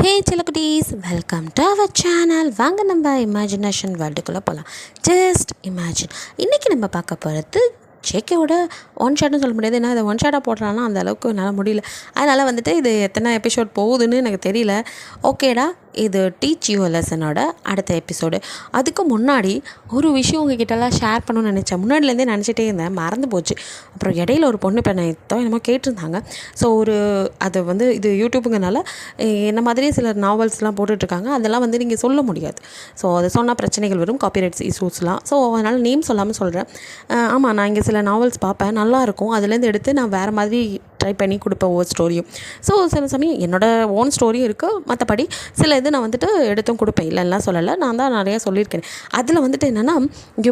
ஹே சிலக்குட்டீஸ், welcome to our channel. வாங்க நம்ம இமேஜினேஷன் வேர்ல்டுக்குள்ளே போகலாம். Just imagine. இன்றைக்கி நம்ம பார்க்க போகிறது ஜேகேவோட ஒன் ஷாட்னு சொல்ல முடியாது. ஏன்னா இதை ஒன் ஷாட்டாக போடுறான்னா அந்த அளவுக்கு என்னால் முடியல. அதனால் வந்துட்டு இது எத்தனை எபிசோட் போகுதுன்னு எனக்கு தெரியல. ஓகேடா, இது டீச் யூ லெசனோட அடுத்த எபிசோடு. அதுக்கு முன்னாடி ஒரு விஷயம் உங்ககிட்டலாம் ஷேர் பண்ணணும்னு நினச்சேன். முன்னாடிலேருந்தே நினச்சிட்டே இருந்தேன், மறந்து போச்சு. அப்புறம் இடையில ஒரு பொண்ணு இப்போ என்னமோ கேட்டிருந்தாங்க. ஸோ அது வந்து இது யூடியூப்புங்கனால என்ன மாதிரியே சில நாவல்ஸ்லாம் போட்டுட்ருக்காங்க. அதெல்லாம் வந்து நீங்கள் சொல்ல முடியாது. ஸோ அது சொன்னால் பிரச்சனைகள் வரும், காப்பிரைட்ஸ் இஷ்யூஸ்லாம். ஸோ அதனால் நேம் சொல்லாமல் சொல்கிறேன். ஆமாம், நான் இங்கே சில நாவல்ஸ் பார்ப்பேன், நல்லாயிருக்கும். அதுலேருந்து எடுத்து நான் வேறு மாதிரி ட்ரை பண்ணி கொடுப்பேன் ஒவ்வொரு ஸ்டோரியும். ஸோ சில சமயம் என்னோடய ஓன் ஸ்டோரியும் இருக்குது. மற்றபடி சில இது நான் வந்துட்டு எடுத்தும் கொடுப்பேன், இல்லைன்னா சொல்லலை. நான் தான் நிறையா சொல்லியிருக்கேன். அதில் வந்துட்டு என்னென்னா,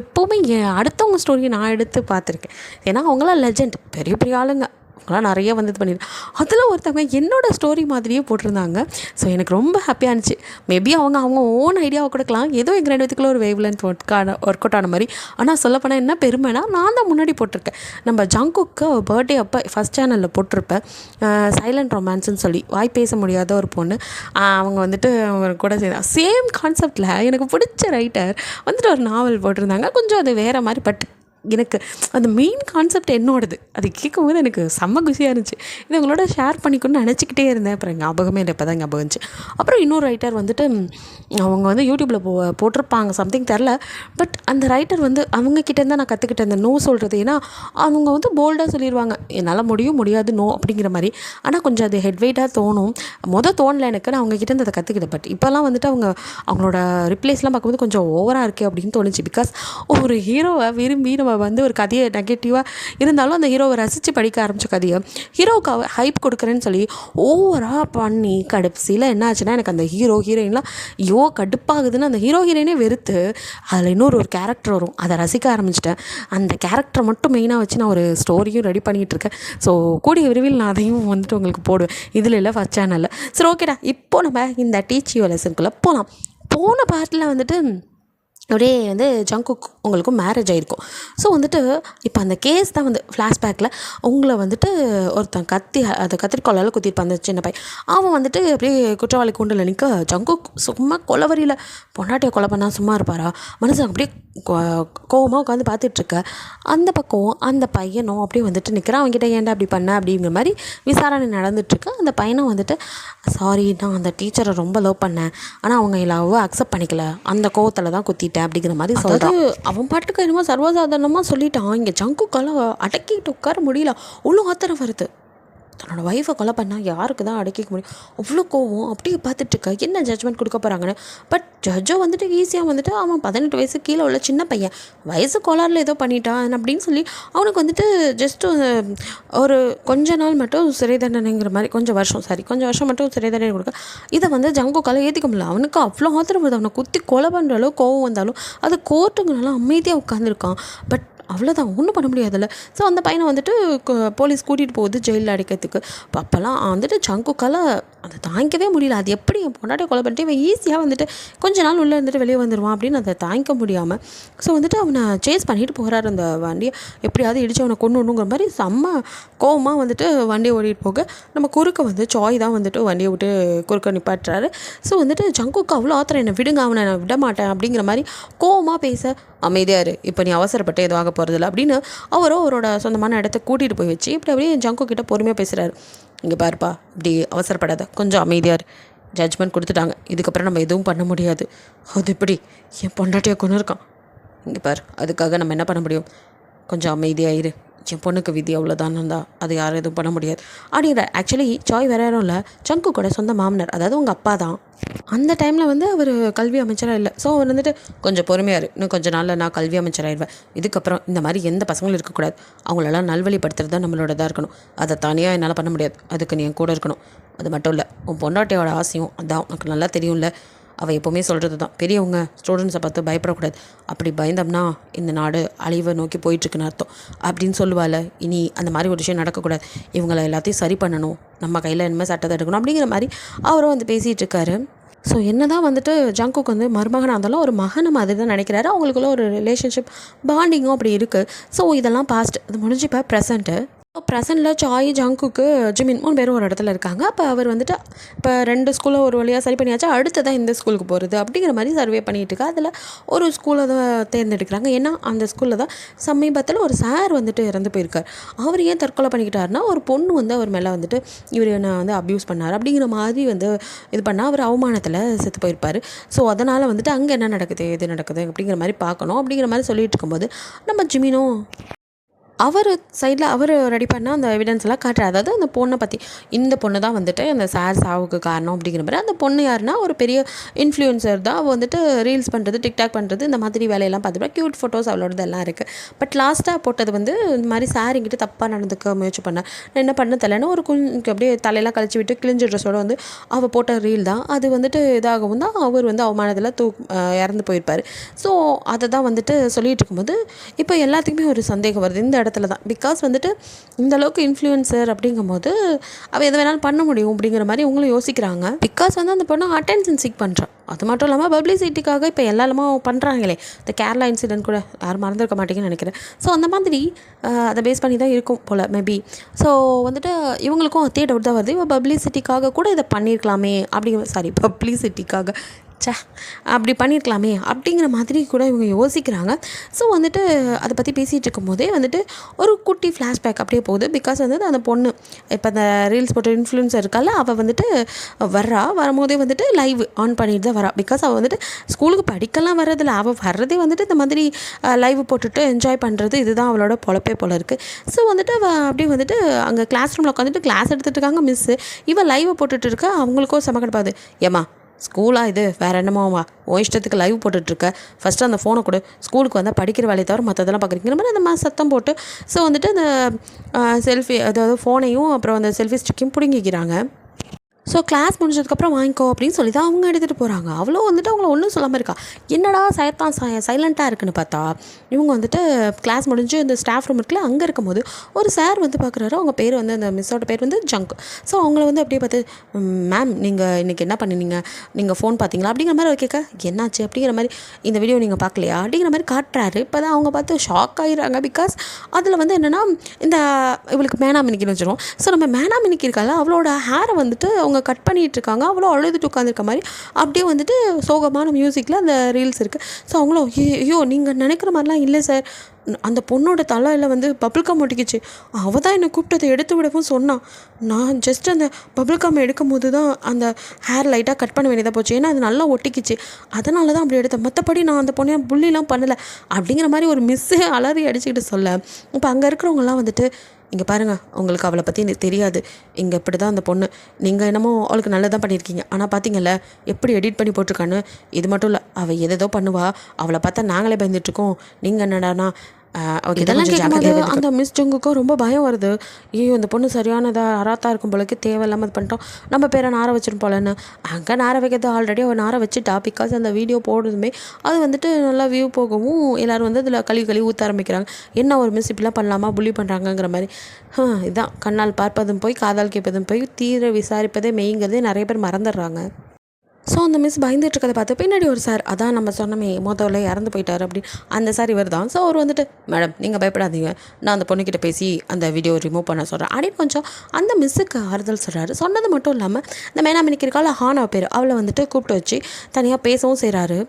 எப்போவுமே அடுத்தவங்க ஸ்டோரியை நான் எடுத்து பார்த்துருக்கேன். ஏன்னா அவங்களாம் லெஜெண்ட், பெரிய பெரிய ஆளுங்க, அவங்களாம் நிறைய வந்து இது பண்ணியிருக்கேன். அதில் ஒருத்தவங்க என்னோடய ஸ்டோரி மாதிரியே போட்டிருந்தாங்க. ஸோ எனக்கு ரொம்ப ஹாப்பியாக இருந்துச்சு. மேபி அவங்க ஓன் ஐடியாவை கொடுக்கலாம். ஏதோ எங்கள் 2 பேத்துக்குள்ள ஒரு வேவ் லென்த் ஒர்க் அவுட் ஆன மாதிரி. ஆனால் சொல்லப்போனால் என்ன பெருமைனா, நான் தான் முன்னாடி போட்டிருக்கேன். நம்ம ஜங்குக்கு பர்த்டே அப்போ ஃபஸ்ட் சேனலில் போட்டிருப்பேன். சைலண்ட் ரொமான்ஸ்ன்னு சொல்லி வாய் பேச முடியாத ஒரு பொண்ணு. அவங்க வந்துட்டு அவங்க கூட சேம் கான்செப்டில் எனக்கு பிடிச்ச ரைட்டர் வந்துட்டு ஒரு நாவல் போட்டிருந்தாங்க. கொஞ்சம் அது வேறு மாதிரி, பட் எனக்கு அந்த மெயின் கான்செப்ட் என்னோடது. அது கேட்கும்போது எனக்கு செம்ம குஷியாக இருந்துச்சு. இது உங்களோட ஷேர் பண்ணிக்கணும்னு நினச்சிக்கிட்டே இருந்தேன். அப்புறம் ஞாபகமே இல்லை, இப்போ தான் ஞாபகம் இருந்துச்சு. அப்புறம் இன்னொரு ரைட்டர் வந்துட்டு அவங்க வந்து யூடியூப்பில் போட்டிருப்பாங்க, சம்திங் தெரில. பட் அந்த ரைட்டர் வந்து அவங்கக்கிட்டேருந்து நான் கற்றுக்கிட்டேன் அந்த நோ சொல்கிறது. ஏன்னா அவங்க வந்து போல்டாக சொல்லிடுவாங்க, என்னால் முடியாது நோ அப்படிங்கிற மாதிரி. ஆனால் கொஞ்சம் அது ஹெட்வெயிட்டாக தோணும். தோணலை எனக்கு, நான் அவங்கக்கிட்டேருந்து அதை கற்றுக்கிட்டேன். பட் இப்போல்லாம் வந்துட்டு அவங்களோட ரிப்ளேஸ்லாம் பார்க்கும்போது கொஞ்சம் ஓவராக இருக்கே அப்படின்னு தோணுச்சு. பிகாஸ் ஒரு ஹீரோவை விரும்பி நம்ம வந்து ஒரு கதையை நெகட்டிவாக இருந்தாலும் அந்த ஹீரோவை ரசித்து படிக்க ஆரம்பித்த கதையை ஹீரோவுக்கு ஹைப் கொடுக்குறேன்னு சொல்லி ஓவராக பண்ணி கடைசியில் என்ன ஆச்சுன்னா, எனக்கு அந்த ஹீரோயின்லாம் கடுப்பாகுதுன்னு அந்த ஹீரோயினே வெறுத்து அதில் இன்னொரு கேரக்டர் வரும், அதை ரசிக்க ஆரம்பிச்சிட்டேன். அந்த கேரக்டரை மட்டும் மெயினாக வச்சு நான் ஒரு ஸ்டோரியும் ரெடி பண்ணிகிட்ருக்கேன். ஸோ கூடிய விரைவில் நான் அதையும் வந்துட்டு உங்களுக்கு போடுவேன். இதில் இல்லை, ஃபஸ்ட் சேனலில். சரி, ஓகேடா, இப்போது நம்ம இந்த டீச் யூ லெசனுக்குள்ளே போகலாம். போன பார்ட்டில் வந்துட்டு அப்படியே வந்து ஜங்குக்கு உங்களுக்கும் மேரேஜ் ஆகிருக்கும். ஸோ வந்துட்டு இப்போ அந்த கேஸ் தான் வந்து ஃப்ளாஷ்பேக்கில் உங்களை வந்துட்டு ஒருத்தன் அதை கத்திரிக்கோளால் குத்திருப்பான் அந்த சின்ன பையன். அவன் வந்துட்டு அப்படியே குற்றவாளி கூண்டில் நிற்க, ஜங்குக்கு சும்மா கொலவரியில் பொண்டாட்டியை கொலை பண்ணால் சும்மா இருப்பாரா? மனுஷன் அப்படியே கோவமாக உட்காந்து பார்த்துட்ருக்க. அந்த பக்கம் அந்த பையனும் அப்படியே வந்துட்டு நிற்கிறான். அவங்ககிட்ட ஏன்டா அப்படி பண்ண அப்படிங்கிற மாதிரி விசாரணை நடந்துகிட்ருக்கு. அந்த பையனும் வந்துட்டு, சாரி, நான் அந்த டீச்சரை ரொம்ப லவ் பண்ணேன், ஆனால் அவங்க எல்லாவோ அக்செப்ட் பண்ணிக்கல, அந்த கோவத்தில் தான் குத்திட்டேன் அப்படிங்கிற மாதிரி சொல்கிறான். அவன் பாட்டுக்கு என்னமோ சர்வசாதாரணமாக சொல்லிட்டான். இங்கே ஜங்குக்கால அடக்கிட்டு உட்கார முடியல, அவ்வளோ ஆத்திரம் வருது. தன்னோட ஒய்ஃபை கொலை பண்ணால் யாருக்கு தான் அடக்கிக்க முடியும்? அவ்வளோ கோவம். அப்படியே பார்த்துட்ருக்க, என்ன ஜட்ஜ்மெண்ட் கொடுக்க போகிறாங்கன்னு. பட் ஜட்ஜோ வந்துட்டு ஈஸியாக வந்துட்டு அவன் 18 வயசு கீழே உள்ள சின்ன பையன், வயசு கோளாறில் ஏதோ பண்ணிட்டான் அப்படின்னு சொல்லி அவனுக்கு வந்துட்டு ஜஸ்ட்டு ஒரு கொஞ்ச நாள் மட்டும் சிறை தண்டனைங்கிற மாதிரி, கொஞ்சம் வருஷம் மட்டும் சிறை தண்டனை கொடுக்க. இதை வந்து ஜங்குக்கால ஏற்றிக்க முடியல. அவனுக்கு அவ்வளோ ஆத்திரம் வருது. அவனை குத்தி கொலை பண்ணுற அளவு கோவம் வந்தாலும் அது கோர்ட்டுங்கனால அமைதியாக உட்காந்துருக்கான். பட் அவ்வளோதான், ஒன்றும் பண்ண முடியாதுல்ல. ஸோ அந்த பையனை வந்துட்டு போலீஸ் கூட்டிகிட்டு போகுது ஜெயிலில் அடைக்கிறதுக்கு. அப்போல்லாம் வந்துட்டு ஜங்குக்கால அதை தாங்கிக்கவே முடியல. அது எப்படி என் பொண்டாட்டியை கொலை பண்ணிட்டு இவன் ஈஸியாக வந்துட்டு கொஞ்ச நாள் உள்ளே இருந்துட்டு வெளியே வந்துடுவான் அப்படின்னு அதை தாங்கிக்க முடியாமல் ஸோ வந்துட்டு அவனை சேஸ் பண்ணிட்டு போகிறாரு. அந்த வண்டியை எப்படியாவது இடித்து அவனை கொண்டுங்கிற மாதிரி செம்ம கோவமாக வந்துட்டு வண்டியை ஓடிட்டு போக, நம்ம குறுக்க வந்து சாய் தான் வந்துட்டு வண்டியை விட்டு குறுக்க நிப்பாட்டுறாரு. ஸோ வந்துட்டு ஜங்குக்கு அவ்வளோ ஆத்திரம், என்னை விடுங்க, அவனை நான் விட மாட்டேன் அப்படிங்கிற மாதிரி கோவமாக பேச, அமைதியாரு, இப்போ நீ அவசரப்பட்டு எதுவும் ஆக போகிறதில்ல அப்படின்னு அவரோட சொந்தமான இடத்த கூட்டிகிட்டு போய் வச்சு இப்படி அப்படியே ஜங்கு கிட்ட பொறுமையாக பேசுகிறாரு. இங்கே பாருப்பா, இப்படி அவசரப்படாத, கொஞ்சம் அமைதியார், ஜட்ஜ்மெண்ட் கொடுத்துட்டாங்க, இதுக்கப்புறம் நம்ம எதுவும் பண்ண முடியாது. அது இப்படி என் பொண்டாட்டியை கொண்டு இருக்கான், இங்கே பார், அதுக்காக நம்ம என்ன பண்ண முடியும்? கொஞ்சம் அமைதியாயிரு, என் பொண்ணுக்கு விதி அவ்வளோதான் இருந்தால் அது யாரும் எதுவும் பண்ண முடியாது அப்படிங்கிற. ஆக்சுவலி சாய் வேற யாரும் இல்லை, சங்கு கூட சொந்த மாமனார், அதாவது உங்கள் அப்பா தான். அந்த டைமில் வந்து அவர் கல்வி அமைச்சராக இல்லை. ஸோ அவர் வந்துட்டு கொஞ்சம் பொறுமையாரு, இன்னும் கொஞ்சம் நாளில் நான் கல்வி அமைச்சராகிடுவேன், இதுக்கப்புறம் இந்த மாதிரி எந்த பசங்களும் இருக்கக்கூடாது, அவங்களெல்லாம் நல்வழிப்படுத்துறது தான் நம்மளோட இதாக இருக்கணும், அதை தனியாக என்னால் பண்ண முடியாது, அதுக்கு நீ என் கூட இருக்கணும். அது மட்டும் இல்லை, உன் பொண்டாட்டியோட ஆசையும் அதான் உனக்கு நல்லா தெரியும்ல, அவள் எப்போவுமே சொல்கிறது தான், பெரியவங்க ஸ்டூடெண்ட்ஸை பார்த்து பயப்படக்கூடாது, அப்படி பயந்தோம்னா இந்த நாடு அழிவை நோக்கி போயிட்டுருக்குன்னு அர்த்தம் அப்படின்னு சொல்லுவாள். இனி அந்த மாதிரி ஒரு விஷயம் நடக்கக்கூடாது, இவங்களை எல்லாத்தையும் சரி பண்ணணும், நம்ம கையில் இனிமேல் சட்டத்தை எடுக்கணும் அப்படிங்கிற மாதிரி அவரும் வந்து பேசிகிட்டு இருக்காரு. ஸோ என்ன தான் வந்துட்டு ஜங்குக்கு வந்து மருமகனாக இருந்தாலும் ஒரு மகனை மாதிரி தான் நினைக்கிறாரு. அவங்களுக்குள்ள ஒரு ரிலேஷன்ஷிப் பாண்டிங்கும் அப்படி இருக்குது. ஸோ இதெல்லாம் பாஸ்ட், அது முடிஞ்சு இப்போ ப்ரெசண்ட்டு. ப்ரெசென்ட்டில் சாய், ஜங்குக்கு, ஜிமின் 3 பேரும் ஒரு இடத்துல இருக்காங்க. அப்போ அவர் வந்துட்டு இப்போ 2 ஸ்கூலை ஒரு வழியாக சரி பண்ணியாச்சு, அடுத்ததான் இந்த ஸ்கூலுக்கு போகிறது அப்படிங்கிற மாதிரி சர்வே பண்ணிகிட்டு இருக்கா. அதில் ஒரு ஸ்கூலை தான் தேர்ந்தெடுக்கிறாங்க. ஏன்னா அந்த ஸ்கூலில் தான் சமீபத்தில் ஒரு சார் வந்துட்டு இறந்து போயிருக்கார். அவர் ஏன் தற்கொலை பண்ணிக்கிட்டாருன்னா, ஒரு பொண்ணு வந்து அவர் மேலே வந்துட்டு இவர் என்ன வந்து அப்யூஸ் பண்ணார் அப்படிங்கிற மாதிரி வந்து இது பண்ணால் அவர் அவமானத்தில் செத்து போயிருப்பார். ஸோ அதனால் வந்துட்டு அங்கே என்ன நடக்குது எது நடக்குது அப்படிங்கிற மாதிரி பார்க்கணும் அப்படிங்கிற மாதிரி சொல்லிட்டு இருக்கும்போது நம்ம ஜிமினும் அவர் சைடில் அவர் ரெடி பண்ண அந்த எவிடன்ஸ்லாம் காட்டுறாரு. அதாவது அந்த பொண்ணை பற்றி, இந்த பொண்ணு தான் வந்துட்டு அந்த சார் சாவுக்கு காரணம் அப்படிங்கிற மாதிரி. அந்த பொண்ணு யாருன்னா ஒரு பெரிய இன்ஃப்ளூயன்சர் தான். அவள் வந்துட்டு ரீல்ஸ் பண்ணுறது, டிக்டாக் பண்ணுறது, இந்த மாதிரி வேலையெல்லாம் பார்த்துப்பா. க்யூட் ஃபோட்டோஸ் அவளோடது எல்லாம் இருக்குது. பட் லாஸ்ட்டாக போட்டது வந்து இந்த மாதிரி சார் என்கிட்ட தப்பாக நடந்துக்க முயற்சி பண்ணேன், நான் என்ன பண்ண தெரியலன்னு ஒரு அப்படியே தலையெல்லாம் கழிச்சு விட்டு கிழிஞ்ச ட்ரெஸ்ஸோடு வந்து அவள் போட்ட ரீல் தான். அது வந்துட்டு இதாகவும் தான் அவர் வந்து அவமானத்தில் இறந்து போயிருப்பார். ஸோ அதை தான் வந்துட்டு சொல்லிகிட்டு இருக்கும்போது இப்போ எல்லாத்துக்குமே ஒரு சந்தேகம் வருது இந்த இடத்துல தான். பிகாஸ் வந்துட்டு இந்த அளவுக்கு இன்ஃப்ளூயன்சர் அப்படிங்கும்போது அவள் எது வேணாலும் பண்ண முடியும் அப்படிங்கிற மாதிரி இவங்களும் யோசிக்கிறாங்க. பிகாஸ் வந்து அந்த பொண்ணு அட்டென்ஷன் சீக் பண்ணுறான். அது மட்டும் இல்லாமல் பப்ளிசிட்டிக்காக இப்போ எல்லாருமா பண்ணுறாங்களே, இந்த கேரளா இன்சிடென்ட் கூட யாரும் மறந்துருக்க மாட்டேங்கன்னு நினைக்கிறேன். ஸோ அந்த மாதிரி அதை பேஸ் பண்ணி தான் இருக்கும் போல் மேபி. ஸோ வந்துட்டு இவங்களுக்கும் அதே டவுட் தான் வருது, இவள் பப்ளிசிட்டிக்காக கூட இதை பண்ணியிருக்கலாமே பப்ளிசிட்டிக்காக அப்படி பண்ணியிருக்கலாமே அப்படிங்கிற மாதிரி கூட இவங்க யோசிக்கிறாங்க. ஸோ வந்துட்டு அதை பற்றி பேசிகிட்டு இருக்கும்போதே வந்துட்டு ஒரு குட்டி ஃப்ளாஷ்பேக் அப்படியே போகுது. பிகாஸ் வந்து அந்த பொண்ணு இப்போ அந்த ரீல்ஸ் போட்ட இன்ஃப்ளூயன்சர் இருக்கால, அவள் வந்துட்டு வரும்போதே வந்துட்டு லைவ் ஆன் பண்ணிட்டு தான் வரா. பிகாஸ் அவள் வந்துட்டு ஸ்கூலுக்கு படிக்கலாம் வர்றதில்ல, அவள் வர்றதே வந்துட்டு இந்த மாதிரி லைவ் போட்டுட்டு என்ஜாய் பண்ணுறது, இதுதான் அவளோட பொழப்பே போல இருக்குது. ஸோ வந்துட்டு அவள் அப்படியே வந்துட்டு அங்கே கிளாஸ் ரூமில் உட்காந்துட்டு கிளாஸ் எடுத்துகிட்டு இருக்காங்க மிஸ்ஸு. இவள் லைவை போட்டுட்டு இருக்கா. அவங்களுக்கும் செம கடுப்பாது, ஏம்மா ஸ்கூலாக இது வேறு என்னமோவா, உன் இஷ்டத்துக்கு லைவ் போட்டுட்ருக்க, ஃபஸ்ட்டு அந்த ஃபோனை கொடு, ஸ்கூலுக்கு வந்தால் படிக்கிற வேலையை தவிர மற்றதெல்லாம் பார்க்குறீங்கிற மாதிரி அந்த மாதிரி சத்தம் போட்டு. ஸோ வந்துட்டு அந்த செல்ஃபி, அதாவது ஃபோனையும் அப்புறம் அந்த செல்ஃபி ஸ்டிக்கையும் பிடுங்கிக்கிறாங்க. ஸோ கிளாஸ் முடிஞ்சதுக்கப்புறம் வாங்கிக்கோ அப்படின்னு சொல்லி தான் அவங்க எடுத்துகிட்டு போகிறாங்க. அவ்வளோ வந்துட்டு அவங்கள ஒன்றும் சொல்லாமல் இருக்கா. என்னடா சைலண்ட்டாக இருக்குன்னு பார்த்தா இவங்க வந்துட்டு கிளாஸ் முடிஞ்சு இந்த ஸ்டாஃப் ரூம் இருக்குல்ல, அங்கே இருக்கும்போது ஒரு சார் வந்து பார்க்குறாரு. அவங்க பேர் வந்து அந்த மிஸ்ஸோட பேர் வந்து ஜங்க். ஸோ அவங்கள வந்து அப்படியே பார்த்து, மேம் நீங்கள் இன்றைக்கி என்ன பண்ணினீங்க, நீங்கள் ஃபோன் பார்த்தீங்களா அப்படிங்கிற மாதிரி கேட்க, என்னாச்சு அப்படிங்கிற மாதிரி, இந்த வீடியோ நீங்கள் பார்க்கலையா அப்படிங்கிற மாதிரி காட்டுறாரு. இப்போ தான் அவங்க பார்த்து ஷாக் ஆகிடுறாங்க. பிகாஸ் அதில் வந்து என்னென்னா இந்த இவளுக்கு மேனாமினிக்கின்னு வச்சிடும். ஸோ நம்ம மேனாமினிக்கு இருக்கால, அவளோட ஹேரை வந்துட்டு அவங்க கட் பண்ணிகிட்டு இருக்காங்க. அவ்வளோ அழுதுட்டு உட்காந்துருக்க மாதிரி அப்படியே வந்துட்டு சோகமான மியூசிக்கில் அந்த ரீல்ஸ் இருக்குது. ஸோ அவங்களும் ஐயோ நீங்கள் நினைக்கிற மாதிரிலாம் இல்லை சார், அந்த பொண்ணோட தலையில் வந்து பபுள்கம் ஒட்டிக்கிச்சு, அவள் தான் என்னை கூப்பிட்டதை எடுத்து விடவும் சொன்னான், நான் ஜஸ்ட் அந்த பபுள்கம் எடுக்கும் போது தான் அந்த ஹேர் லைட்டாக கட் பண்ண வேண்டியதாக போச்சு, ஏன்னா அது நல்லா ஒட்டிக்கிச்சு, அதனால தான் அப்படி எடுத்தேன், மற்றபடி நான் அந்த பொண்ணையை புள்ளிலாம் பண்ணலை அப்படிங்கிற மாதிரி ஒரு மிஸ்ஸே அலறி அடிச்சுக்கிட்டு சொல்ல. இப்போ அங்கே இருக்கிறவங்கலாம் வந்துட்டு, இங்கே பாருங்கள், உங்களுக்கு அவளை பற்றி எனக்கு தெரியாது, இங்கே இப்படி தான் அந்த பொண்ணு, நீங்கள் என்னமோ அவளுக்கு நல்லதான் பண்ணியிருக்கீங்க, ஆனால் பார்த்தீங்கல்ல எப்படி எடிட் பண்ணி போட்டிருக்கான்னு, இது மட்டும் இல்லை அவள் எதோ பண்ணுவா, அவளை பார்த்தா நாங்களே பயந்துட்டுருக்கோம், நீங்கள் என்னடானா இதெல்லாம் கேட்கும்போது அந்த மிஸ் ஜங்குக்கும் ரொம்ப பயம் வருது. ஐயோ இந்த பொண்ணு சரியானதாக அராத்தா இருக்கும் போலக்கு, தேவையில்லாமல் இது பண்ணிட்டோம், நம்ம பேரை நார வச்சிரும் போலன்னு. அங்கே நார வைக்கிறது ஆல்ரெடி அவள் நார வச்சுட்டா. பிகாஸ் அந்த வீடியோ போடுறதுமே அது வந்துட்டு நல்லா வியூ போகவும் எல்லோரும் வந்து அதில் கழுவி ஊற்ற ஆரம்பிக்கிறாங்க. என்ன ஒரு மிஸ் இப்படிலாம் பண்ணலாமா, புள்ளி பண்ணுறாங்கங்கிற மாதிரி. இதுதான் கண்ணால் பார்ப்பதும் போய் காதால் கேட்பதும் போய் தீர விசாரிப்பதே மெய்ங்கிறதே நிறைய பேர் மறந்துடுறாங்க. ஸோ அந்த மிஸ் பயந்துட்டு இருக்கிறத பார்த்து பின்னாடி ஒரு சார், அதான் நம்ம சொன்னமே மொதல் இறந்து போயிட்டார் அப்படின்னு, அந்த சார் இவர் தான். ஸோ அவர் வந்துட்டு, மேடம் நீங்கள் பயப்படாதீங்க, நான் அந்த பொண்ணுக்கிட்ட பேசி அந்த வீடியோ ரிமூவ் பண்ண சொல்கிறேன் அப்படின்னு கொஞ்சம் அந்த மிஸ்ஸுக்கு ஆறுதல் சொல்கிறாரு. சொன்னது மட்டும் இல்லாமல் இந்த மேனாமினிக்கு இருக்கால ஹானா பேர், அவளை வந்துட்டு கூப்பிட்டு வச்சு தனியாக பேசவும் செய்கிறாரு.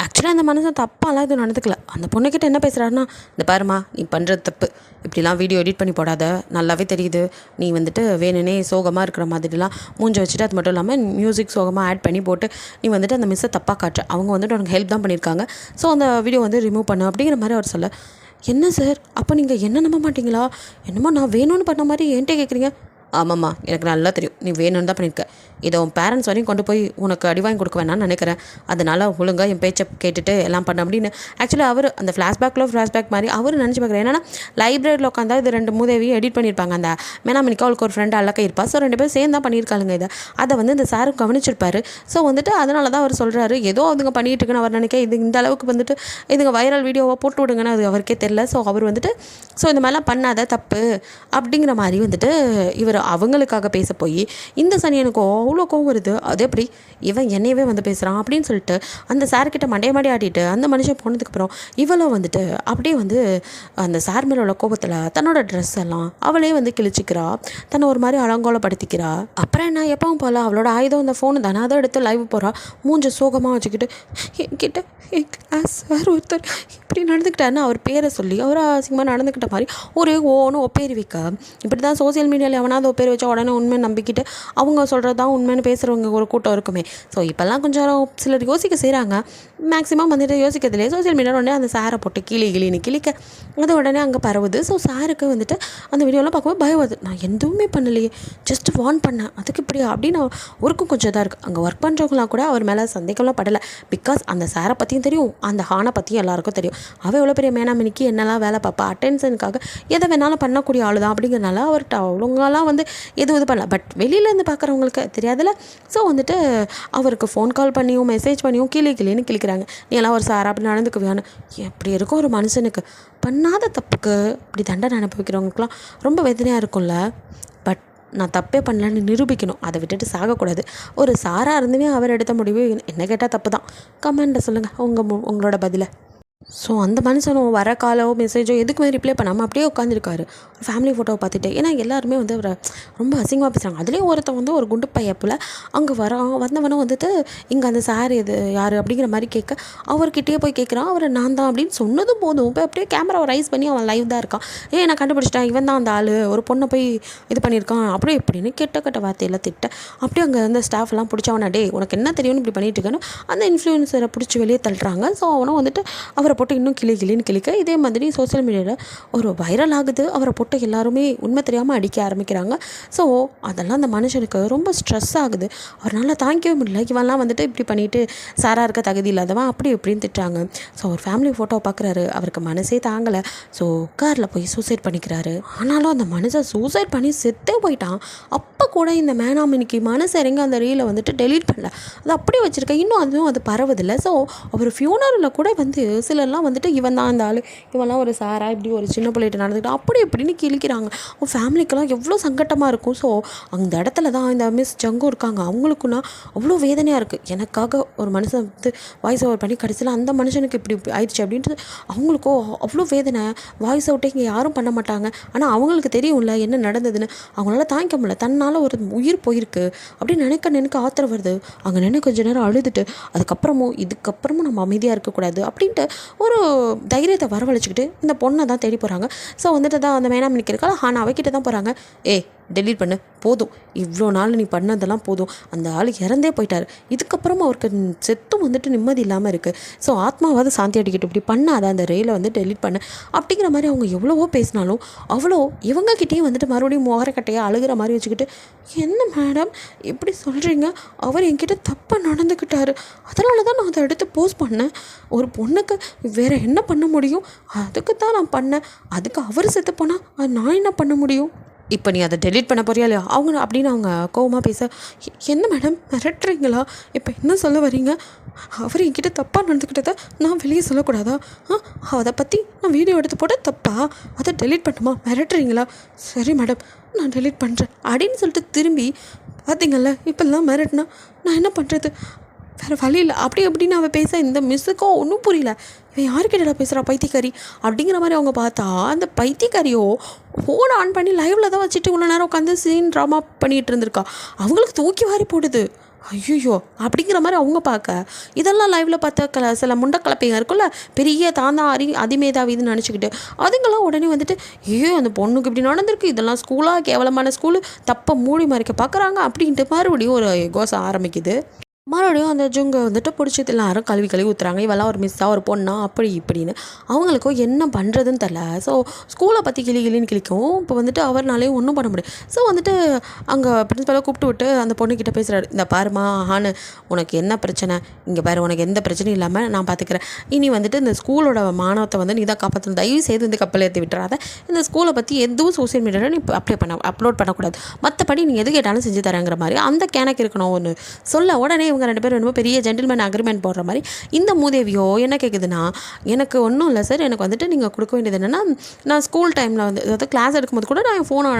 ஆக்சுவலாக அந்த மனுஷன் தப்பாலாம் எதுவும் நடந்துக்கல. அந்த பொண்ணுக்கிட்ட என்ன பேசுகிறாருன்னா, இந்த பாருமா நீ பண்ணுறது தப்பு, இப்படிலாம் வீடியோ எடிட் பண்ணி போடாத, நல்லாவே தெரியுது நீ வந்துட்டு வேணுனே சோகமாக இருக்கிற மாதிரிலாம் மூஞ்ச வச்சுட்டு, அது மட்டும் இல்லாமல் மியூசிக் சோகமாக ஆட் பண்ணி போட்டு நீ வந்துட்டு அந்த மிஸ்ஸை தப்பாக காட்டுற, அவங்க வந்துட்டு உனக்கு ஹெல்ப் தான் பண்ணியிருக்காங்க, ஸோ அந்த வீடியோ வந்து ரிமூவ் பண்ணு அப்படிங்கிற மாதிரி அவர் சொல்ல. என்ன சார் அப்போ நீங்கள் என்ன நம்ப மாட்டிங்களா, என்னமோ நான் வேணும்னு பண்ண மாதிரி என்கிட்ட கேட்குறீங்க. ஆமாம்மா எனக்கு நல்லா தெரியும் நீ வேணும்னு தான் பண்ணியிருக்க, இதை உன் பேரண்ட்ஸ் வரையும் கொண்டு போய் உனக்கு அடி வாங்கி கொடுக்க வேணான்னு நினைக்கிறேன், அதனால் ஒழுங்காக என் பேச்சை கேட்டுட்டு எல்லாம் பண்ண அப்படின்னு. ஆக்சுவலி அவர் அந்த ஃப்ளாஷ்பேக் மாதிரி அவர் நினச்சி பார்க்குறேன். என்னன்னா லைப்ரரியில் உட்காந்தா இது 2 மூதேவியும் எடிட் பண்ணியிருப்பாங்க. அந்த மேனாமினிக்கா அவளுக்கு ஒரு ஃப்ரெண்டு அழகாக இருப்பா. ஸோ 2 பேரும் சேர்ந்து தான் பண்ணியிருக்காளுங்க இதை. அதை வந்து இந்த சாரும் கவனிச்சிருப்பாரு. ஸோ வந்துட்டு அதனால தான் அவர் சொல்கிறாரு, ஏதோ அதுங்க பண்ணிகிட்டு இருக்குன்னு அவர் நினைக்க, இது இந்த அளவுக்கு வந்துட்டு இதுங்க வைரல் வீடியோவாக போட்டு விடுங்கன்னு அது அவருக்கே தெரில. ஸோ அவர் வந்துட்டு ஸோ இந்த மாதிரிலாம் பண்ணாத தப்பு அப்படிங்கிற மாதிரி வந்துட்டு இவர் அவங்களுக்காக பேச போய் இந்த சனியனுக்கு அவ்வளோ கோவம் வருது. அது எப்படி இவன் என்னையவே வந்து பேசுகிறான் அப்படின்னு சொல்லிட்டு அந்த சார்கிட்ட மண்டையை ஆட்டிட்டு அந்த மனுஷன் போனதுக்கப்புறம் இவளும் வந்துட்டு அப்படியே வந்து அந்த சார் மேலே உள்ள கோபத்தில் தன்னோட ட்ரெஸ் எல்லாம் அவளே வந்து கிழிச்சிக்கிறா, தன்னை ஒரு மாதிரி அலங்கோலப்படுத்திக்கிறா. அப்புறம் என்ன எப்பவும் போல் அவளோட ஆயுதம் அந்த ஃபோனு தானே, அதை எடுத்து லைவ் போகிறா. மூஞ்ச சோகமாக வச்சுக்கிட்டு என்கிட்ட என் கிளாஸ் சார் ஒருத்தர் இப்படி நடந்துக்கிட்டாருன்னு அவர் பேரை சொல்லி அவர் அசிங்கமாக நடந்துக்கிட்ட மாதிரி ஒரே ஒப்பேரி வைக்க. இப்படி தான் சோசியல் மீடியாவில் எவனாவது ஒப்பேரி வச்சா உடனே உண்மை நம்பிக்கிட்டு அவங்க சொல்கிறது தான் உண்மைன்னு பேசுகிறவங்க ஒரு கூட்டம் இருக்குமே. ஸோ இப்போல்லாம் கொஞ்சம் சிலர் யோசிக்க செய்கிறாங்க. மேக்ஸிமம் வந்துட்டு யோசிக்கிறதுலேயே சோசியல் மீடியாவில் உடனே அந்த சாரை போட்டு கிளின்னு கிளிக்க அது உடனே அங்கே பரவுது. ஸோ சாருக்கு வந்துட்டு அந்த வீடியோலாம் பார்க்கும்போது பயம் வருது. நான் எதுவுமே பண்ணலையே, ஜஸ்ட் வார்ன் பண்ணேன், அதுக்கு இப்படி அப்படின்னு ஒர்க்கும் கொஞ்சம் இதாக இருக்குது. அங்கே ஒர்க் பண்ணுறவங்களாம் கூட அவர் மேலே சந்தேகம்லாம் படலை. பிகாஸ் அந்த சாரை பற்றியும் தெரியும், அந்த ஹானை பற்றியும் எல்லாருக்கும் தெரியும். அவள் எவ்வளோ பெரிய மேனாமினிக்கு என்னெல்லாம் வேலை பார்ப்பா, அட்டென்ஷனுக்காக எதை வேணாலும் பண்ணக்கூடிய ஆள் தான். அப்படிங்கிறனால அவர்கிட்ட அவ்வளோங்களாம் வந்து இது பண்ணல. பட் வெளியிலேருந்து பார்க்குறவங்களுக்கு தெரியாதுல்ல. ஸோ வந்துட்டு அவருக்கு ஃபோன் கால் பண்ணியும் மெசேஜ் பண்ணியும் கிளின்னு கிளிக்கிறாங்க. நீ எல்லாம் ஒரு சாரா அப்படி நடந்துக்குவியான்னு. எப்படி இருக்கும் ஒரு மனுஷனுக்கு பண்ணாத தப்புக்கு இப்படி தண்டனை அனுபவிக்கிறவங்களுக்குலாம் ரொம்ப வேதனையாக இருக்கும்ல. பட் நான் தப்பே பண்ணலன்னு நிரூபிக்கணும், அதை விட்டுட்டு சாகக்கூடாது. ஒரு சாராக இருந்துமே அவர் எடுத்த முடிவு என்ன கேட்டால் தப்பு தான். கமெண்ட்டில் சொல்லுங்கள் உங்களோட பதிலை. ஸோ அந்த மனுஷனும் வர காலோ மெசேஜோ எதுக்குமே ரிப்ளை பண்ணாமல் அப்படியே உட்காந்துருக்காரு ஒரு ஃபேமிலி ஃபோட்டோவை பார்த்துட்டு. ஏன்னா எல்லாருமே வந்து அவரை ரொம்ப அசிங்கமாக பேசுகிறாங்க. அதுலேயும் ஒருத்தன் வந்து ஒரு குண்டு பையப்பில் அங்கே வந்தவனும் வந்துட்டு இங்கே அந்த சார் இது யார் அப்படிங்கிற மாதிரி கேட்க அவர்கிட்டயே போய் கேட்குறான். அவரை நான் தான் அப்படின்னு சொன்னதும் போதும் இப்போ அப்படியே கேமராவை ரைஸ் பண்ணி அவன் லைவ் தான் இருக்கான். நான் கண்டுபிடிச்சிட்டேன், இவன் தான் அந்த ஆள், ஒரு பொண்ணை போய் இது பண்ணியிருக்கான் அப்படியே இப்படின்னு கெட்ட வார்த்தையெல்லாம் திட்ட. அப்படியே அங்கே அந்த ஸ்டாஃப்லாம் பிடிச்சவனா உனக்கு என்ன தெரியும்னு இப்படி பண்ணிட்டு இருக்கேன்னு அந்த இன்ஃப்ளூயன்ஸரை பிடிச்சி வெளியே தள்ளுறாங்க. ஸோ அவனும் வந்துட்டு அவரை போட்டு இன்னும் கிளின்னு கிளிக்க இதே மாதிரி சோசியல் மீடியாவில் ஒரு வைரல் ஆகுது. அவரை போட்டு எல்லாருமே உண்மை தெரியாமல் அடிக்க ஆரம்பிக்கிறாங்க. ஸோ அதெல்லாம் அந்த மனுஷனுக்கு ரொம்ப ஸ்ட்ரெஸ் ஆகுது. அவரால் தாங்கிக்கவே முடியல. இவெல்லாம் வந்துட்டு இப்படி பண்ணிவிட்டு சாராக இருக்க தகுதி இல்லாதவன் அப்படி இப்படின்னு திட்டுறாங்க. ஸோ ஒரு ஃபேமிலி ஃபோட்டோவை பார்க்குறாரு, அவருக்கு மனசே தாங்கலை. ஸோ காரில் போய் சூசைட் பண்ணிக்கிறாரு. ஆனாலும் அந்த மனுஷன் சூசைட் பண்ணி செத்தே போயிட்டான். அப்போ கூட இந்த மேனாமினிக்கு மனசு இறங்க அந்த ரீலை வந்துட்டு டெலீட் பண்ணல, அது அப்படியே வச்சுருக்கேன். இன்னும் அதுவும் அது பரவுதில்லை. ஸோ அவர் ஃபியூனரில் கூட வந்து சிலர்லாம் வந்துட்டு இவன் தான் அந்த ஆள், இவெல்லாம் ஒரு சாரா இப்படி ஒரு சின்ன பிள்ளைகிட்ட நடந்துக்கிட்டு அப்படி இப்படின்னு கிழிக்கிறாங்க. அவங்க ஃபேமிலிக்கெல்லாம் எவ்வளோ சங்கட்டமாக இருக்கும். ஸோ அந்த இடத்துல தான் இந்த மிஸ் ஜங்கும் இருக்காங்க. அவங்களுக்குன்னா அவ்வளோ வேதனையாக இருக்குது. எனக்காக ஒரு மனுஷன் வந்து வாய்ஸ் ஓவர் பண்ணி கடைசியில் அந்த மனுஷனுக்கு இப்படி ஆயிடுச்சு அப்படின்ட்டு அவங்களுக்கோ அவ்வளோ வேதனை. வாய்ஸ் அவுட்டே இங்கே யாரும் பண்ண மாட்டாங்க. ஆனால் அவங்களுக்கு தெரியும்ல என்ன நடந்ததுன்னு. அவங்களால தாங்கிக்க முடியல. தன்னால் ஒரு உயிர் போயிருக்கு அப்படின்னு நினைக்க ஆத்திரம் வருது. அங்கே நின்று கொஞ்சம் நேரம் அழுதுட்டு இதுக்கப்புறமும் நம்ம அமைதியாக இருக்கக்கூடாது அப்படின்ட்டு ஒரு தைரியத்தை வரவழைச்சிக்கிட்டு இந்த பொண்ணை தான் தேடி போகிறாங்க. ஸோ வந்துட்டு தான் அந்த மேனாமினிக்கு இருக்கா, ஆனால் அவகிட்ட தான் போகிறாங்க. டெலீட் பண்ணு, போதும், இவ்வளோ நாள் நீ பண்ணதெல்லாம் போதும், அந்த ஆள் இறந்தே போயிட்டார், இதுக்கப்புறமா அவருக்கு செத்தும் வந்துட்டு நிம்மதி இல்லாமல் இருக்குது. ஸோ ஆத்மாவாவது சாந்தி அடிக்கிட்டு இப்படி பண்ணாத, அந்த ரயிலை வந்து டெலீட் பண்ணு அப்படிங்கிற மாதிரி அவங்க எவ்வளவோ பேசினாலும் அவ்வளோ இவங்ககிட்டேயும் வந்துட்டு மறுபடியும் முகரக்கட்டையாக அழுகிற மாதிரி வச்சுக்கிட்டு, என்ன மேடம் இப்படி சொல்கிறீங்க, அவர் என்கிட்ட தப்பாக நடந்துக்கிட்டாரு, அதனால தான் நான் அதை எடுத்து போஸ்ட் பண்ணேன், ஒரு பொண்ணுக்கு வேறு என்ன பண்ண முடியும், அதுக்கு தான் நான் பண்ணேன், அதுக்கு அவர் செத்து போனால் நான் என்ன பண்ண முடியும், இப்போ நீ அதை டெலீட் பண்ண போறியா இல்லையா அவங்க அப்படின்னு அவங்க கோவமாக பேச, என்ன மேடம் மிரட்டுறீங்களா, இப்போ என்ன சொல்ல வரீங்க, அவர் என்கிட்ட தப்பாக நடந்துக்கிட்டதை நான் வெளியே சொல்லக்கூடாதா, அதை பற்றி நான் வீடியோ எடுத்து போட தப்பா, அதை டெலீட் பண்ணுமா, மிரட்டுறீங்களா, சரி மேடம் நான் டெலீட் பண்ணுறேன் அப்படின்னு சொல்லிட்டு திரும்பி பார்த்தீங்கல்ல, இப்போல்லாம் மிரட்டினா நான் என்ன பண்ணுறது, வேறு வழி இல்லை அப்படி அப்படின்னு அவள் பேச இந்த மிஸ்ஸுக்கும் ஒன்றும் புரியல, இவன் யாருக்கிட்டடா பேசுகிறா பைத்தியக்காரி அப்படிங்கிற மாதிரி அவங்க பார்த்தா அந்த பைத்தியக்காரியோ ஃபோன் ஆன் பண்ணி லைவில் தான் வச்சுட்டு இவ்வளோ நேரம் உட்காந்து சீன் ட்ராமா பண்ணிகிட்டு இருந்திருக்கா. அவங்களுக்கு தூக்கி வாரி போடுது. ஐயோ அப்படிங்கிற மாதிரி அவங்க பார்க்க இதெல்லாம் லைவில் பார்த்த சில முண்டக்கலப்பைங்க இருக்குல்ல, பெரிய தாந்தா அதிமேதாவி இதுன்னு நினச்சிக்கிட்டு அதுங்கெல்லாம் உடனே வந்துட்டு அந்த பொண்ணுக்கு இப்படி நடந்திருக்கு, இதெல்லாம் ஸ்கூலாக கேவலமான ஸ்கூலு, தப்பை மூடி மறைக்க பார்க்குறாங்க அப்படின்ட்டு மறுபடியும் ஒரு கோசை ஆரம்பிக்குது. மறுபடியும் அந்த ஜுங்கை வந்துட்டு பிடிச்சது எல்லாரும் கழுவி ஊற்றுறாங்க, இவெல்லாம் ஒரு மிஸ்ஸாக ஒரு பொண்ணா அப்படி இப்படின்னு. அவங்களுக்கும் என்ன பண்ணுறதுன்னு தெரில. ஸோ ஸ்கூலை பற்றி கிளின்னு கிளிக்கும். இப்போ வந்துட்டு அவர்னாலேயும் ஒன்றும் பண்ண முடியும். ஸோ வந்துட்டு அங்கே பிரின்ஸ்பலை கூப்பிட்டு விட்டு அந்த பொண்ணுக்கிட்ட பேசுகிறாரு, இந்த பாருமா ஆனு, உனக்கு என்ன பிரச்சனை, இங்கே பாரு உனக்கு எந்த பிரச்சனையும் இல்லாமல் நான் பார்த்துக்கிறேன், இனி வந்துட்டு இந்த ஸ்கூலோட மாணவத்தை வந்து நீ தான் காப்பாற்றணும், தயவு செய்து வந்து கப்பல் ஏற்றி விட்டுறாத, இந்த ஸ்கூலை பற்றி எதுவும் சோசியல் மீடியாவில் நீ அப்லோட் பண்ணக்கூடாது, மற்றபடி நீ எது கேட்டாலும் செஞ்சு தரேங்கிற மாதிரி அந்த கேனக்கு இருக்கணும் ஒன்று சொல்ல. உடனே இவங்க 2 பேரும் ரொம்ப பெரிய ஜென்டில்மேன் அக்ரிமெண்ட் போடுற மாதிரி இந்த மூதேவியோ என்ன கேட்குதுன்னா, எனக்கு ஒன்றும் இல்லை சார், எனக்கு வந்துட்டு நீங்கள் கொடுக்க வேண்டியது என்னென்னா, நான் ஸ்கூல் டைமில் வந்து அதாவது கிளாஸ் எடுக்கும்போது கூட நான் என் ஃபோனை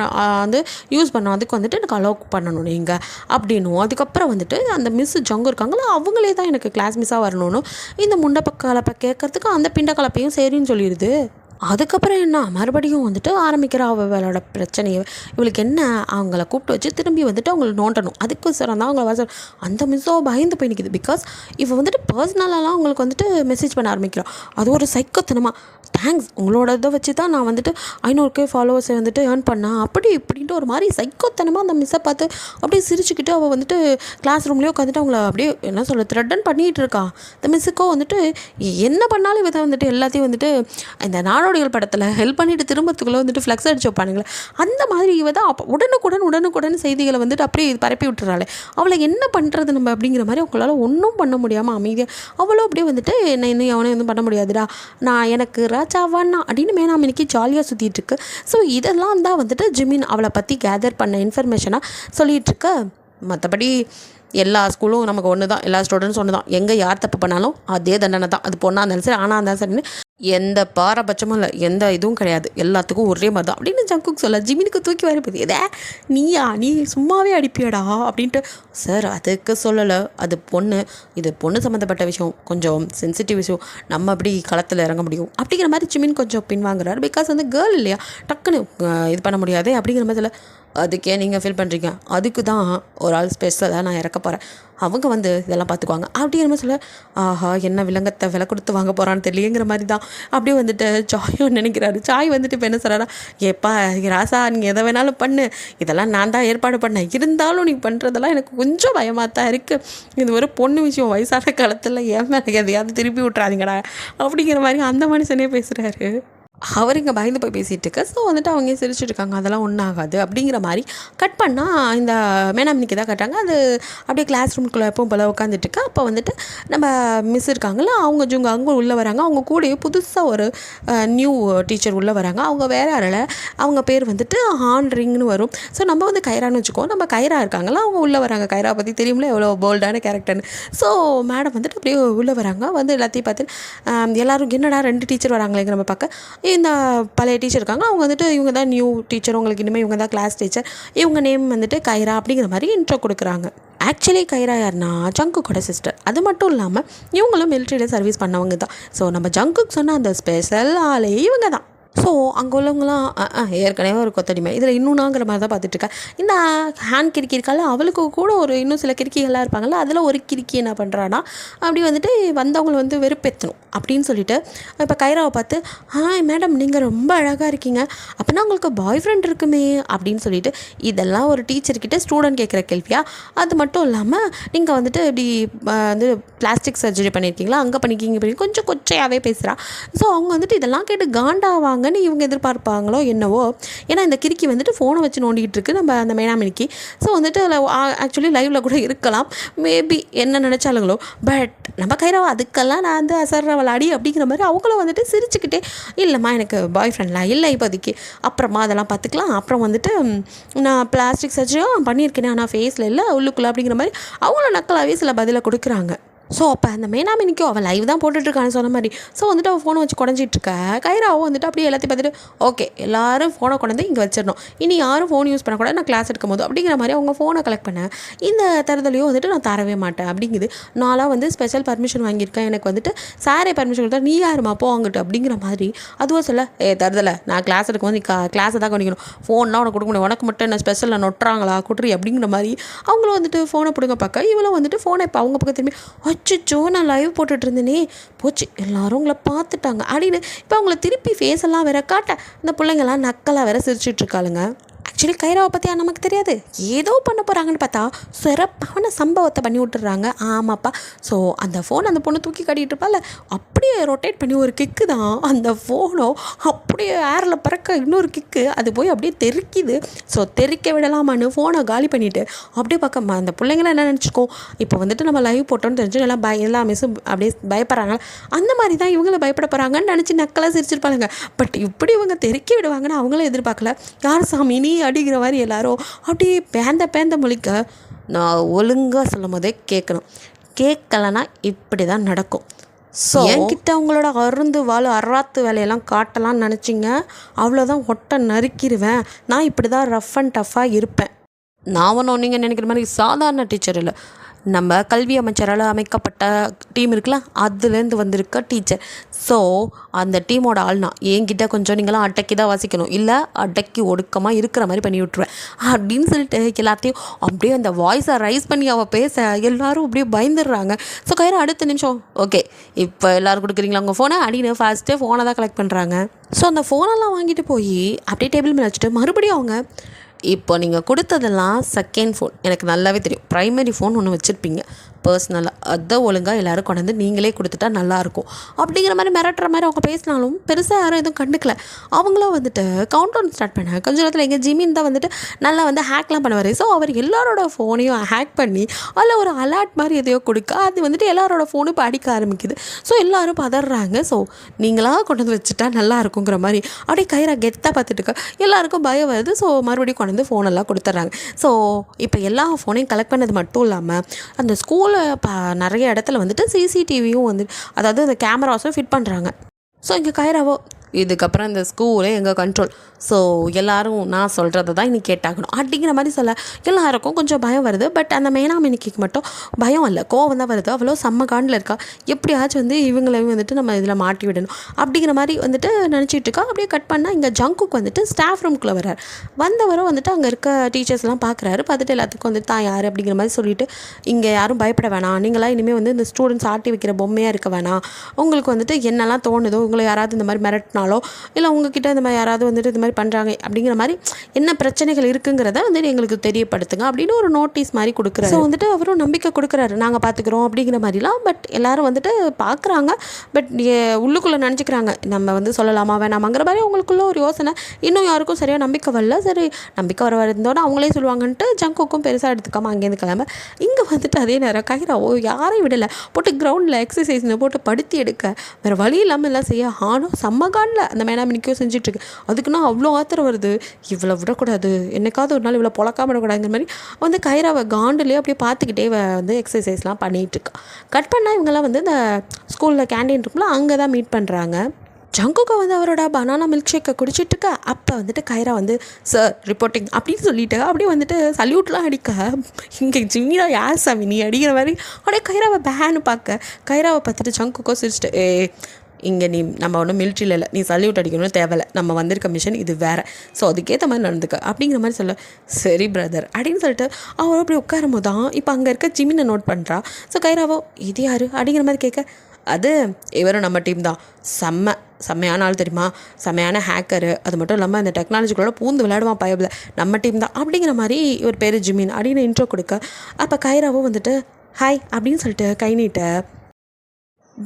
வந்து யூஸ் பண்ணோம், அதுக்கு வந்துட்டு எனக்கு அலோவ் பண்ணணும் நீங்கள் அப்படின்னும். அதுக்கப்புறம் வந்துட்டு அந்த மிஸ் ஜங்கு இருக்காங்களோ அவங்களே தான் எனக்கு கிளாஸ் மிஸ்ஸாக வரணும்னு இந்த முண்டை கேட்கறதுக்கு அந்த பிண்ட கலப்பையும் சரின்னு சொல்லிடுது. அதுக்கப்புறம் என்ன மறுபடியும் வந்துட்டு ஆரம்பிக்கிற அவளோட பிரச்சனையை. இவளுக்கு என்ன, அவங்கள கூப்பிட்டு வச்சு திரும்பி வந்துட்டு அவங்கள நோண்டணும். அதுக்கு சார் தான் அவங்கள வர அந்த மிஸ்ஸோ பயந்து போய் நிற்கிது. பிகாஸ் இவள் வந்துட்டு பர்சனலாலாம் அவங்களுக்கு வந்துட்டு மெசேஜ் பண்ண ஆரம்பிக்கிறான். அது ஒரு சைக்கோத்தனமாக, தேங்க்ஸ் உங்களோட இதை வச்சு தான் நான் வந்துட்டு 500K ஃபாலோவர்ஸை வந்துட்டு ஏர்ன் பண்ணேன் அப்படி இப்படின்ட்டு ஒரு மாதிரி சைக்கோத்தனமாக அந்த மிஸ்ஸை பார்த்து அப்படியே சிரிச்சுக்கிட்டு அவள் வந்துட்டு கிளாஸ் ரூம்லேயே உட்காந்துட்டு அவங்கள அப்படியே என்ன சொல்ல த்ரெட்டன் பண்ணிகிட்டு இருக்கா. இந்த மிஸ்ஸுக்கோ வந்துட்டு என்ன பண்ணாலும் இவ வந்துட்டு எல்லாத்தையும் வந்துட்டு இந்த நாடோடிகள் படத்தில் ஹெல்ப் பண்ணிட்டு திரும்பத்துக்குள்ளே வந்துட்டு ஃப்ளெக்ஸ் அடிச்சு வைப்பானுங்களே அந்த மாதிரி இவ தான் உடனுக்குடன் செய்திகளை வந்துட்டு அப்படியே பரப்பி விட்டுறாளே. அவளை என்ன பண்ணுறது நம்ம அப்படிங்கிற மாதிரி அவங்களால ஒன்றும் பண்ண முடியாமல் அமைதியாக அவளும் அப்படியே வந்துட்டு என்ன இன்னும் அவனை எதுவும் பண்ண முடியாதுடா, நான் எனக்கு ராஜாவானா அப்படின்னு மேனாமினிக்கு ஜாலியாக சுற்றிட்டு இருக்கு. ஸோ இதெல்லாம் தான் வந்துட்டு ஜிமின் அவளை பற்றி கேதர் பண்ண இன்ஃபர்மேஷனாக சொல்லிகிட்ருக்க. மற்றபடி எல்லா ஸ்கூலும் நமக்கு ஒன்று தான், எல்லா ஸ்டூடெண்ட்ஸ் ஒன்று தான், எங்கே யார் தப்பு பண்ணாலும் அதே தண்டனை தான். அது பொண்ணாக இருந்தாலும் சரி ஆணாக இருந்தாலும் சரின்னு எந்த பாரபட்சமும் இல்லை, எந்த இதுவும் கிடையாது, எல்லாத்துக்கும் ஒரே மாதிரி தான் அப்படின்னு ஜங்குக்கு சொல்ல. ஜிமினுக்கு தூக்கி வர போகுது, எதே நீ சும்மாவே அடிப்பியடா அப்படின்ட்டு. சார் அதுக்கு சொல்லலை, அது பொண்ணு, இது பொண்ணு சம்மந்தப்பட்ட விஷயம், கொஞ்சம் சென்சிட்டிவ் விஷயம், நம்ம அப்படி களத்தில் இறங்க முடியும் அப்படிங்கிற மாதிரி ஜிமின் கொஞ்சம் பின்வாங்குறாரு. பிகாஸ் வந்து கேர்ள் இல்லையா, டக்குன்னு இது பண்ண முடியாது அப்படிங்கிற மாதிரி சொல்ல. அதுக்கே நீங்கள் ஃபீல் பண்ணுறீங்க, அதுக்கு தான் ஒரு ஆள் ஸ்பெஷலாக நான் இறக்க போகிறேன், அவங்க வந்து இதெல்லாம் பார்த்துக்குவாங்க அப்படிங்கிற மாதிரி சொல்ல. ஆஹா என்ன விலங்கத்தை விலை கொடுத்து வாங்க போகிறான்னு தெரியலையேங்கிற மாதிரி தான் அப்படியே வந்துட்டு சாயும் நினைக்கிறாரு. சாய் வந்துட்டு இப்போ என்ன சொல்கிறாரா, ஏப்பா ராசா நீங்கள் எதை வேணாலும் பண்ணு, இதெல்லாம் நான் தான் ஏற்பாடு பண்ணேன், இருந்தாலும் நீ பண்ணுறதெல்லாம் எனக்கு கொஞ்சம் பயமாக தான் இருக்குது, இது ஒரு பொண்ணு விஷயம், வயசான காலத்தில் ஏன் மேலே எதையாவது திருப்பி விட்றாதீங்கடா அப்படிங்கிற மாதிரி அந்த மனுஷனே பேசுகிறாரு. அவர் இங்கே பயந்து போய் பேசிகிட்டு இருக்க. ஸோ வந்துட்டு அவங்க சிரிச்சுட்டு இருக்காங்க, அதெல்லாம் ஒன்றாகாது அப்படிங்கிற மாதிரி கட் பண்ணால் இந்த மேனாமினிக்கு தான் கட்டாங்க. அது அப்படியே கிளாஸ் ரூம்குள்ளே எப்பவும் போல் உட்காந்துட்டு இருக்கா. அப்போ வந்துட்டு நம்ம மிஸ் இருக்காங்களா, அவங்க உள்ளே வராங்க. அவங்க கூடயே புதுசாக ஒரு நியூ டீச்சர் உள்ளே வராங்க. அவங்க வேற யாரில், அவங்க பேர் வந்துட்டு ஹான்ரிங்னு வரும். ஸோ நம்ம வந்து கைரான்னு வச்சுக்கோ, நம்ம கைரா இருக்காங்களா, அவங்க உள்ளே வராங்க. கைரா பற்றி தெரியும்ல எவ்வளோ போல்டான கேரக்டர்னு. ஸோ மேடம் வந்துட்டு அப்படியே உள்ளே வராங்க. வந்து எல்லாத்தையும் பார்த்து எல்லோரும் என்னடா 2 டீச்சர் வராங்களேங்கிற நம்ம பார்க்க. இந்த பழைய டீச்சர் இருக்காங்க, அவங்க வந்துட்டு இவங்க தான் நியூ டீச்சர், உங்களுக்கு இனிமேல் இவங்க தான் கிளாஸ் டீச்சர், இவங்க நேம் வந்துட்டு கைரா அப்படிங்கிற மாதிரி இன்ட்ரோ கொடுக்குறாங்க. ஆக்சுவலி கைரா யாருன்னா ஜங்குக்கோட சிஸ்டர். அது மட்டும் இல்லாமல் இவங்களும் மிலிட்ரியில் சர்வீஸ் பண்ணவங்க தான். ஸோ நம்ம ஜங்குக்கு சொன்ன அந்த ஸ்பெஷல் ஆளே இவங்க தான். ஸோ அங்கே உள்ளவங்களாம் ஏற்கனவே ஒரு கொத்தடிமை, இதில் இன்னொன்னுங்கிற மாதிரி தான் பார்த்துட்ருக்கேன். இந்த ஹேண்ட் கிறுக்கி இருக்கால, அவளுக்கு கூட ஒரு இன்னும் சில கிறுக்கிகள்லாம் இருப்பாங்கள்ல, அதில் ஒரு கிறுக்கி என்ன பண்ணுறான்னா அப்படி வந்துட்டு வந்தவங்களை வந்து வெறுப்பேற்றணும் அப்படின்னு சொல்லிட்டு இப்போ கைராவை பார்த்து, மேடம் நீங்கள் ரொம்ப அழகாக இருக்கீங்க, அப்படின்னா உங்களுக்கு பாய் ஃப்ரெண்ட் இருக்குமே அப்படின்னு சொல்லிட்டு. இதெல்லாம் ஒரு டீச்சர்கிட்ட ஸ்டூடெண்ட் கேட்குற கேள்வியா? அது மட்டும் இல்லாமல் நீங்கள் வந்துட்டு இப்படி வந்து பிளாஸ்டிக் சர்ஜரி பண்ணியிருக்கீங்களா, அங்கே பண்ணிக்கிங்க கொஞ்சம் கொச்சையாகவே பேசுகிறா. ஸோ அவங்க வந்துட்டு இதெல்லாம் கேட்டு காண்டாவாங்க இவங்க எதிர்பார்ப்பாங்களோ என்னவோ. ஏன்னா இந்த கிறுக்கி வந்துட்டு ஃபோனை வச்சு நோண்டிகிட்டு இருக்கு நம்ம அந்த மேனாமினிக்கு. ஸோ வந்துட்டு ஆக்சுவலி லைவில் கூட இருக்கலாம், மேபி என்ன நினச்சாலுங்களோ. பட் நம்ம கைராவா அதுக்கெல்லாம் நான் வந்து அசர்ற விளாடி அப்படிங்கிற மாதிரி அவங்களும் வந்துட்டு சிரிச்சுக்கிட்டே, இல்லைம்மா எனக்கு பாய் ஃப்ரெண்ட்லாம் இல்லை இப்போதைக்கு, அப்புறமா அதெல்லாம் பார்த்துக்கலாம், அப்புறம் வந்துட்டு நான் பிளாஸ்டிக் சர்ஜரியும் பண்ணியிருக்கேன் ஆனால் ஃபேஸில் இல்லை உள்ளுக்குள்ளே அப்படிங்கிற மாதிரி அவங்களும் நக்கலாகவே சில பதிலை கொடுக்குறாங்க. ஸோ அப்போ அந்த மேனாமினிக்கும் அவள் லைவ் தான் போட்டுட்ருக்கான்னு சொன்ன மாதிரி. ஸோ வந்துட்டு அவள் ஃபோனை வச்சு குடஞ்சிட்ருக்க. கைராவும் வந்துட்டு அப்படியே எல்லாத்தையும் பார்த்துட்டு, ஓகே எல்லோரும் ஃபோனை கொண்டு இங்கே வச்சிடணும், இனி யாரும் ஃபோன் யூஸ் பண்ணக்கூடாது நான் கிளாஸ் எடுக்கும் போது அப்படிங்கிற மாதிரி அவங்க ஃபோனை கலெக்ட் பண்ண. இந்த தருதலையும் வந்துட்டு நான் தரவே மாட்டேன் அப்படிங்குது. நான்லாம் வந்து ஸ்பெஷல் பர்மிஷன் வாங்கியிருக்கேன், எனக்கு வந்துட்டு சாரே பர்மிஷன் கொடுத்தா நீ யாருமா போவாங்கட்டு அப்படிங்கிற மாதிரி. அதுவும் சொல்ல, தருதலை நான் கிளாஸ் எடுக்கும் போது கிளாஸை தான் கவனிக்கணும், ஃபோன்லாம் உனக்கு கொடுக்க முடியும், உனக்கு மட்டும் என்ன ஸ்பெஷலில் நொட்டுறாங்களா குட்ரி அப்படிங்கிற மாதிரி அவங்களும் வந்துட்டு ஃபோனை பிடுங்க பார்க்க. இவளும் வந்துட்டு ஃபோனை இப்போ அவங்க பக்கம் திரும்பி, அச்சோ நான் லைவ் போட்டுட்டு இருந்தேனே போச்சு, எல்லாரும் உங்களை பார்த்துட்டாங்க அப்படின்னு இப்போ அவங்கள திருப்பி ஃபேஸ் எல்லாம் வேற காட்ட இந்த பிள்ளைங்கள்லாம் நக்கலாக வேற சிரிச்சிட்டு இருக்காளுங்க. ஆக்சுவலி கைராவை பற்றியா நமக்கு தெரியாது, ஏதோ பண்ண போகிறாங்கன்னு பார்த்தா சிறப்பான சம்பவத்தை பண்ணி விட்டுறாங்க. ஆமாப்பா. ஸோ அந்த ஃபோன் அந்த பொண்ணு தூக்கி காட்டிகிட்டு இருப்பாள், அப்படியே ரொட்டேட் பண்ணி ஒரு கிக்கு தான் அந்த ஃபோனோ அப்படியே ஏரில் பறக்க இன்னொரு கிக்கு, அது போய் அப்படியே தெறிக்குது. ஸோ தெறிக்க விடலாமான்னு ஃபோனை காலி பண்ணிவிட்டு அப்படியே பார்க்க அந்த பிள்ளைங்களாம் என்ன நினச்சிக்கோ, இப்போ வந்துட்டு நம்ம லைவ் போட்டோன்னு தெரிஞ்சு எல்லாம் எல்லா மிஸ்ஸும் அப்படியே பயப்படுறாங்க, அந்த மாதிரி தான் இவங்கள பயப்பட போகிறாங்கன்னு நினச்சி நக்கலாக சிரிச்சிருப்பாளுங்க. பட் இப்படி இவங்க தெறிக்க விடுவாங்கன்னு அவங்களும் எதிர்பார்க்கல. யார் சாமி நீ அப்படிங்கிற மாதிரி எல்லாரும் அப்படியே பேந்த முழிக்க நான் ஒழுங்காக சொல்லும் போதே கேட்கணும். கேட்கலன்னா இப்படி தான் நடக்கும். ஸோ என்கிட்ட அவங்களோட அறாத்து வேலையெல்லாம் காட்டலாம்னு நினச்சிங்க, அவ்வளோதான், ஒட்டை நறுக்கிடுவேன். நான் இப்படி தான் ரஃப் அண்ட் டஃப்பாக இருப்பேன். நான் ஒன்றும் நீங்கள் நினைக்கிற மாதிரி சாதாரண டீச்சர் இல்லை. நம்ம கல்வி அமைச்சரால் அமைக்கப்பட்ட டீம் இருக்குல்ல, அதுலேருந்து வந்திருக்க டீச்சர். ஸோ அந்த டீமோட ஆள்னா என்கிட்ட கொஞ்சம் நீங்களாம் அடக்கி தான் வாசிக்கணும், இல்லை அடக்கி ஒடுக்கமாக இருக்கிற மாதிரி பண்ணி விட்ருவேன் அப்படின்னு சொல்லிட்டு எல்லாத்தையும் அப்படியே அந்த வாய்ஸை ரைஸ் பண்ணி அவள் பேச எல்லோரும் அப்படியே பயந்துடுறாங்க. ஸோ கைரா அடுத்த நிமிஷம் ஓகே இப்போ எல்லோரும் கொடுக்குறீங்களா உங்கள் ஃபோனை அப்படின்னு ஃபஸ்ட்டே ஃபோனை தான் கலெக்ட் பண்ணுறாங்க. ஸோ அந்த ஃபோனெல்லாம் வாங்கிட்டு போய் அப்படியே டேபிள் மேலே வச்சுட்டு மறுபடியும் அவங்க இப்போ நீங்கள் கொடுத்ததெல்லாம் செகண்ட் ஃபோன், எனக்கு நல்லாவே தெரியும். ப்ரைமரி ஃபோன் ஒன்று வச்சுருப்பீங்க பர்சனலாக, அதை ஒழுங்காக எல்லோரும் கொண்டு வந்து நீங்களே கொடுத்துட்டா நல்லாயிருக்கும் அப்படிங்கிற மாதிரி மிரட்டுற மாதிரி அவங்க பேசினாலும் பெருசாக யாரும் எதுவும் கண்டுக்கல. அவங்களும் வந்துட்டு கவுண்ட் டவுன் ஸ்டார்ட் பண்ண கொஞ்ச நேரத்தில் எங்கள் ஜிமின் தான் வந்துட்டு நல்லா வந்து ஹேக்லாம் பண்ணுவார். ஸோ அவர் எல்லாரோட ஃபோனையும் ஹேக் பண்ணி அதில் ஒரு அலர்ட் மாதிரி எதையோ கொடுக்க அது வந்துட்டு எல்லாரோட ஃபோனும் இப்போ அடிக்க ஆரம்பிக்குது. ஸோ எல்லோரும் பதறாங்க. ஸோ நீங்களாக கொண்டு வந்து வச்சுட்டா நல்லா இருக்குங்கிற மாதிரி அப்படியே கைரா கெத்தாக பார்த்துட்டு இருக்கா. எல்லாருக்கும் பயம் வருது. ஸோ மறுபடியும் கொண்டு வந்து ஃபோனெல்லாம் கொடுத்துட்றாங்க. ஸோ இப்போ எல்லா ஃபோனையும் கலெக்ட் பண்ணது மட்டும் இல்லாமல் அந்த ஸ்கூலில் நிறைய இடத்துல வந்துட்டு சிசிடிவியும் வந்து, அதாவது அந்த கேமராஸும் ஃபிட் பண்ணுறாங்க. ஸோ இங்கே கைராவோ இதுக்கப்புறம் இந்த ஸ்கூலே எங்கள் கண்ட்ரோல், ஸோ எல்லோரும் நான் சொல்கிறத தான் இன்னைக்கு கேட்டாகணும் அப்படிங்கிற மாதிரி சொல்ல எல்லாருக்கும் கொஞ்சம் பயம் வருது. பட் அந்த மேனாமினிக்கு மட்டும் பயம் இல்லை, கோவம் தான் வருது. அவ்வளோ செம்ம காண்டில் இருக்கா, எப்படியாச்சும் வந்து இவங்களையும் வந்துட்டு நம்ம இதில் மாட்டி விடணும் அப்படிங்கிற மாதிரி வந்துட்டு நினச்சிட்டு இருக்கா. அப்படியே கட் பண்ணால் இங்கே ஜங்குக்கு வந்துட்டு ஸ்டாஃப் ரூம்குள்ளே வர்றார். வந்தவரும் வந்துட்டு அங்கே இருக்க டீச்சர்ஸ்லாம் பார்க்குறாரு. பார்த்துட்டு எல்லாத்துக்கும் வந்துட்டு தான் யார் அப்படிங்கிற மாதிரி சொல்லிவிட்டு, இங்கே யாரும் பயப்பட வேணாம், நீங்களாம் இனிமேல் வந்து இந்த ஸ்டூடெண்ட்ஸ் ஆட்டி வைக்கிற பொம்மையாக இருக்க வேணாம், உங்களுக்கு வந்துட்டு என்னெல்லாம் தோணுதோ, உங்களை யாராவது இந்த மாதிரி மிரட்டினாலோ இல்லை உங்ககிட்ட இந்த மாதிரி யாராவது வந்துட்டு இந்த மாதிரி பண்ணுறாங்க அப்படிங்கிற மாதிரி என்ன பிரச்சனைகள் இருக்குங்கிறத வந்துட்டு எங்களுக்கு தெரியப்படுத்துங்க அப்படின்னு ஒரு நோட்டீஸ் மாதிரி கொடுக்குறாரு. ஸோ வந்துட்டு அவரும் நம்பிக்கை கொடுக்குறாரு, நாங்கள் பார்த்துக்குறோம் அப்படிங்கிற மாதிரிலாம். பட் எல்லோரும் வந்துட்டு பார்க்குறாங்க. பட் உள்ளுக்குள்ளே நினச்சிக்கிறாங்க நம்ம வந்து சொல்லலாமா வேணாமாங்கிற மாதிரி அவங்களுக்குள்ள ஒரு யோசனை. இன்னும் யாருக்கும் சரியாக நம்பிக்கை வரல. சரி நம்பிக்கை இருந்தோட அவங்களே சொல்லுவாங்கன்ட்டு ஜங்குக்கும் பெருசாக எடுத்துக்காமல் அங்கேருந்து கிளம்ப. இங்கே வந்துட்டு அதே நேரம் கைராவோ யாரையும் விடலை, போட்டு கிரவுண்டில் எக்ஸசைஸ்னு போட்டு படுத்தி எடுக்க வேறு வழி இல்லாமல் எல்லாம் செய்ய. ஆனால் செம்மகானில் அந்த மேனாமினிக்கோ செஞ்சிட்ருக்கு. அதுக்குன்னா அவ்வளோ ஆத்திரம் வருது, இவ்வளோ விடக்கூடாது, என்னைக்காவது ஒரு நாள் இவ்வளோ பொழக்காம விடக்கூடாதுங்கிற மாதிரி வந்து கைராவை காண்டிலே அப்படியே பார்த்துக்கிட்டே வந்து எக்ஸசைஸ்லாம் பண்ணிகிட்ருக்கா. கட் பண்ணால் இவங்கெல்லாம் வந்து இந்த ஸ்கூலில் கேண்டீன் இருக்கும்ல, அங்கே தான் மீட் பண்ணுறாங்க. ஜங்குக்கு வந்து அவரோட பனானா மில்க் ஷேக்கை குடிச்சிட்டு இருக்கா. அப்போ வந்துட்டு கைரா வந்து சார் ரிப்போர்ட்டிங் அப்படின்னு சொல்லிட்டு அப்படியே வந்துட்டு சல்யூட்லாம் அடிக்க, இங்கே ஜிம்மினா யார் சாமி நீ அடிக்கிற மாதிரி அப்படியே கைராவை பேன்னு பார்க்க. கைராவை பார்த்துட்டு ஜங்குக்கோ சிரிச்சிட்டு, இங்கே நம்ம ஒன்றும் மிலிட்ரியில் இல்லை, நீ சல்யூட் அடிக்கணும்னு தேவையில்லை, நம்ம வந்திருக்க மிஷன் இது வேறு, ஸோ அதுக்கேற்ற மாதிரி நடந்துக்க அப்படிங்கிற மாதிரி சொல்ல. சரி பிரதர் அப்படின்னு சொல்லிட்டு அவரும் அப்படி உட்காரும் போது தான் இப்போ அங்கே இருக்க ஜிமினை நோட் பண்ணுறா. ஸோ கைராவோ இது யார் அப்படிங்கிற மாதிரி கேட்க, அது இவரும் நம்ம டீம் தான், செம்மையான ஆள் தெரியுமா, செம்மையான ஹேக்கரு, அது மட்டும் இல்லாமல் இந்த டெக்னாலஜிகளோட பூந்து விளையாடுவான் பயபில், நம்ம டீம் தான் அப்படிங்கிற மாதிரி ஒரு பேர் ஜிமின் அப்படின்னு இன்ட்ரோ கொடுக்க. அப்போ கைராவோ வந்துட்டு ஹாய் அப்படின்னு சொல்லிட்டு கை நீட்ட.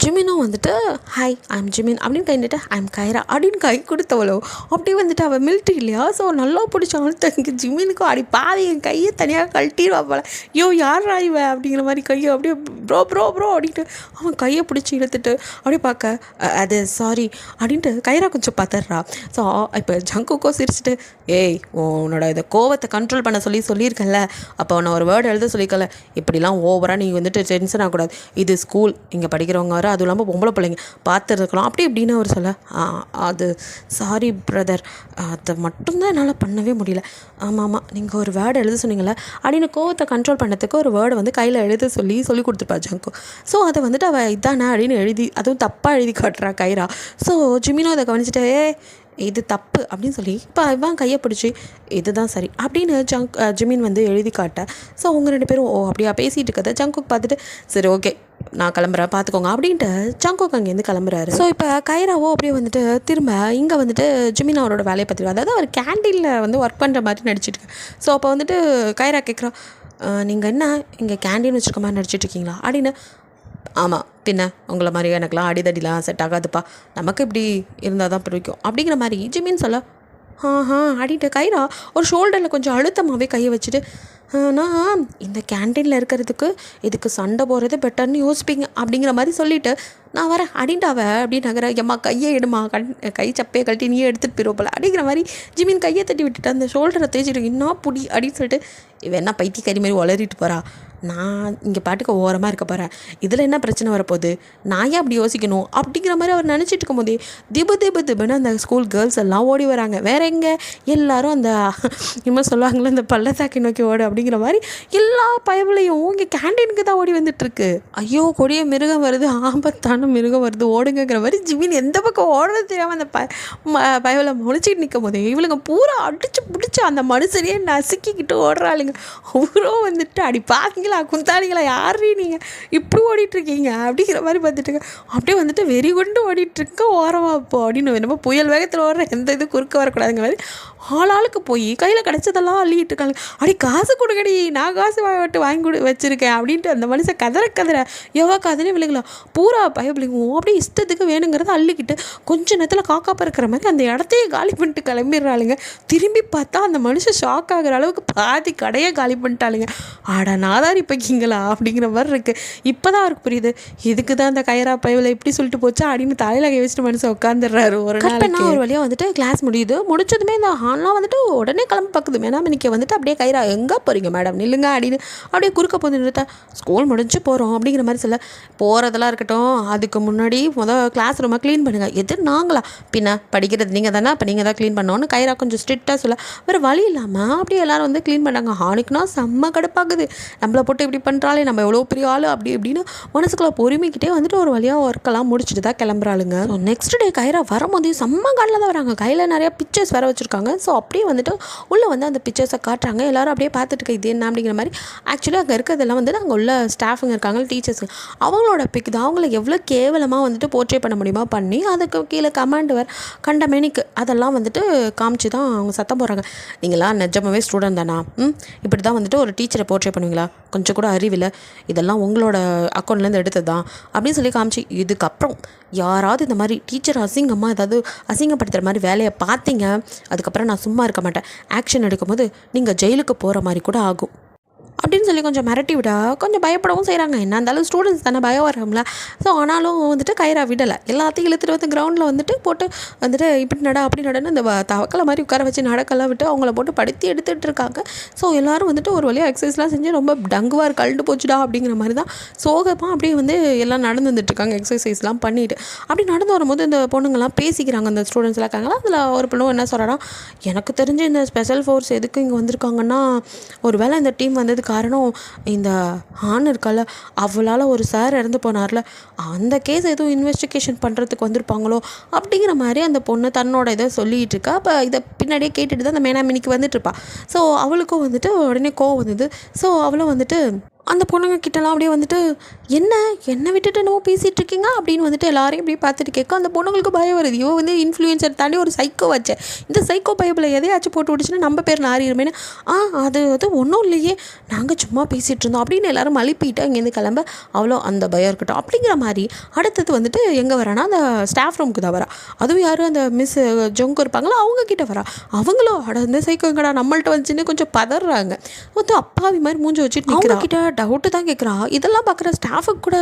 ஜிமினும் வந்துட்டு ஹாய் ஐம் ஜிமின் அப்படின்னு கை நீட்ட ஐம் கைரா அப்படின்னு கை கொடுத்தவளோ அப்படியே வந்துட்டு அவள் மிலிட்ரி இல்லையா. ஸோ நல்லா பிடிச்சாலும் தங்க ஜிமினுக்கும் அடி பாதி என் கையை தனியாக கழட்டிடுவா போல. ஐயோ யார் ராய்வ அப்படிங்கிற மாதிரி கையை அப்படியே ப்ரோ ப்ரோ ப்ரோ அப்படின்ட்டு அவன் கையை பிடிச்சி இழுத்துட்டு அப்படியே பார்க்க, அது சாரி அப்படின்ட்டு கைரா கொஞ்சம் பார்த்துட்றா. ஸோ இப்போ ஜங்குக்கோ சிரிச்சிட்டு, ஏய் உன்னோட இதை கோவத்தை கண்ட்ரோல் பண்ண சொல்லியிருக்கல, அப்போ நான் ஒரு வேர்டு எழுத சொல்லியிருக்கல, இப்படிலாம் ஓவராக நீங்கள் வந்துட்டு டென்ஷன் ஆகக்கூடாது, இது ஸ்கூல், இங்கே படிக்கிறவங்க வர, அதுவும் இல்லாமல் பொம்பளை பிள்ளைங்க பார்த்துருக்கலாம் அப்படி இப்படின்னு அவர் சொல்ல. அது சாரி பிரதர், அதை மட்டும்தான் என்னால் பண்ணவே முடியல. ஆமாம் நீங்கள் ஒரு வேர்டு எழுத சொன்னீங்களே அப்படின்னு கோவத்தை கண்ட்ரோல் பண்ணதுக்கு ஒரு வேர்டு வந்து கையில் எழுத சொல்லி கொடுத்துருப்பா ஜங்கு. ஸோ அதை வந்துட்டு அவள் இதானே அப்படின்னு எழுதி, அதுவும் தப்பாக எழுதி காட்டுறா கைரா. ஸோ ஜிமினோ அதை கவனிச்சுட்டு இது தப்பு அப்படின்னு சொல்லி இப்போ இவன் கையை பிடிச்சி இதுதான் சரி அப்படின்னு ஜிமின் வந்து எழுதி காட்ட. ஸோ அவங்க ரெண்டு பேரும் அப்படியா பேசிகிட்டு இருக்கதை ஜங்குக்கு பார்த்துட்டு சரி ஓகே நான் கிளம்புறேன் பார்த்துக்கோங்க அப்படின்ட்டு ஜங்குக்கு அங்கேருந்து கிளம்புறாரு. ஸோ இப்போ கைராவோ அப்படியே வந்துட்டு திரும்ப இங்கே வந்துட்டு ஜிமின் அவரோட வேலையை பார்த்துருவா, அதாவது அவர் கேண்டீனில் வந்து ஒர்க் பண்ணுற மாதிரி நடிச்சிட்டு. ஸோ அப்போ வந்துட்டு கைரா கேட்குறா, நீங்கள் என்ன இங்கே கேண்டீன் வச்சுருக்க மாதிரி நடிச்சிட்ருக்கீங்களா அப்படின்னு. ஆமாம் பின்ன உங்களை மாதிரி எனக்குலாம் அடிதடிலாம் செட் ஆகாதுப்பா, நமக்கு இப்படி இருந்தால் தான் பிடிக்கும் அப்படிங்கிற மாதிரி ஜிமின்னு சொல்ல. அப்படின்ட்டு கைரா ஒரு ஷோல்டரில் கொஞ்சம் அழுத்தமாகவே கையை வச்சுட்டு நான் இந்த கேன்டீனில் இருக்கிறதுக்கு இதுக்கு சண்டை போகிறது பெட்டர்னு யோசிப்பீங்க அப்படிங்கிற மாதிரி சொல்லிவிட்டு நான் வரேன் அடிண்டாவ அப்படின்னு நகர எம்மா கையை எடுமா கை சப்பையை கழட்டி நீயே எடுத்துகிட்டு போயிடுவோம் போல அப்படிங்கிற மாதிரி ஜிமின் கையை தட்டி விட்டுட்டு அந்த ஷோல்டரை தேய்ச்சிட்டு இன்னும் புடி அப்படின்னு சொல்லிட்டு இவன் என்ன பைத்தியக்காரி மாதிரி உளறிட்டு போகிறா, நான் இங்கே பாட்டுக்கு ஓரமாக இருக்க போகிறேன், இதில் என்ன பிரச்சனை வரப்போகுது, நான் ஏன் அப்படி யோசிக்கணும் அப்படிங்கிற மாதிரி அவர் நினச்சிட்டு இருக்கும் போதே திபுன்னு அந்த ஸ்கூல் கேர்ள்ஸ் எல்லாம் ஓடி வராங்க. வேற எங்கே எல்லாரும் அந்த இனிமேல் சொல்லுவாங்களே இந்த பள்ளத்தாக்கி நோக்கி ஓடு அப்படிங்கிற மாதிரி எல்லா பயவுலையும் இங்கே கேன்டீனுக்கு தான் ஓடி வந்துட்டுருக்கு. ஐயோ கொடிய மிருகம் வருது, ஆபத்தான மிருகம் வருது ஓடுங்கிற மாதிரி ஜிமின் எந்த பக்கம் ஓடுறது தெரியாமல் அந்த பயவில் முழிச்சிட்டு நிற்கும் போதே இவளுங்க பூரா அடிச்சு பிடிச்சி அந்த மனுஷனையே நசுக்கிக்கிட்டு ஓடுறாளுங்க. அவ்வளோ வந்துட்டு அடி பாத்தீங்களா குந்தாளிங்களா யாரே நீங்கள் இப்படி ஓடிட்டுருக்கீங்க அப்படிங்கிற மாதிரி பார்த்துட்டுங்க. அப்படியே வந்துட்டு வெறி கொண்டு ஓடிட்டுருக்க ஓரமாக இப்போ அப்படின்னு என்னமோ புயல் வேகத்தில் ஓடுற எந்த இது குறுக்க வரக்கூடாதுங்க மாதிரி ஆளாளுக்கு போய் கையில் கிடச்சதெல்லாம் அள்ளிட்டு இருக்காங்க. அடி காசு கொடுக்கடி, நான் காசு வாங்கி வச்சுருக்கேன் அப்படின்ட்டு அந்த மனுஷன் கதற எவ்வளோ காதலே விழுங்களா பூரா பயப்பிள்ளைங்க அப்படியே இஷ்டத்துக்கு வேணுங்கிறத அள்ளிக்கிட்டு கொஞ்ச நேரத்தில் காக்கா பறக்கிற மாதிரி அந்த இடத்தையே காலி பண்ணிட்டு கிளம்பிடுறாளுங்க. திரும்பி பார்த்தா அந்த மனுஷன் ஷாக் ஆகிற அளவுக்கு பாதி கடையே காலி பண்ணிட்டாளுங்க. ஆடா நாதாரி பைக்கிங்களா அப்படிங்கிற மாதிரி இருக்குது. இப்போ தான் அவருக்கு புரியுது இதுக்கு தான் அந்த கயரா பயவில் இப்படி சொல்லிட்டு போச்சா அப்படின்னு தலையில் கை வச்சுட்டு மனுஷன் உட்காந்துடுறாரு. ஒரு ஒரு வழியாக வந்துட்டு கிளாஸ் முடிச்சதுமே இந்த ஹான்லாம் வந்துட்டு உடனே கிளம்ப பார்க்குது. மேடம் இன்றைக்கி வந்துட்டு அப்படியே கைரா எங்கே போகிறீங்க மேடம் நில்லுங்க அப்படின்னு அப்படியே குறுக்க போது நிறுத்த ஸ்கூல் முடிஞ்சு போகிறோம் அப்படிங்கிற மாதிரி சொல்ல போகிறதெல்லாம் இருக்கட்டும், அதுக்கு முன்னாடி கிளாஸ் ரூமை க்ளீன் பண்ணுங்கள். எது நாங்களா பின்ன படிக்கிறது நீங்கள் தானே, அப்போ நீங்கள் தான் க்ளீன் பண்ணோன்னு கைரா கொஞ்சம் ஸ்ட்ரிக்டாக சொல்ல வேறு வழி இல்லாமல் அப்படியே எல்லோரும் வந்து க்ளீன் பண்ணாங்க. ஹானுக்குனா செம்ம கடுப்பாகுது, நம்மளை போட்டு இப்படி பண்ணுறாளே நம்ம எவ்வளோ பெரிய ஆள் அப்படி இப்படின்னு மனசுக்குள்ளே பொறுமைக்கிட்டே வந்துட்டு ஒரு வழியாக ஒர்க்கெல்லாம் முடிச்சுட்டு தான் கிளம்புறாளுங்க. ஸோ நெக்ஸ்ட் டே கைரா வரும்போது செம்ம காலில் தான் வராங்க. கையில் நிறையா பிக்சர்ஸ் வர வச்சுருக்காங்க. ஸோ அப்படியே வந்துட்டு உள்ளே வந்து அந்த பிக்சர்ஸை காட்டுறாங்க. எல்லோரும் அப்படியே பார்த்துட்டு இது என்ன அப்படிங்கிற மாதிரி. ஆக்சுவலி அங்கே இருக்கிறதெல்லாம் வந்து அங்கே உள்ள ஸ்டாஃபுங்க இருக்காங்க, டீச்சர்ஸ், அவங்களோட பிக் தான். அவங்கள எவ்வளோ கேவலமாக வந்துட்டு போர்ட்ரே பண்ண முடியுமா பண்ணி அதுக்கு கீழே கமாண்ட் கண்ட மெனிக்கு அதெல்லாம் வந்துட்டு காமிச்சு தான் அவங்க சத்தம் போடுறாங்க. நீங்களாம் நிஜமாவே ஸ்டூடெண்ட் தானா, இப்படி தான் வந்துட்டு ஒரு டீச்சரை போர்ட்ரே பண்ணுவீங்களா, கொஞ்சம் கூட அறிவில்லை, இதெல்லாம் உங்களோட அக்கௌண்ட்லேருந்து எடுத்தது தான் அப்படின்னு சொல்லி காமிச்சு. இதுக்கப்புறம் யாராவது இந்த மாதிரி டீச்சர் ஏதாவது அசிங்கப்படுத்துகிற மாதிரி வேலையை பார்த்தீங்க, அதுக்கப்புறம் நான் சும்மா இருக்க மாட்டேன், ஆக்ஷன் எடுக்கும்போது நீங்கள் ஜெயிலுக்கு போகிற மாதிரி கூட ஆகும் அப்படின்னு சொல்லி கொஞ்சம் மிரட்டி விட கொஞ்சம் பயப்படவும் செய்கிறாங்க. என்ன இருந்தாலும் ஸ்டூடெண்ட்ஸ் தானே பயம் வரோம்ல. ஸோ ஆனாலும் வந்துட்டு கைரா விடலை, எல்லாத்தையும் இழுத்துட்டு வந்து கிரவுண்டில் வந்துட்டு போட்டு வந்துட்டு இப்படி நட அப்படி நடன்னு இந்த தவக்கலை மாதிரி உட்கார வச்சு நடக்கெல்லாம் விட்டு அவங்கள போட்டு படுத்தி எடுத்துகிட்டு இருக்காங்க. ஸோ எல்லோரும் வந்துட்டு ஒரு வழியாக எக்ஸசைஸ்லாம் செஞ்சு ரொம்ப டங்குவார் கழண்டு போச்சுடா அப்படிங்கிற மாதிரி தான் சோகமாக அப்படியே வந்து எல்லாம் நடந்து வந்துட்டுருக்காங்க. எக்ஸசைஸ்லாம் பண்ணிவிட்டு அப்படி நடந்து வரும்போது இந்த பொண்ணுங்கள்லாம் பேசிக்கிறாங்க. அந்த ஸ்டூடெண்ட்ஸ்லாம் இருக்காங்களா, அதில் ஒரு பொண்ணு என்ன சொல்கிறான்னா, எனக்கு தெரிஞ்சு இந்த ஸ்பெஷல் ஃபோர்ஸ் எதுக்கு இங்கே வந்திருக்காங்கன்னா, ஒரு வேளை இந்த டீம் வந்தது காரணம் இந்த ஹான் இருக்கால, அவளால் ஒரு சார் இறந்து போனார்ல, அந்த கேஸ் எதுவும் இன்வெஸ்டிகேஷன் பண்ணுறதுக்கு வந்திருப்பாங்களோ அப்படிங்கிற மாதிரி அந்த பொண்ணு தன்னோட இதை சொல்லிகிட்டு இருக்கா. அப்போ இதை பின்னாடியே கேட்டுட்டு தான் அந்த மேனாமினிக்கு வந்துட்டுருப்பா. ஸோ அவளுக்கும் வந்துட்டு உடனே கோவம் வந்தது. ஸோ அவளும் வந்துட்டு அந்த பொண்ணுங்க கிட்டலாம் அப்படியே வந்துட்டு என்னை விட்டுட்டு என்னவோ பேசிகிட்டு இருக்கீங்க அப்படின்னு வந்துட்டு எல்லாரையும் இப்படியே பார்த்துட்டு கேட்க அந்த பொண்ணுங்களுக்கு பயம் வருது. இவன் வந்து இன்ஃப்ளூயன்சர் தாண்டி ஒரு சைக்கோ வச்சேன், இந்த சைக்கோ பைப்பில் எதையாச்சும் போட்டு விடுச்சுன்னா நம்ம பேர் நாரிடுமேனு. அது ஒன்றும் இல்லையே, நாங்கள் சும்மா பேசிகிட்டு இருந்தோம் அப்படின்னு எல்லோரும் மழுப்பிட்டு அங்கேருந்து கிளம்ப அவ்வளோ அந்த பயம் இருக்கட்டும் அப்படிங்கிற மாதிரி. அடுத்தது வந்துட்டு எங்கே வரானா அந்த ஸ்டாஃப் ரூமுக்கு தான் வரா. அதுவும் யார் அந்த மிஸ் ஜொங்கு இருப்பாங்களோ அவங்க கிட்ட வரா. அவங்களும் இந்த சைக்கோங்கடா நம்மள்ட்ட வந்துச்சுன்னு கொஞ்சம் பதறாங்க. வந்து அப்பாவி மாதிரி மூஞ்சி வச்சுட்டு நிற்கிறா. கிட்ட டவுட்டு தான் கேட்குறா. இதெல்லாம் பார்க்குற ஸ்டாஃபுக்கு கூட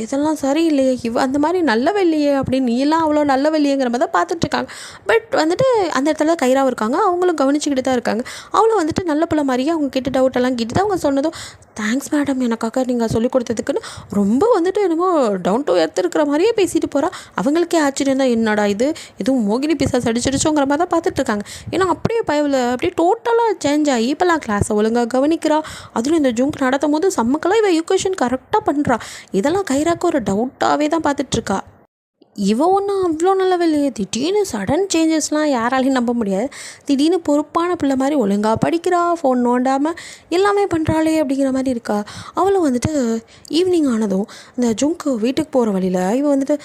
இதெல்லாம் சரியில்லையே, அந்த மாதிரி நல்லவே இல்லையே அப்படின்னு, நீ எல்லாம் அவ்வளோ நல்லவே இல்லையேங்கிற மாதிரி தான் பார்த்துட்ருக்காங்க. பட் வந்துட்டு அந்த இடத்துல கைராவும் இருக்காங்க, அவங்களும் கவனிச்சுக்கிட்டு தான் இருக்காங்க. அவளும் வந்துட்டு நல்ல பிள்ளை மாதிரியே அவங்க கிட்ட டவுட்டெல்லாம் கேட்டு தான் அவங்க சொன்னதும் தேங்க்ஸ் மேடம் எனக்காக நீங்கள் சொல்லிக் கொடுத்ததுக்குன்னு ரொம்ப வந்துட்டு என்னமோ டவுன் டு எர்த் இருக்கிற மாதிரியே பேசிட்டு போகிறா. அவங்களுக்கே ஆச்சரியம் தான், என்னடா இது எதுவும் மோகினி பிசாஸ் அடிச்சிருச்சோங்கிற மாதிரி தான் பார்த்துட்ருக்காங்க. ஏன்னா அப்படியே பயவில் அப்படியே டோட்டலாக சேஞ்ச் ஆகி இப்போலாம் கிளாஸை ஒழுங்காக கவனிக்கிறா. அதுவும் இந்த ஜூங்க் நடத்தும் போது சம்மக்கெல்லாம் இவ ஈக்குவேஷன் கரெக்டாக பண்ணுறா. இதெல்லாம் கைராக்கு ஒரு டவுட்டாகவே தான் பார்த்துட்ருக்கா. இவன் ஒன்றும் அவ்வளோ நல்லவே இல்லையே, திடீர்னு சடன் சேஞ்சஸ்லாம் யாராலையும் நம்ப முடியாது. திடீர்னு பொறுப்பான பிள்ளை மாதிரி ஒழுங்காக படிக்கிறா, ஃபோன் நோண்டாமல் எல்லாமே பண்ணுறாளே அப்படிங்கிற மாதிரி இருக்கா. அவளும் வந்துட்டு ஈவினிங் ஆனதும் இந்த ஜுங்க்கு வீட்டுக்கு போகிற வழியில் இவன் வந்துட்டு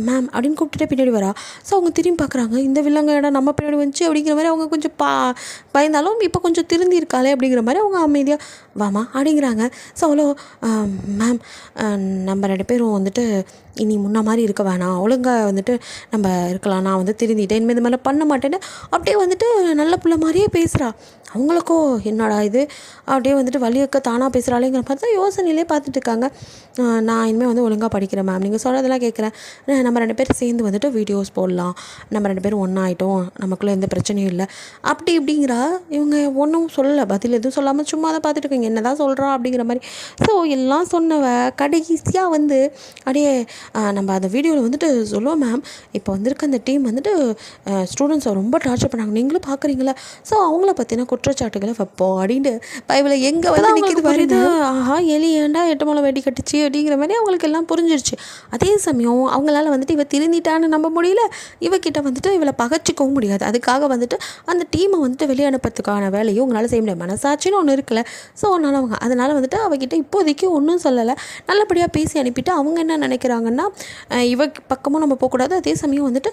மேம் அப்படின்னு கூப்பிட்டுட்டே பின்னாடி வரா. ஸோ அவங்க திரும்பி பார்க்குறாங்க, இந்த வில்லங்க இடம் நம்ம பின்னாடி வந்துச்சு அப்படிங்கிற மாதிரி அவங்க கொஞ்சம் பயந்தாலும் இப்போ கொஞ்சம் திருந்தி இருக்காளே அப்படிங்கிற மாதிரி அவங்க அமைதியாக வாமா அப்படிங்கிறாங்க. ஸோ அவ்வளோ மேம் நம்ம 2 பேரும் வந்துட்டு இனி முன்ன மாதிரி இருக்க வேணாம், ஒழுங்காக வந்துட்டு நம்ம இருக்கலாம், நான் வந்து திருந்திட்டேன், இனிமேல் இது மாதிரிலாம் பண்ண மாட்டேன்னு அப்படியே வந்துட்டு நல்ல பிள்ளை மாதிரியே பேசுகிறா. அவங்களுக்கோ என்னடா இது அப்படியே வந்துட்டு வலியக்க தானாக பேசுகிறாளேங்கிற மாதிரி தான் யோசனையிலே பார்த்துட்டு இருக்காங்க. நான் இனிமேல் வந்து ஒழுங்காக படிக்கிறேன் மேம், நீங்கள் சொல்கிறதெல்லாம் கேட்குறேன், நம்ம 2 பேரும் சேர்ந்து வந்துட்டு வீடியோஸ் போடலாம், நம்ம 2 பேரும் ஒன்றாயிட்டோம், நமக்குள்ளே எந்த பிரச்சனையும் இல்லை அப்படி இப்படிங்கிறா. இவங்க ஒன்றும் சொல்லலை, பதில் எதுவும் சொல்லாமல் சும்மா தான் பார்த்துட்டு இருக்கீங்க, என்ன தான் சொல்கிறா அப்படிங்கிற மாதிரி. ஸோ எல்லாம் சொன்னவ கடைசியாக வந்து அப்படியே நம்ம அந்த வீடியோவில் வந்துட்டு சொல்லுவோம், மேம் இப்போ வந்திருக்க அந்த டீம் வந்துட்டு ஸ்டூடெண்ட்ஸை ரொம்ப டார்ச்சர் பண்ணாங்க, நீங்களும் பார்க்குறீங்களா, ஸோ அவங்கள பற்றின குற்றச்சாட்டுகளை வைப்போம் அப்படின்ட்டு பைபிளை எங்கே வந்து நிற்கிது வருது. ஆஹா எலி ஏண்டா 8 முளை வெடி கட்டுச்சு அப்படிங்கிற மாதிரி அவங்களுக்கு எல்லாம் புரிஞ்சிருச்சு. அதே சமயம் அவங்களால வந்துட்டு இவ திருந்திட்டான்னு நம்ப முடியல, இவக்கிட்ட வந்துட்டு இவளை பகச்சிக்கவும் முடியாது. அதுக்காக வந்துட்டு அந்த டீமை வந்துட்டு வெளியே அனுப்புறதுக்கான வேலையும் உங்களால் செய்ய முடியாது, மனசாட்சின்னு ஒன்று இருக்குல்ல. ஸோ அதனால் வந்துட்டு அவகிட்ட இப்போதைக்கு ஒன்றும் சொல்லலை, நல்லபடியாக பேசி அனுப்பிட்டு அவங்க என்ன நினைக்கிறாங்கன்னா இவ பக்கமும் நம்ம போகக்கூடாது, அதே சமயம் வந்துட்டு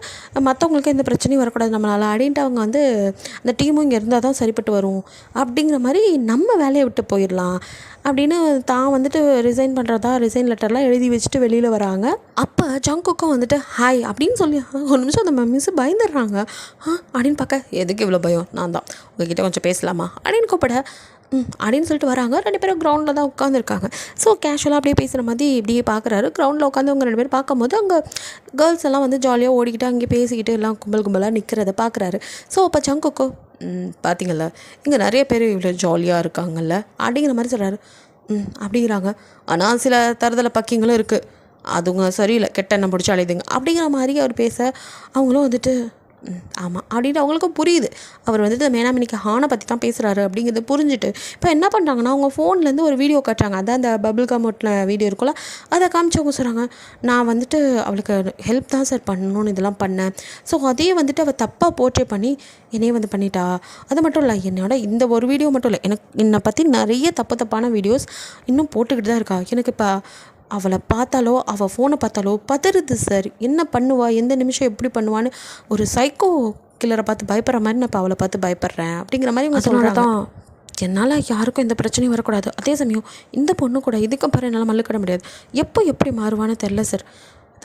மற்றவங்களுக்கு எந்த பிரச்சனையும் வரக்கூடாது நம்மளால் அப்படின்ட்டு அவங்க வந்து அந்த டீமும் இங்கே இருந்தால் தான் சரிப்பட்டு வரும் அப்படிங்கிற மாதிரி நம்ம வேலையை விட்டு போயிடலாம் அப்படின்னு தான் வந்துட்டு ரிசைன் பண்ணுறதா ரிசைன் லெட்டர்லாம் எழுதி வச்சுட்டு வெளியில் வராங்க. அப்போ ஜங்குக்கும் வந்துட்டு ஹாய் அப்படின்னு சொல்லி ஒரு நிமிஷம் அந்த மிஸ்ஸு பயந்துடுறாங்க. அப்படின்னு பார்க்க எதுக்கு இவ்வளோ பயம், நான் தான் உங்ககிட்ட கொஞ்சம் பேசலாமா அப்படின்னு கூப்பிட அப்படின்னு சொல்லிட்டு வராங்க. 2 பேரும் கிரவுண்டில் தான் உட்காந்துருக்காங்க. ஸோ கேஷுவலாக அப்படியே பேசுகிற மாதிரி இப்படியே பார்க்குறாரு. கிரவுண்டில் உட்காந்து அவங்க 2 பேரும் பார்க்கும்போது அங்கே கேர்ள்ஸ் எல்லாம் வந்து ஜாலியாக ஓடிக்கிட்டு அங்கே பேசிக்கிட்டு எல்லாம் கும்பலாக நிற்கிறத பார்க்குறாரு. ஸோ அப்போ ஜங்குக்கோ பார்த்தீங்கள்ல இங்கே நிறைய பேர் இவ்வளோ ஜாலியாக இருக்காங்கல்ல அப்படிங்கிற மாதிரி சொல்கிறாரு. அப்படிங்கிறாங்க, ஆனால் சில தருதலை பக்கிங்களும் இருக்குது, அதுங்க சரியில்லை, கெட்ட எண்ணம் பிடிச்சி அழைதுங்க அப்படிங்கிற மாதிரி அவர் பேச அவங்களும் வந்துட்டு ஆமாம் அப்படின்ட்டு அவங்களுக்கும் புரியுது. அவர் வந்துட்டு மேனாமினிக்கு ஹானை பற்றி தான் பேசுகிறாரு அப்படிங்கிறது புரிஞ்சுட்டு இப்போ என்ன பண்ணுறாங்கன்னா அவங்க ஃபோன்லேருந்து ஒரு வீடியோ காட்டுறாங்க. அதான் அந்த பபிள் கமோட்டில் வீடியோ இருக்குல்ல, அதை காமிச்சவங்க சொல்கிறாங்க, நான் வந்துட்டு அவளுக்கு ஹெல்ப் தான் சார் பண்ணணும்னு இதெல்லாம் பண்ணேன். ஸோ அதே வந்துட்டு அவள் தப்பாக போர்ட்ரே பண்ணி என்னையே வந்து பண்ணிட்டா. அது மட்டும் இல்லை, என்னோட இந்த ஒரு வீடியோ மட்டும் இல்லை, என்னை பற்றி நிறைய தப்பான வீடியோஸ் இன்னும் போட்டுக்கிட்டு தான் இருக்கா. எனக்கு இப்போ அவளை பார்த்தாலோ அவள் ஃபோனை பார்த்தாலோ பதறுது சார், என்ன பண்ணுவா, எந்த நிமிஷம் எப்படி பண்ணுவான்னு ஒரு சைக்கோ கில்லரை பார்த்து பயப்படுற மாதிரி நான் இப்போ அவளை பார்த்து பயப்படுறேன் அப்படிங்கிற மாதிரி இவங்க சொல்கிறாங்க. என்னால் யாருக்கும் எந்த பிரச்சனையும் வரக்கூடாது, அதே சமயம் இந்த பொண்ணு கூட இதுக்கப்புறம் என்னால் மல்லுக்கிட முடியாது, எப்போ எப்படி மாறுவான்னு தெரில சார்,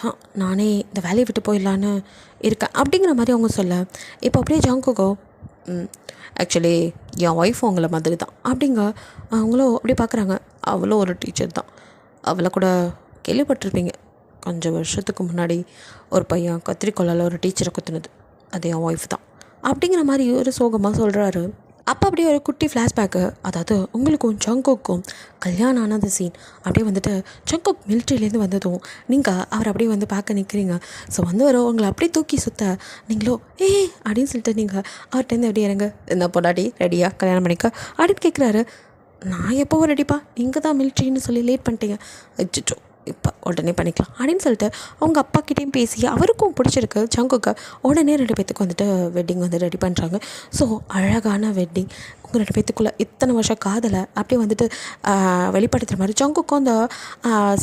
தான் நானே இந்த வேலையை விட்டு போயிடலான்னு இருக்கேன் அப்படிங்கிற மாதிரி அவங்க சொல்ல. இப்போ அப்படியே ஜங்குக்கோ ஆக்சுவலி என் ஒய்ஃப் அவங்கள மாதிரி தான் அப்படிங்க அவங்களும் அப்படியே பார்க்குறாங்க. அவளும் ஒரு டீச்சர் தான், அவளை கூட கேள்விப்பட்டிருப்பீங்க, கொஞ்சம் வருஷத்துக்கு முன்னாடி ஒரு பையன் கத்திரிக்கோளால் ஒரு டீச்சரை குத்துனது, அது என் ஒய்ஃப் தான் அப்படிங்கிற மாதிரி ஒரு சோகமாக சொல்கிறாரு. அப்போ அப்படியே ஒரு குட்டி ஃப்ளாஷ்பேக்கு, அதாவது உங்களுக்கும் ஜங்குக்கும் கல்யாணம் ஆனது சீன் அப்படியே வந்துட்டு ஜங்குக் மிலிட்ரியிலேருந்து வந்ததும் நீங்கள் அவர் அப்படியே வந்து பார்க்க நிற்கிறீங்க. ஸோ வந்து வரும் உங்களை அப்படியே தூக்கி சுற்ற நீங்களோ அப்படின்னு சொல்லிட்டு நீங்கள் அவர்கிட்டருந்து அப்படியே இறங்க, என்ன பொண்டாட்டி ரெடியா கல்யாணம் பண்ணிக்க அப்படின்னு கேட்குறாரு. நான் எப்போவும் ரெடிப்பா, நீங்கள் தான் மிலிட்ரின்னு சொல்லி லேட் பண்ணிட்டீங்க, வச்சுட்டோம் இப்போ உடனே பண்ணிக்கலாம் அப்படின்னு சொல்லிட்டு அவங்க அப்பாக்கிட்டேயும் பேசி அவருக்கும் பிடிச்சிருக்கு ஜங்குக்கு. உடனே 2 பேத்துக்கு வந்துட்டு வெட்டிங் வந்து ரெடி பண்ணுறாங்க. ஸோ அழகான வெட்டிங், உங்கள் 2 பேத்துக்குள்ளே இத்தனை வருஷம் காதலை அப்படியே வந்துட்டு வெளிப்படுத்துகிற மாதிரி ஜங்குக்கும் அந்த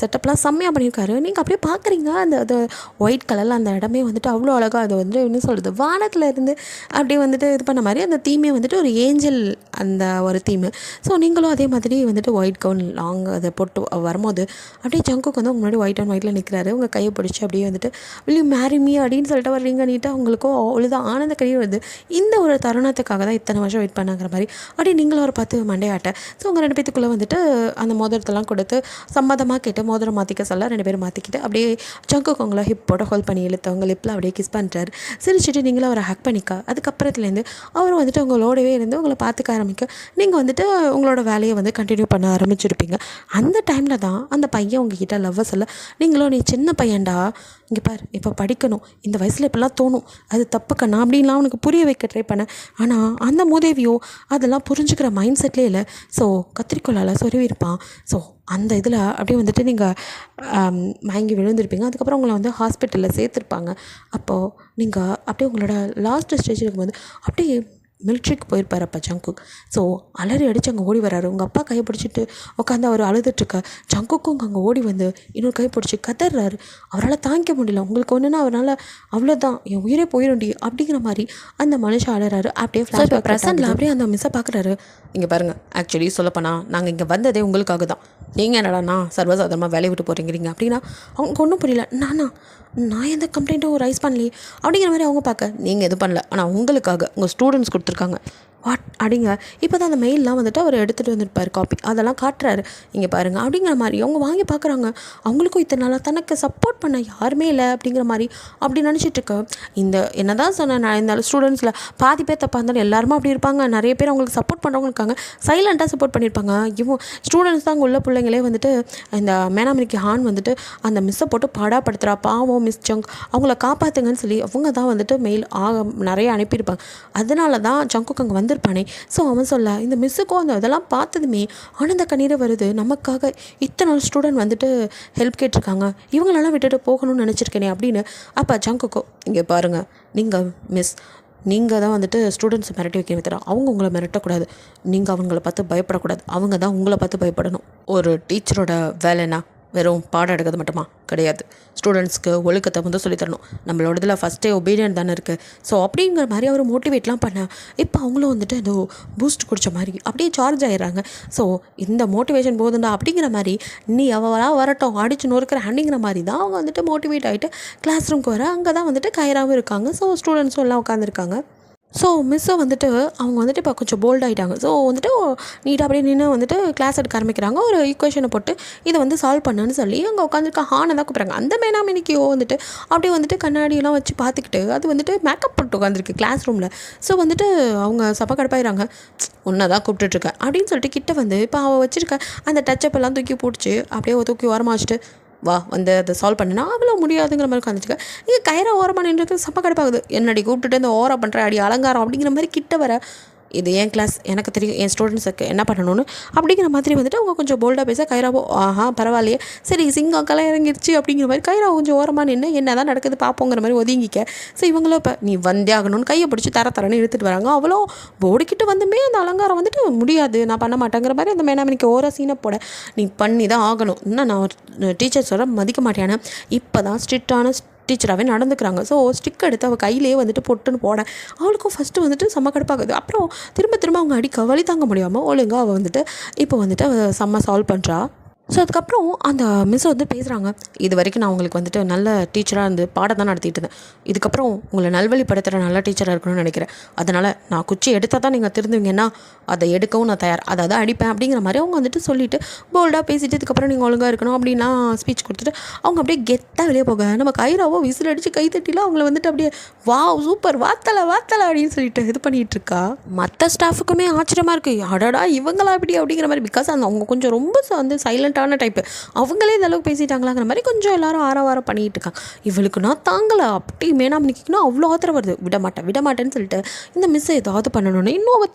செட்டப்லாம் செம்மையாக பண்ணியிருக்காரு. நீங்கள் அப்படியே பார்க்குறீங்க, அது ஒயிட் கலரில் அந்த இடமே வந்துட்டு அவ்வளோ அழகாக, அது வந்து என்ன சொல்கிறது வானத்தில் இருந்து அப்படியே வந்துட்டு இது பண்ண மாதிரி அந்த தீமே வந்துட்டு ஒரு ஏஞ்சல் அந்த ஒரு தீமு. ஸோ நீங்களும் அதே மாதிரி வந்துட்டு ஒயிட் கவுன் லாங் அதை போட்டு வரும்போது அப்படியே ஜங்குக்கு வந்து முன்னாடி ஒயிட் அண்ட் ஒயிட்டில் நிற்கிறாரு. உங்கள் கையை பிடிச்சி அப்படியே வந்துட்டு வில் யூ மேரி மீ அப்படின்னு சொல்லிட்டு வர்றீங்க நீட்டு அவங்களுக்கும் அவ்வளோதான் ஆனந்த கழிவு வருது. இந்த ஒரு தருணத்துக்காக தான் இத்தனை வருஷம் வெயிட் பண்ணாங்கிற மாதிரி அப்படியே நீங்களும் ஒரு பார்த்து மண்டையாட்ட. ஸோ உங்கள் 2 பேத்துக்குள்ளே வந்துட்டு அந்த மோதிரத்தெல்லாம் கொடுத்து சம்மதமாக கேட்டு மோதிரம் மாற்றிக்க சொல்ல 2 பேரும் மாற்றிக்கிட்டு அப்படியே ஜங்குக்கு அவங்கள ஹிப்போட ஹோல்ட் பண்ணி இழுத்து அவங்க லிப்பில் அப்படியே கிஸ் பண்ணுறாரு. சிரிச்சுட்டு நீங்களும் அவரை ஹக் பண்ணிக்க. அதுக்கப்புறத்துலேருந்து அவர் வந்துட்டு உங்களோடவே இருந்து உங்களை பார்த்துக்க ஆரம்பிக்க நீங்கள் வந்துட்டு உங்களோட வேலையை வந்து கண்டினியூ பண்ண ஆரம்பிச்சிருப்பீங்க. அந்த டைமில் தான் அந்த பையன் உங்ககிட்ட லவ்வை சொல்ல, நீங்களும் நீ சின்ன பையன்டா, இங்கே பார் இப்போ படிக்கணும், இந்த வயசில் இப்போல்லாம் தோணும், அது தப்புக்கண்ணா அப்படின்லாம் அவனுக்கு புரிய வைக்க ட்ரை பண்ணேன். ஆனால் அந்த மூதேவியோ அதெல்லாம் புரிஞ்சுக்கிற மைண்ட் செட்லேயே இல்லை. ஸோ கத்திரிக்கோளால் சொருவிருப்பான். ஸோ அந்த இதில் அப்படியே வந்துட்டு நீங்கள் மயங்கி விழுந்திருப்பீங்க. அதுக்கப்புறம் உங்களை வந்து ஹாஸ்பிட்டலில் சேர்த்துருப்பாங்க. அப்போது நீங்கள் அப்படியே உங்களோட லாஸ்ட் ஸ்டேஜ் இருக்கும்போது அப்படியே மிலிட்ரிக்கு போயிருப்பார் அப்போ ஜங்குக். ஸோ அலறி அடித்து அங்கே ஓடி வர்றாரு. உங்கள் அப்பா கையை பிடிச்சிட்டு உட்காந்து அவர் அழுதுட்டுருக்க. ஜங்குக்கும் அங்கே ஓடி வந்து இன்னொரு கை பிடிச்சி கதறாரு. அவரால் தாங்கிக்க முடியல. உங்களுக்கு ஒன்றுனா அவரால் அவ்வளோதான் என் உயிரே போயிடும்டி அப்படிங்கிற மாதிரி அந்த மனுஷன் அழறாரு. அப்படியே ஃப்ளாஷ்பேக் ப்ரெசென்ட்டில் அப்படியே அந்த மிஸ்ஸை பார்க்குறாரு. இங்கே பாருங்கள், ஆக்சுவலி சொல்லப்போனா நாங்கள் இங்கே வந்ததே உங்களுக்காக தான். நீங்கள் என்னடாண்ணா சர்வசாதாரணமாக வேலையை விட்டு போகிறீங்கிறீங்க அப்படின்னா அவங்க ஒன்றும் புரியல. நான் எந்த கம்ப்ளைண்ட்டும் ரைஸ் பண்ணலையே அப்படிங்கிற மாதிரி அவங்க பார்க்க, நீங்கள் எதுவும் பண்ணல, ஆனால் உங்களுக்காக உங்கள் ஸ்டூடெண்ட்ஸ் கொடுத்துருக்காங்க வாட் அப்படிங்க. இப்போ தான் அந்த மெயிலெலாம் வந்துட்டு அவர் எடுத்துகிட்டு வந்துருப்பார் காப்பி, அதெல்லாம் காட்டுறாரு. இங்கே பாருங்கள் அப்படிங்கிற மாதிரி அவங்க வாங்கி பார்க்குறாங்க. அவங்களுக்கும் இத்தனை நாளாக தனக்கு சப்போர்ட் பண்ண யாருமே இல்லை அப்படிங்கிற மாதிரி அப்படி நினச்சிட்ருக்க. இந்த என்ன தான் சொன்னேன் நான், இந்த ஸ்டூடெண்ட்ஸில் பாதி பேர் தப்பாக இருந்தாலும் எல்லாருமே அப்படி இருப்பாங்க. நிறைய பேர் அவங்களுக்கு சப்போர்ட் பண்ணுறவங்க இருக்காங்க, சைலண்ட்டாக சப்போர்ட் பண்ணியிருப்பாங்க. ஸ்டூடெண்ட்ஸ் தான் அங்கே உள்ள பிள்ளைங்களே வந்துட்டு இந்த மேனாமினிக்கு ஹான் வந்துட்டு அந்த மிஸ்ஸை போட்டு பாடாப்படுத்துகிறா. பாவம் மிஸ் ஜங்க், அவங்கள காப்பாற்றுங்கன்னு சொல்லி அவங்க தான் வந்துட்டு மெயில் நிறைய அனுப்பியிருப்பாங்க. அதனால தான் ஜங்குக்கு அங்கே வந்திருப்பானே. ஸோ அவன் சொல்ல, இந்த மிஸ்ஸுக்கும் அந்த இதெல்லாம் பார்த்ததுமே ஆனந்த கண்ணீரை வருது. நமக்காக இத்தனை ஸ்டூடெண்ட் வந்துட்டு ஹெல்ப் கேட்டிருக்காங்க, இவங்களெல்லாம் விட்டுட்டு போகணும்னு நினச்சிருக்கேனே அப்படின்னு. அப்போ ஜங்குக்கோ, இங்கே பாருங்கள், நீங்கள் மிஸ், நீங்கள் தான் வந்துட்டு ஸ்டூடெண்ட்ஸை மிரட்டி வைக்கணும், தர அவங்க உங்களை மிரட்டக்கூடாது. நீங்கள் அவங்கள பார்த்து பயப்படக்கூடாது, அவங்க தான் உங்களை பார்த்து பயப்படணும். ஒரு டீச்சரோட வேலைன்னா வெறும் பாடம் எடுக்கிறது மட்டுமா கிடையாது, ஸ்டூடெண்ட்ஸ்க்கு ஒழுக்கத்தை வந்து சொல்லித்தரணும். நம்மளோட இதில் ஃபஸ்ட்டே ஒபீடியன்ட் தானே இருக்குது. ஸோ அப்படிங்கிற மாதிரி அவர் மோட்டிவேட்லாம் பண்ண, இப்போ அவங்களும் வந்துட்டு ஏதோ பூஸ்ட் குடித்த மாதிரி அப்படியே சார்ஜ் ஆகிடுறாங்க. ஸோ இந்த மோட்டிவேஷன் போதுண்டா அப்படிங்கிற மாதிரி, நீ அவளாக வரட்டும் அடிச்சு நொறுக்கிற அப்படிங்கிற மாதிரி தான் அவங்க வந்துட்டு மோட்டிவேட் ஆகிட்டு கிளாஸ் ரூம்க்கு வர. அங்கே தான் வந்துட்டு கைராவும் இருக்காங்க. ஸோ ஸ்டூடெண்ட்ஸும் எல்லாம் உட்காந்துருக்காங்க. ஸோ மிஸ்ஸை வந்துட்டு அவங்க வந்துட்டு இப்போ கொஞ்சம் போல்ட் ஆகிட்டாங்க. ஸோ வந்துட்டு நீட்டாக அப்படியே நின்று வந்துட்டு கிளாஸ் எடுக்க ஆரம்பிக்கிறாங்க. ஒரு ஈக்குவேஷனை போட்டு இதை வந்து சால்வ் பண்ணுன்னு சொல்லி அங்கே உட்காந்துருக்க ஹானை தான் கூப்பிட்றாங்க. அந்த மேனாமினிக்கியோ வந்துட்டு அப்படியே வந்துட்டு கண்ணாடியெல்லாம் வச்சு பார்த்துக்கிட்டு அது வந்துட்டு மேக்கப் பண்ணிட்டு உட்காந்துருக்கு கிளாஸ் ரூமில். ஸோ வந்துட்டு அவங்க சப்பா கடுப்பாயிறாங்க. ஒன்றை தான் கூப்பிட்டுட்ருக்கேன் அப்படின்னு சொல்லிட்டு கிட்ட வந்து இப்போ அவள் வச்சுருக்க அந்த டச்சப் எல்லாம் தூக்கி பிடிச்சி அப்படியே தூக்கி ஓரமாக வச்சுட்டு, வா வந்து அதை சால்வ் பண்ணினா அவ்வளோ முடியாதுங்கிற மாதிரி உட்காந்துச்சுக்க. இங்கே கயிறை ஓரமாக நின்றுருக்கு. சப்ப கடுப்பாகுது. என்னடி கூப்பிட்டுட்டு இந்த ஓரம் பண்ணுற அடி அலங்காரம் அப்படிங்கிற மாதிரி கிட்ட வர, இது என் கிளாஸ், எனக்கு தெரியும் என் ஸ்டூடெண்ட்ஸுக்கு என்ன பண்ணணும்னு அப்படிங்கிற மாதிரி வந்துட்டு அவங்க கொஞ்சம் போல்டாக பேச, கைராவோ ஆஹா பரவாயில்லையே சரி சிங்கம் கலை இறங்கிருச்சு அப்படிங்கிற மாதிரி கைராவோ கொஞ்சம் ஓரமாக நின்று என்ன தான் நடக்குது பார்ப்போங்கிற மாதிரி ஒதுங்கிக்க. ஸோ இவங்களும் இப்போ நீ வந்தே ஆகணும்னு கையை பிடிச்சி தரன்னு இழுத்துட்டு வராங்க. அவ்வளோ போடிக்கிட்டு வந்துமே அந்த அலங்காரம் வந்துட்டு முடியாது, நான் பண்ண மாட்டேங்கிற மாதிரி அந்த மேனாமினிக்கு ஓர சீனை போட, நீ பண்ணி தான் ஆகணும், இன்னும் நான் டீச்சர்ஸோட மதிக்க மாட்டேன்னு இப்போ தான் ஸ்ட்ரிக்டான டீச்சராகவே நடந்துக்கிறாங்க. ஸோ ஸ்டிக் எடுத்து அவள் கையிலே வந்துட்டு பொட்டுன்னு போட அவளுக்கும் ஃபஸ்ட்டு வந்துட்டு செம்ம கடுப்பாகுது. அப்புறம் திரும்ப அவங்க அடிக்க வலி தாங்க முடியாமல் ஒழுங்காக அவள் வந்துட்டு இப்போ வந்துட்டு அவள் செம்ம சால்வ் பண்ணுறா. ஸோ அதுக்கப்புறம் அந்த மிஸ் வந்து பேசுகிறாங்க, இது வரைக்கும் நான் உங்களுக்கு வந்துட்டு நல்ல டீச்சராக இருந்து பாடம் தான் நடத்திட்டு இருந்தேன், இதுக்கப்புறம் உங்களை நல்வழிப்படுத்துகிற நல்ல டீச்சராக இருக்கணும்னு நினைக்கிறேன், அதனால் நான் குச்சி எடுத்தால் தான் நீங்கள் திருந்துவீங்கன்னா அதை எடுக்கவும் நான் தயார், அதாவது அடிப்பேன் அப்படிங்கிற மாதிரி அவங்க வந்துட்டு சொல்லிவிட்டு போல்டாக பேசிட்டு இதுக்கப்புறம் நீங்கள் ஒழுங்காக இருக்கணும் அப்படின்லாம் ஸ்பீச் கொடுத்துட்டு அவங்க அப்படியே கெத்தாக வெளியே போக, நம்ம கைராவோ விசில் அடித்து கை தட்டிலாம் அவங்கள வந்துட்டு அப்படியே வா சூப்பர் வாத்தலை அப்படின்னு சொல்லிட்டு இது பண்ணிகிட்டு இருக்கா. மற்ற ஸ்டாஃபுக்குமே ஆச்சரியமாக இருக்குது, அடடா இவங்களா இப்படி அப்படிங்கிற மாதிரி. பிகாஸ் அந்த அவங்க கொஞ்சம் ரொம்ப வந்து சைலண்ட்டான டைப்பு, அவங்களே இந்த அளவுக்கு பேசிட்டாங்களாங்கிற மாதிரி கொஞ்சம் எல்லாரும் ஆரவாரம் பண்ணிகிட்டு இருக்காங்க. இவளுக்கு நான் தாங்கலை அப்படி மேனாமினிக்குன்னா அவ்வளோ ஆத்திரம் வருது. விடமாட்டேன்னு சொல்லிட்டு இந்த மிஸ்ஸை ஏதாவது பண்ணணும்னு இன்னும் அவள்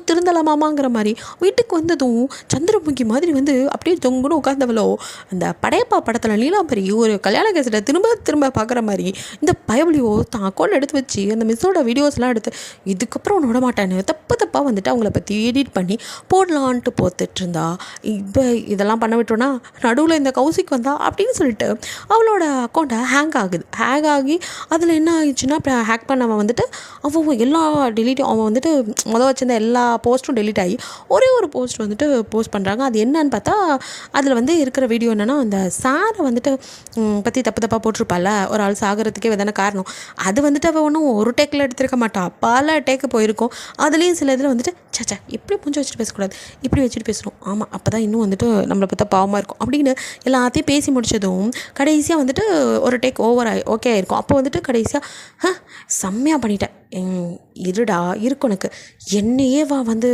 திருந்தலாமாங்கிற மாதிரி வீட்டுக்கு வந்ததும் சந்திரமுகி மாதிரி வந்து அப்படியே தொங்குன்னு உட்காந்தவளோ அந்த படையப்பா படத்தில் நீலாம்பரி ஒரு கல்யாண கேஸில் திரும்ப பார்க்குற மாதிரி இந்த பயபலியோ தான் அக்கௌண்ட் எடுத்து வச்சு அந்த மிஸ்ஸோட வீடியோஸ்லாம் எடுத்து இதுக்கப்புறம் ஒன்று விட மாட்டேன்னு தப்பாக வந்துட்டு அவங்கள பற்றி எடிட் பண்ணி போடலான்ட்டு போத்துட்டு இருந்தா. இப்போ இதெல்லாம் பண்ண விட்டோன்னா நடுவில் இந்த கௌசிக் வந்தா அப்படின்னு சொல்லிட்டு அவளோட அக்கௌண்ட்டை ஹேங் ஆகி அதில் என்ன ஆயிடுச்சுன்னா இப்போ ஹேக் பண்ணவன் வந்துட்டு அவன் எல்லா டெலீட்டும் அவன் வந்துட்டு வச்சிருந்த எல்லா போஸ்ட்டும் டெலீட் ஆகி ஒரே ஒரு போஸ்ட் வந்துட்டு போஸ்ட் பண்ணுறாங்க. அது என்னன்னு பார்த்தா அதில் வந்து இருக்கிற வீடியோ என்னென்னா அந்த சாரை வந்துட்டு பற்றி தப்பாக போட்டிருப்பாள், ஒரு ஆள் சாகிறதுக்கே விதான காரணம், அது வந்துட்டு அவள் ஒன்றும் ஒரு டேக்கில் எடுத்துருக்க மாட்டாள், பல டேக்கு போயிருக்கோம். அதுலேயும் சில இதில் வந்துட்டு சச்சா இப்படி கொஞ்சம் வச்சுட்டு பேசக்கூடாது, இப்படி வச்சுட்டு பேசணும், ஆமாம் அப்போ தான் இன்னும் வந்துட்டு நம்மளை பார்த்தா பாவமாக இருக்கும் அப்படின்னு எல்லாத்தையும் பேசி முடித்ததும் கடைசியாக வந்துட்டு ஒரு டேக் ஓகே ஆகிருக்கும். அப்போ வந்துட்டு கடைசியாக செம்மையாக பண்ணிட்டேன், இருடா இருக்கு உனக்கு, என்னையே வந்து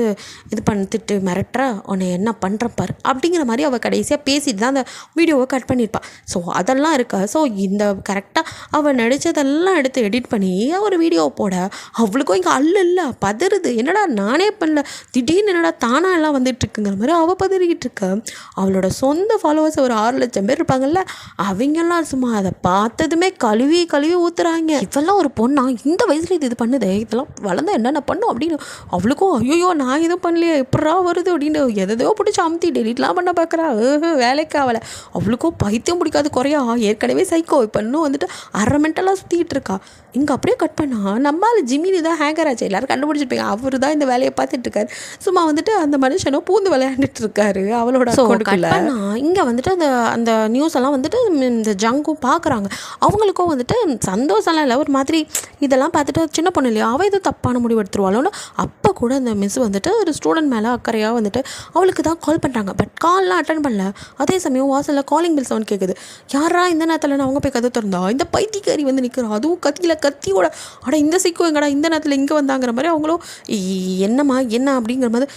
இது பண்ணிட்டு மிரட்டுற, உன்னை என்ன பண்ணுற பாரு அப்படிங்கிற மாதிரி அவள் கடைசியாக பேசிட்டு தான் அந்த வீடியோவை கட் பண்ணியிருப்பாள். ஸோ அதெல்லாம் இருக்கா. ஸோ இந்த கரெக்டாக அவள் நடித்ததெல்லாம் எடுத்து எடிட் பண்ணி ஒரு வீடியோவை போட அவளுக்கும் இங்கே அல்ல பதறுது, என்னடா நானே பண்ணல திடீர்னு என்னடா தானாக எல்லாம் வந்துட்டுருக்குங்கிற மாதிரி அவள் பதறிக்கிட்டு இருக்க. அவளோட சொந்த ஃபாலோவர்ஸ் ஒரு 6 லட்சம் பேர் இருப்பாங்கல்ல, அவங்கெல்லாம் சும்மா அதை பார்த்ததுமே கழுவி ஊற்றுறாங்க. இவெல்லாம் ஒரு பொண்ணா இந்த வயசில் இது பண்ண பண்ணுதே, இதெல்லாம் வளர்ந்தா என்னென்ன பண்ணும் அப்படின்னு அவளுக்கும் ஐயோ நான் எதுவும் பண்ணலையே எப்படா வருது அப்படின்னு எதையோ பிடிச்சி அமுத்தி டெலிட்லாம் பண்ண பார்க்குறா. வேலைக்கு ஆகலை. அவளுக்கும் பைத்தியம் பிடிக்காது குறையா, ஏற்கனவே சைக்கோ, இப்போ இன்னும் வந்துட்டு அரை மென்டலாக சுற்றிக்கிட்டு இருக்கா. இங்கே அப்படியே கட் பண்ணால் நம்மளால் ஜிமினி தான் ஹேங்கர் ஆச்சு, எல்லோரும் கண்டுபிடிச்சிருப்பீங்க. அவர் தான் இந்த வேலையை பார்த்துட்டு இருக்காரு. சும்மா வந்துட்டு அந்த மனுஷனும் பூந்து விளையாண்டுட்டு இருக்காரு அவளோட அக்கௌண்ட்டுக்குள்ள. இங்கே வந்துட்டு அந்த அந்த நியூஸ் எல்லாம் வந்துட்டு இந்த ஜங்கும் பார்க்குறாங்க. அவங்களுக்கும் வந்துட்டு சந்தோஷம்லாம் இல்லை, ஒரு மாதிரி இதெல்லாம் பார்த்துட்டு சின்ன பொண்ணு இல்லையா, அவள் எதுவும் தப்பான முடிவு எடுத்துருவாளோன்னு அப்போ கூட அந்த மிஸ் வந்துட்டு ஒரு ஸ்டூடெண்ட் மேலே அக்கறையாக வந்துட்டு அவளுக்கு தான் கால் பண்ணுறாங்க. பட் கால்லாம் அட்டன் பண்ணல. அதே சமயம் வாசலில் காலிங் பில் சவுண்ட் கேட்குது. யாரா இந்த நேரத்தில் அவங்க போய் கதை திறந்தா இந்த பைத்தியக்காரி வந்து நிற்கிறா, அதுவும் கத்தியோட. அட இந்த சிக்கும் எங்கடா இந்த நேரத்தில் இங்கே வந்தாங்கிற மாதிரி அவங்களும் என்னம்மா என்ன அப்படிங்கிற மாதிரி,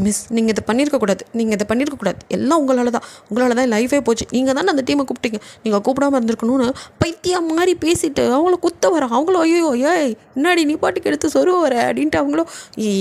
மிஸ் நீங்கள் இதை பண்ணியிருக்கக்கூடாது, எல்லாம் உங்களால் தான் லைஃபே போச்சு, நீங்கள் தானே அந்த டீமை கூப்பிட்டீங்க, நீங்கள் கூப்பிடாமல் இருந்திருக்கணும்னு பைத்தியம் மாதிரி பேசிட்டு அவங்கள குத்த வர. அவங்களும் ஐயோ ஏய் முன்னாடி நீ பாட்டுக்கு எடுத்து சொருவ வர அப்படின்ட்டு அவங்களும்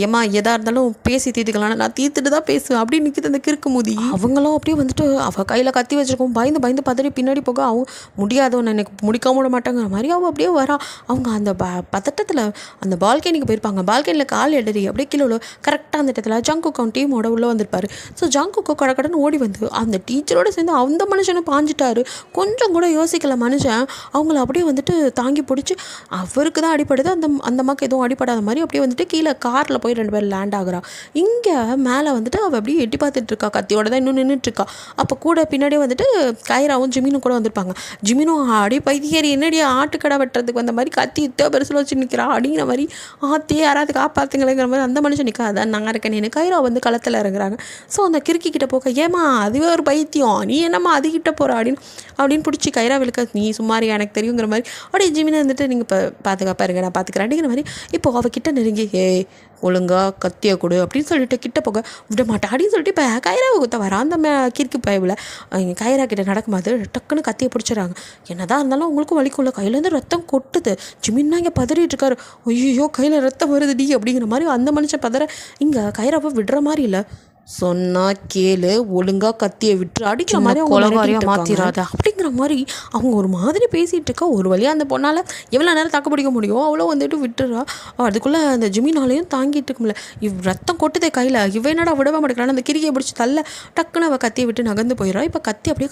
ஏம்மா எதாக இருந்தாலும் பேசி தீர்த்துக்கலாம், நான் தீர்த்துட்டு தான் பேசுவேன் அப்படின்னு நிற்கிது அந்த கிறுக்கு மூதி. அவங்களும் அப்படியே வந்துட்டு அவள் கையில் கத்தி வச்சுருக்கோம், பயந்து பதறி பின்னாடி போக அவங்க முடியாதவன் எனக்கு முடிக்காம விட மாட்டாங்கிற மாதிரி அவள் அப்படியே வரா. அவங்க அந்த பதட்டத்தில் அந்த பால்கனிக்கு போயிருப்பாங்க. பால்கனியில் கால் இடறி அப்படியே கீழே கரெக்டாக அந்த இடத்துல ஜங்கு டீமோட உள்ளே வந்திருப்பாரு. ஸோ ஜங்குக்கு கடக்கடன்னு ஓடி வந்து அந்த டீச்சரோடு சேர்ந்து அந்த மனுஷனும் பாஞ்சிட்டாரு. கொஞ்சம் கூட யோசிக்கல மனுஷன். அவங்கள அப்படியே வந்துட்டு தாங்கி பிடிச்சி அவருக்கு தான் அடிப்படுது, அந்த அம்மாவுக்கு எதுவும் அடிப்படாத மாதிரி அப்படியே வந்துட்டு கீழே காரில் போய் 2 பேர் லேண்ட் ஆகுறா. இங்கே மேலே வந்துட்டு அவள் அப்படியே எட்டி பார்த்துட்டு இருக்கா, கத்தியோட தான் இன்னும் நின்றுட்டுருக்கா. அப்போ கூட பின்னாடியே வந்துட்டு கைராவும் ஜிமினும் கூட வந்திருப்பாங்க. ஜிமினும் அடி பைத்தியேறி என்னடி ஆட்டுக்கடை வெட்டுறதுக்கு வந்த மாதிரி கத்தி இத்த பெருசில் வச்சு நிற்கிறா அப்படிங்கிற மாதிரி, ஆத்தே யாராவது காப்பாற்றுங்களேங்கிற மாதிரி அந்த மனுஷன் நிற்கா. அதான் நான் இருக்கேன் நீ. கைரா வந்து களத்தில் இறங்குறாங்க. ஸோ அந்த கிறுக்கிக்கிட்ட போக ஏமா அதுவே ஒரு பைத்தியம், நீ என்னம்மா அதுக்கிட்ட போகிற அப்படின்னு பிடிச்சி கைரா விழுக்க, நீ சும்மாரி எனக்கு தெரியுங்கிற மாதிரி அப்படியே ஜிமினை வந்துட்டு நீங்கள் இப்போ பாதுகாப்பாக இருங்க நான் பார்த்துக்கிறேன் அப்படிங்கிற மாதிரி. இப்போது அவகிட்ட நெருங்கி ஒழுங்கா கத்தியை கொடு அப்படின்னு சொல்லிட்டு கிட்ட போக விட மாட்டேன் அப்படின்னு சொல்லிட்டு இப்போ கைராவை குத்த வர அந்த கிறுக்கு பயவில் கைரா கிட்ட நடக்கும்போது டக்குன்னு கத்தியை பிடிச்சிடறாங்க. என்னதான் இருந்தாலும் அவங்களுக்கும் வலிக்குள்ள கையிலேருந்து ரத்தம் கொட்டுது. ஜிமின்னா இங்கே பதறிட்டு இருக்காரு. ஐயோ கையில் ரத்தம் வருதுடி அப்படிங்கிற மாதிரி அந்த மனுஷன் பதற. இங்கே கைராவை விடுற மாதிரி இல்லை, சொன்னா கேளு, ஒழுங்கா கத்தியை விட்டு அடிக்கிற மாதிரி அவங்க மாற்றிடாத அப்படிங்கிற மாதிரி அவங்க ஒரு மாதிரி பேசிகிட்டு இருக்கா. ஒரு வழியாக அந்த பொண்ணால் எவ்வளோ நேரம் தாக்கு பிடிக்க முடியும், அவ்வளோ வந்துட்டு விட்டுறா. அதுக்குள்ளே அந்த ஜிமினாலையும் தாங்கிட்டு இருக்கும்ல, ரத்தம் கொட்டுதே கையில், இவ என்னடா விடவே மாட்டேங்கிறான். அந்த கிரியை பிடிச்சி தள்ள டக்குன்னு அவள் கத்தியை விட்டு நகர்ந்து போயிடறா. இப்போ கத்தி அப்படியே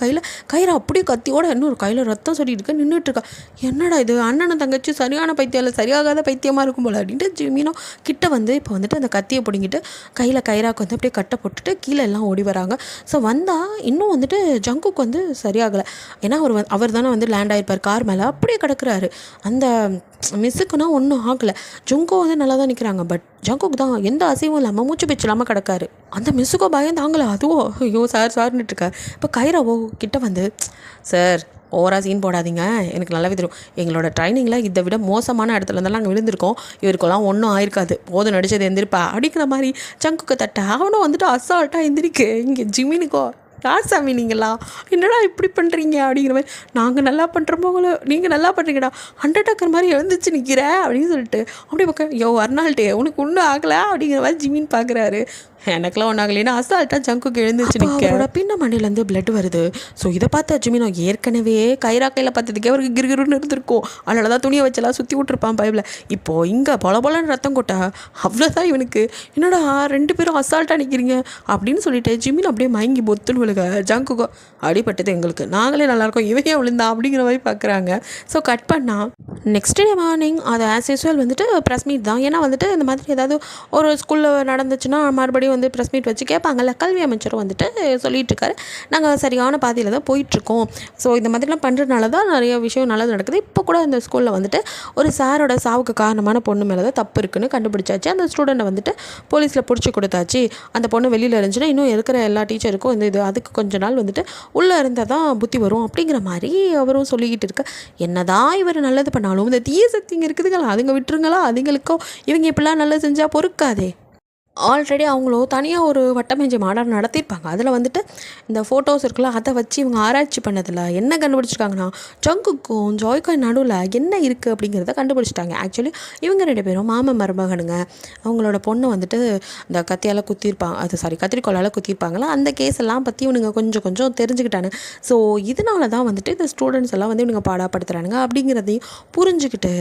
கையில் அப்படியே கத்தியோட இன்னொரு கையில் ரத்தம் சொல்லிட்டு இருக்க நின்றுட்டு இருக்கா. என்னடா இது அண்ணனும் தங்கச்சி சரியான பைத்தியம் இல்லை, சரியாகாத பைத்தியமாக இருக்கும் போல அப்படின்ட்டு ஜிமினோ கிட்ட வந்து இப்போ வந்துட்டு அந்த கத்தியை பிடிங்கிட்டு கையில் கைராக்கு வந்து அப்படியே கட்ட போட்டுட்டு கீழே எல்லாம் ஓடி வராங்க. ஸோ வந்தால் இன்னும் வந்துட்டு ஜங்குக்கு வந்து சரியாகலை. ஏன்னா அவர் தானே வந்து லேண்ட் ஆகிருப்பார் கார் மேலே, அப்படியே கிடக்குறாரு. அந்த மிஸ்ஸுக்குன்னா ஒன்றும் ஆகலை. ஜுங்கோ வந்து நல்லா தான் நிற்கிறாங்க. பட் ஜங்குக்கு தான் எந்த அசைவும் இல்லாமல் மூச்சு பேச்சு இல்லாமல் கிடக்காரு. அந்த மிஸ்ஸுக்கோ பயம் தாங்கலை. அதுவோ ஐயோ சார்னுட்டு இருக்கார். இப்போ கைராவோ கிட்ட வந்து, சார் ஓவராக சீன் போடாதீங்க, எனக்கு நல்லாவே தெரியும் எங்களோட ட்ரைனிங்கில் இதை விட மோசமான இடத்துல இருந்தாலும் நாங்கள் விழுந்திருக்கோம், இவருக்கெல்லாம் ஒன்றும் ஆயிருக்காது, போதும் நடிச்சது எந்திரிப்பா அப்படிங்கிற மாதிரி ஜங்குக்கு தட்ட. அவனும் வந்துட்டு அசால்ட்டாக எந்திரிக்கு. இங்கே ஜிமினுக்கோ ராசாமி நீங்களா என்னடா இப்படி பண்ணுறீங்க அப்படிங்கிற மாதிரி, நாங்கள் நல்லா பண்ணுறோமோ நீங்கள் நல்லா பண்ணுறீங்கடா, 100 டக்கர் மாதிரி எழுந்துச்சு நிற்கிற அப்படின்னு சொல்லிட்டு அப்படியே பக்கம் அர்னால்ட்டே உனக்கு ஒன்றும் ஆகலை அப்படிங்கிற மாதிரி ஜிமின் பார்க்குறாரு. எனக்குலாம் ஒன்றாகலைன்னா அசால்ட்டாக ஜங்குக்கு எழுந்துச்சு நிற்க. அவரோட பின்ன மண்ணிலேருந்து பிளட் வருது. ஸோ இதை பார்த்த ஜிமினோ ஏற்கனவே கைரா கையில் பார்த்ததுக்கே அவருக்கு கிருகிருன்னு இருந்திருக்கும். அதனால தான் துணியை வச்செல்லாம் சுற்றி விட்டுருப்பான் பைபில். இப்போது இங்கே பொலன்னு ரத்தம் கொட்டா அவ்வளோதான் இவனுக்கு. என்னடா 2 பேரும் அசால்ட்டாக நிற்கிறீங்க அப்படின்னு சொல்லிட்டு ஜிமின் அப்படியே மயங்கி பொத்துன்னு விழுக. ஜங்குக்கோ அடிப்பட்டது எங்களுக்கு, நாங்களே நல்லாயிருக்கோம், இவையே விழுந்தா அப்படிங்கிற மாதிரி பார்க்குறாங்க. ஸோ கட் பண்ணால் நெக்ஸ்ட் டே மார்னிங் அது ஆஸ் யூஸ்வல் வந்துட்டு ப்ரெஸ் மீட் தான். ஏன்னா வந்துட்டு இந்த மாதிரி ஏதாவது ஒரு ஸ்கூலில் நடந்துச்சுன்னா மறுபடியும் வந்து ப்ரெஸ் மீட் வச்சு கேட்பாங்கல்ல. கல்வி அமைச்சரும் வந்துட்டு சொல்லிட்டு இருக்காரு, நாங்கள் சரியான பாதையில் தான் போயிட்டுருக்கோம். ஸோ இந்த மாதிரிலாம் பண்ணுறதுனால தான் நிறைய விஷயம் நல்லது நடக்குது. இப்போ கூட அந்த ஸ்கூலில் வந்துட்டு ஒரு சாரோட சாவுக்கு காரணமான பொண்ணு மேலே தான் தப்பு இருக்குன்னு கண்டுபிடிச்சாச்சு. அந்த ஸ்டூடெண்ட்டை வந்துட்டு போலீஸில் பிடிச்சி கொடுத்தாச்சு. அந்த பொண்ணு வெளியில் இருந்துச்சுன்னா இன்னும் இருக்கிற எல்லா டீச்சருக்கும் இந்த இது அதுக்கு கொஞ்ச நாள் வந்துட்டு உள்ளே இருந்தால் தான் புத்தி வரும் அப்படிங்கிற மாதிரி அவரும் சொல்லிக்கிட்டு இருக்க. என்னதான் இவர் நல்லது பண்ணாலும் இந்த தீய சக்திங்க இருக்குதுங்களா, அதுங்க விட்டுருங்களா, அதுங்களுக்கோ இவங்க இப்படிலாம் நல்லது செஞ்சால் பொறுக்காதே. ஆல்ரெடி அவங்களோ தனியாக ஒரு வட்டமேஜை மாநாடு நடத்தியிருப்பாங்க. அதில் வந்துட்டு இந்த ஃபோட்டோஸ் இருக்குல்ல, அதை வச்சு இவங்க ஆராய்ச்சி பண்ணதில் என்ன கண்டுபிடிச்சிருக்காங்கன்னா, ஜங்குக்கும் ஜாய்க்கும் நடுவில் என்ன இருக்குது அப்படிங்கிறத கண்டுபிடிச்சிட்டாங்க. ஆக்சுவலி இவங்க 2 பேரும் மாமன் மருமகனுங்க. அவங்களோட பொண்ணை வந்துட்டு இந்த கத்தியால் குத்திருப்பாங்க, கத்திரிக்கோலால் குத்திருப்பாங்களா, அந்த கேஸ் எல்லாம் பற்றி இவனுங்க கொஞ்சம் கொஞ்சம் தெரிஞ்சுக்கிட்டானுங்க. ஸோ இதனால தான் வந்துட்டு இந்த ஸ்டூடெண்ட்ஸ் எல்லாம் வந்து இவனுங்க பாடப்படுத்துகிறானுங்க அப்படிங்கிறதையும் புரிஞ்சுக்கிட்டு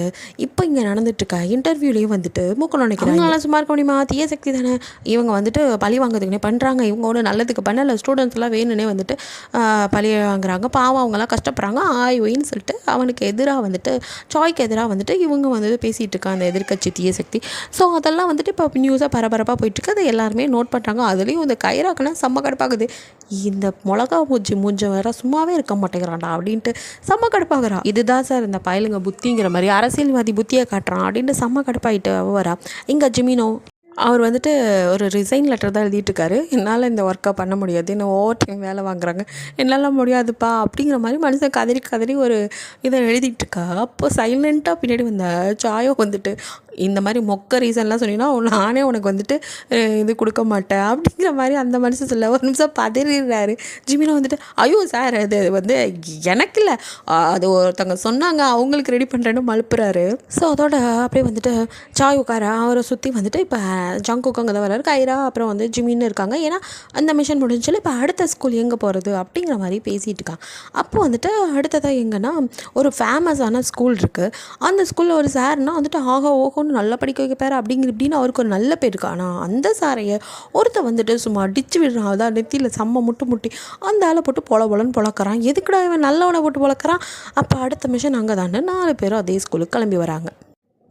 இப்போ இங்கே நடந்துட்டுருக்க இன்டர்வியூலேயும் வந்துட்டு மூக்க நுழைக்கிறாங்க. அவங்களால சும்மா இருக்க முடியுமா? தீய சக்தி தானே இவங்க வந்துட்டு பழி வாங்குறதுக்குனே பண்ணுறாங்க. இவங்க ஒன்று நல்லதுக்கு பண்ணலை, ஸ்டூடெண்ட்ஸ்லாம் வேணுன்னே வந்துட்டு பழி வாங்குறாங்க. பாவம் அவங்களாம் கஷ்டப்படுறாங்க ஒயின்னு சொல்லிட்டு அவனுக்கு எதிராக வந்துட்டு சாய்க்கு எதிராக வந்துட்டு இவங்க வந்துட்டு பேசிகிட்டு இருக்காங்க அந்த எதிர்க்கட்சி தீய சக்தி. ஸோ அதெல்லாம் வந்துட்டு இப்போ நியூஸாக பரபரப்பாக போயிட்டுருக்கு. அதை எல்லாருமே நோட் பண்ணுறாங்க. அதுலேயும் இந்த கைராக்குனா செம்ம கடுப்பாகுது. இந்த மிளகா மூஞ்சி வேற சும்மாவே இருக்க மாட்டேங்கிறான்டா அப்படின்ட்டு செம்ம கடுப்பாகிறா. இதுதான் சார் இந்த பயலுங்க புத்திங்கிற மாதிரி அரசியல்வாதி புத்தியை காட்டுறான் அப்படின்ட்டு செம்ம கடுப்பாயிட்டு வரா. இங்கே ஜிமினோ அவர் வந்துட்டு ஒரு ரிசைன் லெட்டர் தான் எழுதிட்டுருக்காரு. என்னால் இந்த ஒர்க்கை பண்ண முடியாது, இன்னும் ஓவர் டைம் வேலை வாங்குறாங்க, என்னால் முடியாதுப்பா அப்படிங்கிற மாதிரி மனுஷன் கதறி ஒரு இதை எழுதிட்டுருக்கா. அப்போ சைலண்ட்டாக பின்னாடி வந்த சாயோ வந்துட்டு இந்த மாதிரி மொக்க ரீசன்லாம் சொன்னீங்கன்னா நானே உனக்கு வந்துட்டு இது கொடுக்க மாட்டேன் அப்படிங்கிற மாதிரி அந்த மனுஷன் சொல்ல ஒரு நிமிஷம் பதறிடுறாரு. ஜிமினோ வந்துட்டு ஐயோ சார் அது வந்து எனக்கு இல்லை, அது ஒருத்தவங்க சொன்னாங்க அவங்களுக்கு ரெடி பண்ணுறேன்னு மழுப்புறாரு. ஸோ அதோட அப்படியே வந்துட்டு சாய் உட்கார அவரை சுற்றி வந்துட்டு இப்போ ஜங்குக் அங்கே தான் வர்றாரு, கைரா அப்புறம் வந்து ஜிமின்னு இருக்காங்க. ஏன்னா அந்த மிஷன் முடிஞ்சாலும் இப்போ அடுத்த ஸ்கூல் எங்கே போகிறது அப்படிங்கிற மாதிரி பேசிகிட்டு இருக்காங்க. அப்போ வந்துட்டு அடுத்ததாக எங்கன்னா ஒரு ஃபேமஸான ஸ்கூல் இருக்குது. அந்த ஸ்கூலில் ஒரு சார்னால் வந்துட்டு ஓகோன்னு நல்லா படிக்க வைப்பார் இப்படின்னு அவருக்கு ஒரு நல்ல பேர் இருக்கு. ஆனால் அந்த சாரையை ஒருத்த வந்துட்டு சும்மா அடிச்சு விடுறான். அதான் நெத்தியில் செம்ம முட்டி அந்த ஆளை போட்டு பொலன்னு பொழக்கிறான். எதுக்குடா இவன் நல்லவனை போட்டு பொழக்கிறான்? அப்போ அடுத்த மிஷன் அங்கே தானே 4 பேரும் அதே ஸ்கூலுக்கு கிளம்பி வராங்க.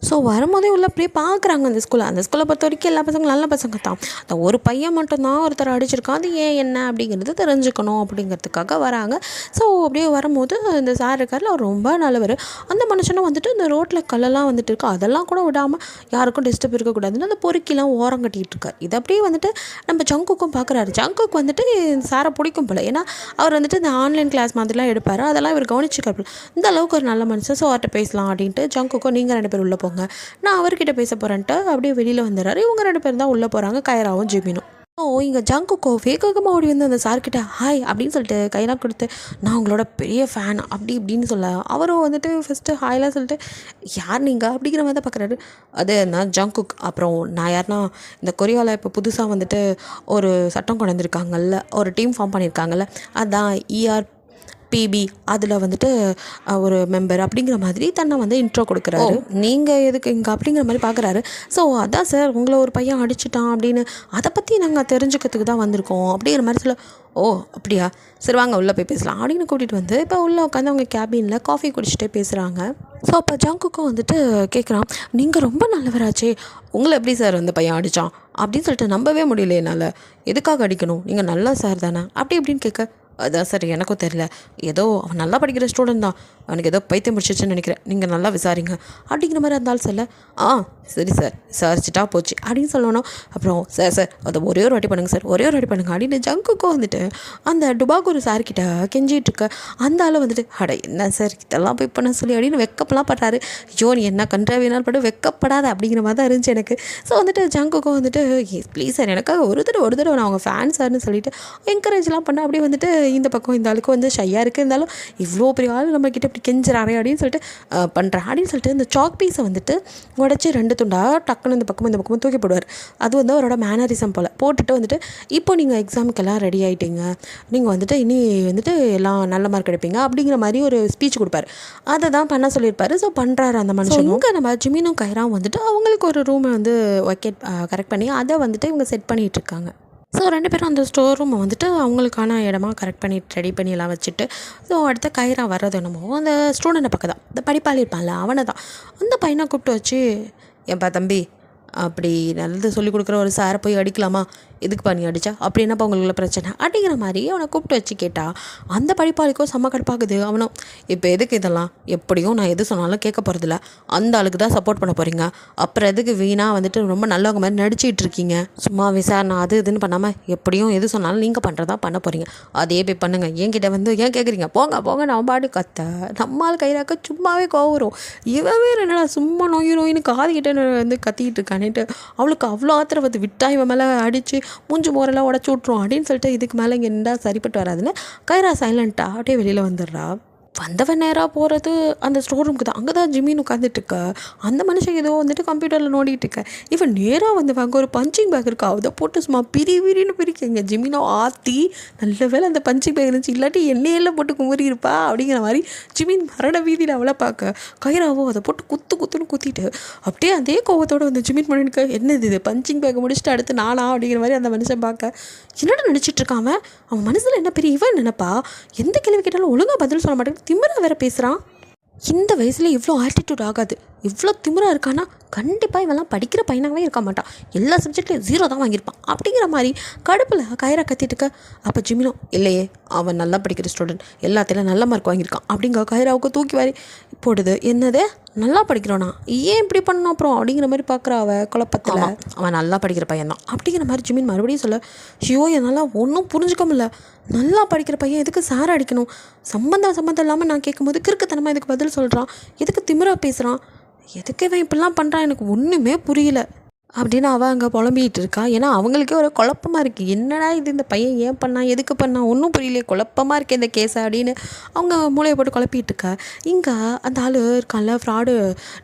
ஸோ வரும்போதே உள்ள அப்படியே பார்க்குறாங்க அந்த ஸ்கூலை பொறுத்த வரைக்கும் எல்லா பசங்களும் நல்ல பசங்க தான். அந்த ஒரு பையன் மட்டும்தான் ஒருத்தர் அடிச்சிருக்கான், அது ஏன் என்ன அப்படிங்கிறது தெரிஞ்சுக்கணும் அப்படிங்கிறதுக்காக வராங்க. ஸோ அப்படியே வரும்போது இந்த சார் இருக்கார்ல, அவர் ரொம்ப நல்லவர். அந்த மனுஷனும் வந்துட்டு இந்த ரோட்டில் கல்லெல்லாம் வந்துட்டு இருக்கு, அதெல்லாம் கூட விடாமல் யாருக்கும் டிஸ்டர்ப் இருக்கக்கூடாதுன்னு அந்த பொறுக்கிலாம் ஓரம் கட்டிகிட்டு இருக்கார். இது அப்படியே வந்துட்டு நம்ம ஜங்குக்கும் பார்க்குறாரு. ஜங்குக்கு வந்துட்டு சாரை பிடிக்கும் போல, ஏன்னா அவர் வந்துட்டு இந்த ஆன்லைன் கிளாஸ் மாதிரிலாம் எடுப்பார், அதெல்லாம் இவர் கவனிச்சுக்காரு. இந்த அளவுக்கு ஒரு நல்ல மனுஷன். ஸோ அவர்கிட்ட பேசலாம் அப்படின்ட்டு ஜங்குக்கும் நீங்கள் 2 பேர் உள்ளே போங்க, நான் அவர்கிட்ட பேச போகிறேன்ட்டு அப்படியே வெளியில் வந்துடுறாரு. இவங்க 2 பேரும் தான் உள்ளே போகிறாங்க, கைராவும் ஜிமினும். இங்கே ஜங்குக்கோ வேகமாக ஓடி வந்து அந்த சார்கிட்ட ஹாய் அப்படின்னு சொல்லிட்டு கையெல்லாம் கொடுத்து நான் உங்களோட பெரிய ஃபேன் அப்படி இப்படின்னு சொல்ல, அவரும் வந்துட்டு ஃபஸ்ட்டு ஹாய்லாம் சொல்லிட்டு யார் நீங்கள் அப்படிங்கிற மாதிரி தான் பார்க்குறாரு. அது நான் ஜங்குக், அப்புறம் நான் யாருன்னா இந்த கொரியாவில் இப்போ புதுசாக வந்துட்டு ஒரு சட்டம் கொண்டு வந்திருக்காங்கல்ல, ஒரு டீம் ஃபார்ம் பண்ணியிருக்காங்கல்ல, அதான் பிபி அதில் வந்துட்டு ஒரு மெம்பர் அப்படிங்கிற மாதிரி தன்னை வந்து இன்ட்ரோ கொடுக்குறாரு. நீங்கள் எதுக்கு இங்கே அப்படிங்கிற மாதிரி பார்க்குறாரு. ஸோ அதான் சார் உங்களை ஒரு பையன் அடிச்சிட்டான் அப்படின்னு அதை பற்றி நாங்கள் தெரிஞ்சுக்கிறதுக்கு தான் வந்திருக்கோம் அப்படிங்கிற மாதிரி சொல்ல, ஓ அப்படியா சரி வாங்க உள்ளே போய் பேசலாம் அப்படின்னு கூட்டிகிட்டு வந்து இப்போ உள்ளே உட்காந்து அவங்க கேபினில் காஃபி குடிச்சிட்டே பேசுகிறாங்க. ஸோ அப்போ ஜங்குக்கும் வந்துட்டு கேட்குறான், நீங்கள் ரொம்ப நல்லவராச்சே, உங்களை எப்படி சார் அந்த பையன் அடித்தான் அப்படின்னு சொல்லிட்டு நம்பவே முடியல என்னால், எதுக்காக அடிக்கணும், நீங்கள் நல்லா சார் தானே அப்படி இப்படின்னு கேட்க, அதான் சார் எனக்கும் தெரியல, ஏதோ அவன் நல்லா படிக்கிற ஸ்டூடெண்ட் தான், அவனுக்கு ஏதோ பைத்தியம் முடிச்சிச்சுன்னு நினைக்கிறேன், நீங்கள் நல்லா விசாரிங்க அப்படிங்கிற மாதிரி இருந்தாலும் சொல்ல, சரி சார் விசாரிச்சுட்டா போச்சு அப்படின்னு சொல்லணும். அப்புறம் சார் அதை ஒரே ஒரு வாட்டி பண்ணுங்கள் சார், ஒரே ஒரு வாட்டி பண்ணுங்கள் அப்படின்னு ஜங்குக்கும் வந்துட்டு அந்த டுபாகூர் சார்கிட்ட கெஞ்சிகிட்டு இருக்க அந்த ஆள் வந்துட்டு என்ன சார் இதெல்லாம் போய் பண்ண சொல்லி அப்படின்னு வெக்கப்பெல்லாம் படுறாரு. ஐயோ நீ என்ன கன்றாவினால் பட்டு வெக்கப்படாத அப்படிங்கிற மாதிரி தான் இருந்துச்சு எனக்கு. ஸோ வந்துட்டு ஜங்குக்கும் வந்துட்டு ப்ளீஸ் சார் எனக்காக ஒரு தடவை நான் அவங்க ஃபேன் சார்னு சொல்லிட்டு என்கரேஜ்லாம் பண்ண அப்படியே வந்துட்டு இந்த பக்கம் இந்த ஆளுக்கு வந்து ஷையாக இருக்குது, இருந்தாலும் இவ்வளோ பெரிய ஆள் நம்மக்கிட்ட இப்படி கெஞ்சுறாரே அப்படின்னு சொல்லிட்டு பண்ணுறேன் அப்படின்னு சொல்லிட்டு இந்த சாக் பீஸை வந்துட்டு உடச்சி 2 துண்டாக டக்குன்னு இந்த பக்கமும் தூக்கி போடுவார். அது வந்து அவரோட மேனரிசம் போல் போட்டுட்டு வந்துட்டு இப்போ நீங்கள் எக்ஸாமுக்கெல்லாம் ரெடி ஆகிட்டீங்க, நீங்கள் வந்துட்டு இனி வந்துட்டு எல்லாம் நல்ல மார்க் எடுப்பீங்க அப்படிங்கிற மாதிரி ஒரு ஸ்பீச் கொடுப்பாரு. அதை தான் பண்ண சொல்லியிருப்பாரு. ஸோ பண்ணுறாரு அந்த மனுஷன். இங்கே நம்ம ஜிமினும் கைராவும் வந்துட்டு அவங்களுக்கு ஒரு ரூமை வந்து கரெக்ட் பண்ணி அதை வந்துட்டு இவங்க செட் பண்ணிகிட்டு இருக்காங்க. ஸோ 2 பேரும் அந்த ஸ்டோர் ரூமை வந்துட்டு அவங்களுக்கான இடமா கரெக்ட் பண்ணி ரெடி பண்ணி எல்லாம் வச்சுட்டு, ஸோ அடுத்த கைரா வர்றது என்னமோ அந்த ஸ்டூடெண்ட்டை பக்கம் தான், இந்த படிப்பாளி இருப்பான்ல அவனை தான், அந்த பையனை கூப்பிட்டு வச்சு, ஏன்பா தம்பி அப்படி நல்லது சொல்லிக் கொடுக்குற ஒரு சாரை போய் அடிக்கலாமா, எதுக்கு பண்ணி அடித்தா அப்படி என்னப்பா உங்களுக்குள்ள பிரச்சனை அப்படிங்கிற மாதிரி அவனை கூப்பிட்டு வச்சு கேட்டால் அந்த படிப்பாளிக்கும் செம்ம கடுப்பாகுது. அவனும் இப்போ எதுக்கு இதெல்லாம், எப்படியும் நான் எது சொன்னாலும் கேட்க போகிறதில்ல, அந்த ஆளுக்கு தான் சப்போர்ட் பண்ண போகிறீங்க, அப்புறம் எதுக்கு வீணாக வந்துட்டு ரொம்ப நல்லவங்க மாதிரி நடிச்சிட்டு இருக்கீங்க, சும்மா விசாரணை அது இதுன்னு பண்ணாமல் எப்படியும் எது சொன்னாலும் நீங்கள் பண்ணுறதா பண்ண போகிறீங்க, அதே போய் பண்ணுங்கள், என்கிட்ட வந்து ஏன் கேட்குறீங்க, போங்க போங்க நான் பாட்டு கத்த. நம்மால் கைராக்க சும்மாவே கோவரும். இவன் வேறு என்னடா சும்மா நோயின்னு காது கிட்ட வந்து கத்திக்கிட்டு இருக்கானேட்டு அவளுக்கு அவ்வளோ ஆத்திரம் வந்து விட்டா இவன் மேலே அடித்து மூஞ்சி மோரெல்லாம் உடச்சி விட்ருவோம் அப்படின்னு சொல்லிட்டு இதுக்கு மேலே இங்கே நின்றா சரிப்பட்டு வராதுன்னு கைரா சைலண்ட்டாக அப்படியே வெளியில் வந்துடுறா. வந்தவன் நேராக போகிறது அந்த ஸ்டோர் ரூமுக்கு தான். அங்கே தான் ஜிமின்னு உட்காந்துட்டுருக்க. அந்த மனுஷன் ஏதோ வந்துட்டு கம்ப்யூட்டரில் நோண்டிகிட்டு இருக்க. இவன் நேராக வந்து அங்கே ஒரு பஞ்சிங் பேக் இருக்கா, அதை போட்டு சும்மா விரின்னு பிரிக்கங்க. ஜிமினோ ஆற்றி நல்ல வேலை அந்த பஞ்சிங் பேக் இருந்துச்சு, இல்லாட்டி எண்ணெயெல்லாம் போட்டு குமுறி இருப்பா அப்படிங்கிற மாதிரி ஜிமின் மரண வீதியில் அவளை பார்க்க கைராவோ அதை போட்டு குத்துன்னு குத்திட்டு அப்படியே அதே கோவத்தோடு வந்து ஜிமின் பண்ணிக்க. என்னது இது பஞ்சிங் பேக்கை முடிச்சுட்டு அடுத்து நானா அப்படிங்கிற மாதிரி அந்த மனுஷன் பார்க்க என்னடா நினச்சிட்டு இருக்கான். அவன் மனசில் என்ன பெரிய இவன் நினைப்பா, எந்த கேள்வி கேட்டாலும் ஒழுங்காக பதில் சொல்ல மாட்டேன், திமிரா வேற பேசுகிறான். இந்த வயசில் இவ்வளோ ஆட்டிடியூட் ஆகாது, இவ்வளோ திமிராக இருக்கான்னா கண்டிப்பாக இவெல்லாம் படிக்கிற பையனாகவே இருக்க மாட்டான், எல்லா சப்ஜெக்ட்லேயும் 0 தான் வாங்கியிருப்பான் அப்படிங்கிற மாதிரி கடுப்பில் கைரா கத்திட்டுக்க. அப்போ ஜிமினோ இல்லையே அவன் நல்லா படிக்கிற ஸ்டூடெண்ட், எல்லாத்திலும் நல்ல மார்க் வாங்கியிருக்கான் அப்படிங்கிற கைராவுக்கு தூக்கி வாரி போடுது. என்னது நல்லா படிக்கிறோன்னா ஏன் இப்படி பண்ணணும் அப்புறம் அப்படிங்கிற மாதிரி பார்க்குறா அவள் குழப்பத்தில். அவன் நல்லா படிக்கிற பையன் தான் அப்படிங்கிற மாதிரி ஜிமின் மறுபடியும் சொல்ல. ஐயோ என்னால் ஒன்றும் புரிஞ்சுக்க முடியல, நல்லா படிக்கிற பையன் எதுக்கு சாரை அடிக்கணும், சம்மந்தம் இல்லாமல் நான் கேட்கும்போது கிறுக்குத்தனமாக இதுக்கு பதில் சொல்கிறான், எதுக்கு திமிரா பேசுகிறான், எதுக்கு இவன் இப்படிலாம் பண்ணுறான் எனக்கு ஒன்றுமே புரியல அப்படின்னு அவள் அங்கே புலம்பிகிட்டு இருக்கா. ஏன்னா அவங்களுக்கே ஒரு குழப்பமாக இருக்குது, என்னடா இது இந்த பையன் ஏன் பண்ணான் எதுக்கு பண்ணான் ஒன்றும் புரியல, குழப்பமாக இருக்குது இந்த கேஸை அப்படின்னு அவங்க மூளையை போட்டு குழப்பிகிட்டு இருக்கா. இங்கே அந்த ஆள் இருக்கான்ல ஃப்ராடு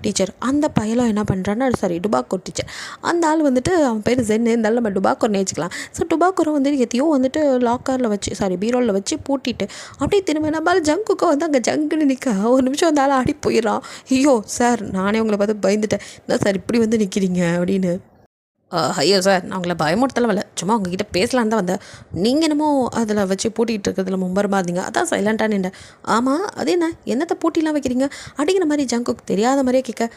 டீச்சர், அந்த பையலும் என்ன பண்ணுறான்னா டுபாக்கூர் டீச்சர், அந்த ஆள் வந்துட்டு அவன் பேர் ஜென்னு, இருந்தாலும் நம்ம டுபாக்கூர்னு வச்சுக்கலாம். ஸோ டுபாக்கூரை வந்துட்டு எத்தையோ வந்துட்டு லாக்கரில் வச்சு பீரோவில் வச்சு பூட்டிட்டு அப்படியே திரும்ப நம்மளால் ஜங்குக்கோ வந்து அங்கே ஜங்குன்னு நிற்க ஒரு நிமிஷம் அந்த ஆள் ஆடி போயிடறான். ஐயோ சார் நானே உங்களை பார்த்து பயந்துட்டேன், என்ன சார் இப்படி வந்து நிற்கிறீங்க அப்படின்னு. ஐயோ சார் நான் உங்களை பயமுறுத்தலாம் வரல, சும்மா உங்ககிட்ட பேசலான்னு தான் வந்தேன், நீங்கள் என்னமோ அதில் வச்சு பூட்டிகிட்டு இருக்கிறதுல மும்பரமாக இருந்தீங்க, அதான் சைலண்ட்டாக நின்றேன். ஆமாம் அது என்னத்தை பூட்டிலாம் வைக்கிறீங்க அப்படிங்கிற மாதிரி ஜங்குக்கு தெரியாத மாதிரியே கேட்க.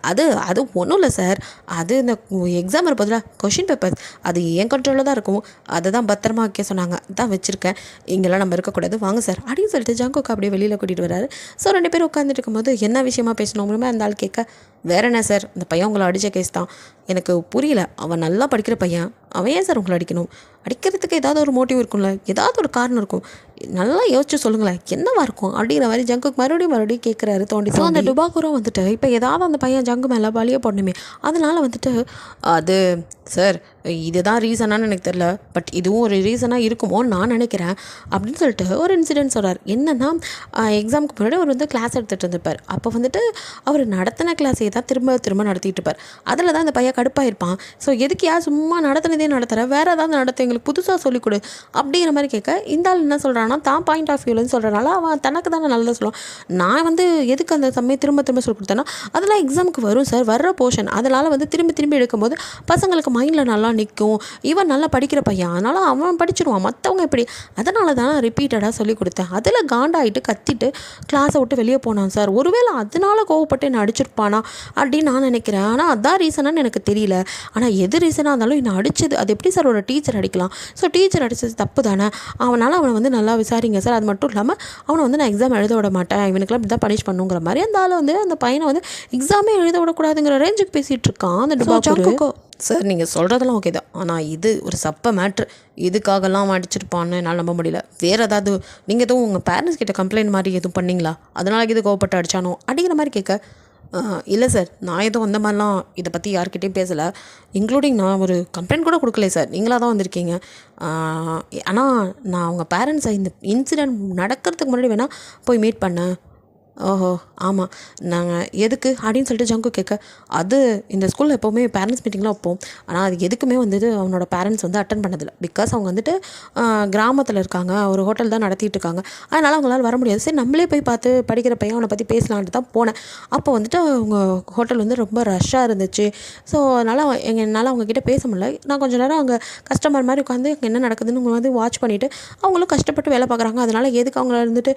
அது ஒன்றும் இல்லை சார், அது இந்த எக்ஸாம் இருப்பதில்ல கொஷின் பேப்பர்ஸ், அது என் கண்ட்ரோலில் தான் இருக்கும், அதை தான் பத்திரமா வைக்க சொன்னாங்க, தான் வச்சுருக்கேன், இங்கெல்லாம் நம்ம இருக்கக்கூடாது வாங்க சார் அப்படின்னு சொல்லிட்டு ஜங்குக்கு அப்படியே வெளியில் கூட்டிகிட்டு வராரு. ஸோ 2 பேரும் உட்காந்துட்டு இருக்கும்போது என்ன விஷயமா பேசணும் அந்த ஆள் கேட்க. வேறு என்ன சார் இந்த பையன் உங்களை அடித்த கேஸ் தான், எனக்கு புரியல, அவன் நல்லா படிக்கிற பையன், அவன் ஏன் சார் உங்களை அடிக்கணும், அடிக்கிறதுக்கு ஏதாவது ஒரு மோட்டிவ் இருக்கும்ல, ஏதாவது ஒரு காரணம் இருக்கும், நல்லா யோசிச்சு சொல்லுங்களேன் என்னவா இருக்கும் அப்படிங்கிற மாதிரி ஜங்குக்கு மறுபடியும் கேட்குறாரு தோண்டி. ஸோ அந்த டுபாக்கூரும் வந்துட்டு இப்போ ஏதாவது அந்த பையன் ஜங்கு மேலே பழிய போடணுமே, அதனால் வந்துட்டு அது சார் இதுதான் ரீசனானு எனக்கு தெரியல, பட் இதுவும் ஒரு ரீசனாக இருக்குமோன்னு நான் நினைக்கிறேன் அப்படின்னு சொல்லிட்டு ஒரு இன்சிடென்ட் சொல்கிறார். என்னென்னா எக்ஸாமுக்கு முன்னாடி அவர் வந்து கிளாஸ் எடுத்துகிட்டு இருந்திருப்பார், அப்போ வந்துட்டு அவர் நடத்தின கிளாஸே தான் திரும்ப நடத்திட்டு இருப்பார். அதில் தான் அந்த பையன் கடுப்பாக இருப்பான். ஸோ எதுக்கு யார் சும்மா நடத்தினதே நடத்துகிற, வேறு ஏதாவது நடத்த எங்களுக்கு புதுசாக சொல்லிக் கொடு அப்படிங்கிற மாதிரி கேட்க. இந்த ஆள் என்ன சொல்கிறான்னா தான் பாயிண்ட் ஆஃப் வியூலன்னு சொல்கிறனால அவன் தனக்கு தானே நல்லதாக சொல்லுவான். நான் வந்து எதுக்கு அந்த சமயம் திரும்ப சொல்லி கொடுத்தேன்னா அதெல்லாம் எக்ஸாமுக்கு வரும் சார், வர்ற போர்ஷன், அதனால் வந்து திரும்பி எடுக்கும்போது பசங்களுக்கு மைண்டில் நல்லா நிற்கும், இவன் நல்லா படிக்கிற பையன் அதனால் அவன் படிச்சிடுவான், மற்றவங்க எப்படி, அதனால தான் ரிப்பீட்டடாக சொல்லி கொடுத்தேன். அதில் காண்டாயிட்டு கத்திட்டு கிளாஸை விட்டு வெளியே போனான் சார், ஒருவேளை அதனால கோவப்பட்டு என்னை அடிச்சிருப்பானா அப்படின்னு நான் நினைக்கிறேன். ஆனால் அதான் ரீசனான்னு எனக்கு தெரியல, ஆனால் எது ரீசனாக இருந்தாலும் என்னை அடிச்சது அது எப்படி சார் ஒரு டீச்சர் அடிக்கலாம், ஸோ டீச்சர் அடித்தது தப்பு தானே, அவனால் அவனை வந்து நல்லா விசாரிங்க சார், அது மட்டும் இல்லாமல் அவனை வந்து நான் எக்ஸாம் எழுத விட மாட்டேன், இவனுக்குலாம் இப்படி தான் பனிஷ் பண்ணுங்கிற மாதிரி அந்த ஆள் வந்து அந்த பையனை வந்து எக்ஸாமே எழுத விடக்கூடாதுங்கிற ரேஞ்சுக்கு பேசிகிட்டு இருக்கான் அந்த டுபாக்கூர். சார் நீங்கள் சொல்கிறதெல்லாம் ஓகே தான், ஆனால் இது ஒரு சப்ப மேட்ரு, இதுக்காகலாம் அடிச்சிருப்பான்னு என்னால் நம்ப முடியல, வேறு ஏதாவது நீங்கள் எதுவும் உங்கள் பேரண்ட்ஸ் கிட்ட கம்ப்ளைண்ட் மாதிரி எதுவும் பண்ணிங்களா, அதனால இது கோவப்பட்டு அடித்தானோ அப்படிங்கிற மாதிரி கேட்க. இல்லை சார் நான் எதுவும் அந்த மாதிரிலாம் இதை பற்றி யார்கிட்டையும் பேசலை, இன்க்ளூடிங் நான் ஒரு கம்ப்ளைண்ட் கூட கொடுக்கல சார், நீங்களாக தான் வந்திருக்கீங்க, ஆனால் நான் உங்கள் பேரண்ட்ஸை இந்த இன்சிடெண்ட் நடக்கிறதுக்கு முன்னாடி வேணால் போய் மீட் பண்ணேன். ஓஹோ ஆமாம் நாங்கள் எதுக்கு அப்படின்னு சொல்லிட்டு ஜங்கு கேட்க. அது இந்த ஸ்கூலில் எப்போவுமே பேரண்ட்ஸ் மீட்டிங்லாம் வைப்போம், ஆனால் அது எதுக்குமே வந்துட்டு அவனோட பேரண்ட்ஸ் வந்து அட்டன் பண்ணதில்லை, பிகாஸ் அவங்க வந்துட்டு கிராமத்தில் இருக்காங்க, ஒரு ஹோட்டல் தான் நடத்திட்டு இருக்காங்க, அதனால் அவங்களால வர முடியாது. சரி நம்மளே போய் பார்த்து படிக்கிற பையன் அவனை பற்றி பேசலான்ட்டு தான் போனேன். அப்போ வந்துட்டு அவங்க ஹோட்டல் வந்து ரொம்ப ரஷ்ஷாக இருந்துச்சு, ஸோ அதனால் என்னால் அவங்கக்கிட்ட பேச முடியல, நான் கொஞ்சம் நேரம் அங்கே கஸ்டமர் மாதிரி உட்காந்து என்ன நடக்குதுன்னு வந்து வாட்ச் பண்ணிவிட்டு அவங்களும் கஷ்டப்பட்டு வேலை பார்க்குறாங்க, அதனால் எதுக்கு அவங்கள வந்துட்டு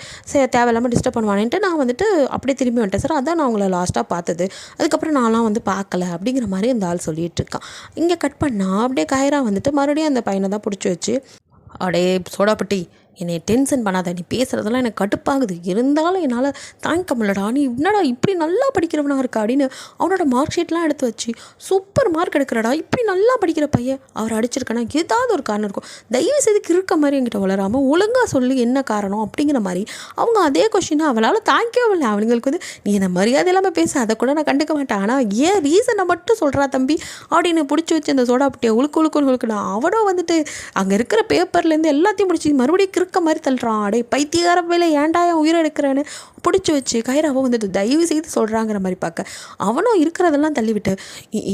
தேவையில்லாமல் டிஸ்டர்ப் பண்ணுவானேன்ட்டு நான் வந்துட்டு அப்படியே திரும்பி வந்துட்டேன் சார், அதான் நான் உங்களை லாஸ்ட்டாக பார்த்தது, அதுக்கப்புறம் நான்லாம் வந்து பார்க்கல அப்படிங்கிற மாதிரி அந்த ஆள் சொல்லிகிட்டு இருக்கான். இங்கே கட் பண்ணால் அப்படியே கைரா வந்துட்டு மறுபடியும் அந்த பையனை தான் பிடிச்சி வச்சு, அடே சோடாப்பட்டி என்னை டென்ஷன் பண்ணாத, நீ பேசுகிறதெல்லாம் எனக்கு கடுப்பாகுது, இருந்தாலும் என்னால் தாங்கிக்க முடியலடா, நீ என்னடா இப்படி நல்லா படிக்கிறவனா இருக்கா அப்படின்னு அவனோட மார்க் ஷீட்லாம் எடுத்து வச்சு சூப்பர் மார்க் எடுக்கிறடா, இப்படி நல்லா படிக்கிற பையன் அவர் அடிச்சிருக்கானா ஏதாவது ஒரு காரணம் இருக்கும், தயவு செய்து கிறுக்க மாதிரி என்கிட்ட வளராமல் ஒழுங்காக சொல்லி என்ன காரணம் அப்படிங்கிற மாதிரி அவங்க அதே கொஷினை அவளால் தாங்கிக்கவே இல்லை. அவங்களுக்கு வந்து நீ என்ன மரியாதை இல்லாமல் பேச, அதை கூட நான் கண்டுக்க மாட்டேன், ஆனால் ஏன் ரீசனை மட்டும் சொல்கிறா தம்பி அப்படின்னு பிடிச்சி வச்சு அந்த சோடாப்பட்டியை உழுக்குன்னு அவனும் வந்துட்டு அங்கே இருக்கிற பேப்பர்லேருந்து எல்லாத்தையும் பிடிச்சி மறுபடியும் இருக்க மாதிரி தள்ளுறான். அடே பைத்தியகார வேலை ஏன்டா என் உயிரை எடுக்கிறேன்னு பிடிச்சி வச்சு கைராவை வந்துட்டு தயவு செய்து சொல்கிறாங்கிற மாதிரி பார்க்க அவனும் இருக்கிறதெல்லாம் தள்ளிவிட்டு,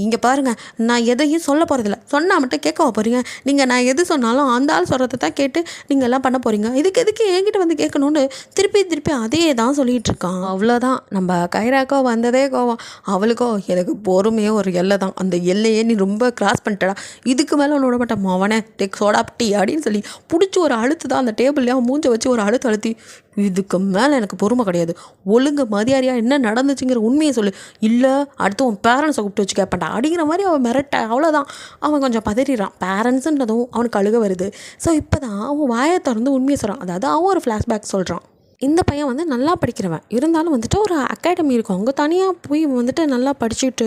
இங்கே பாருங்கள் நான் எதையும் சொல்ல போகிறதில்ல, சொன்னால் மட்டும் கேட்க போகிறீங்க, நீங்கள் நான் எது சொன்னாலும் அந்த ஆள் சொல்கிறத தான் கேட்டு நீங்கள் எல்லாம் பண்ண போகிறீங்க, எதுக்கு என்கிட்ட வந்து கேட்கணுன்னு திருப்பி அதே தான் சொல்லிகிட்டு இருக்கான். அவ்வளோதான், நம்ம கைராக்கோ வந்ததே கோவம், அவளுக்கோ எனக்கு பொறுமையோ ஒரு எல்லை தான், அந்த எல்லையே நீ ரொம்ப கிராஸ் பண்ணிட்டடா, இதுக்கு மேலே ஒன்று விட மாட்டேன் அவனே டேக் சோடாப்டி அப்படின்னு சொல்லி பிடிச்சி ஒரு அழுத்து தான் அந்த டேபிள்லேயே அவன் மூஞ்சை வச்சு ஒரு அழுத்தி, இதுக்கு மேலே எனக்கு பொறுமை கிடையாது, ஒழுங்கு மரியாதையாக என்ன நடந்துச்சுங்கிற உண்மையை சொல்லு, இல்லை அடுத்து உன் பேரண்ட்ஸை கூப்பிட்டு வச்சு கேட்பான்டா அப்படிங்கிற மாதிரி அவன் மிரட்ட. அவ்வளோதான், அவன் கொஞ்சம் பதறிறான். பேரண்ட்ஸுன்றதும் அவனுக்கு அழுக வருது. ஸோ இப்போ தான் அவன் வாயை திறந்து உண்மையை சொல்கிறான். அதாவது அவன் ஒரு ஃப்ளாஷ்பேக் சொல்கிறான். இந்த பையன் வந்து நல்லா படிக்கிறவன், இருந்தாலும் வந்துட்டு ஒரு அகாடமி இருக்கும், அங்கே தனியாக போய் வந்துட்டு நல்லா படிச்சுட்டு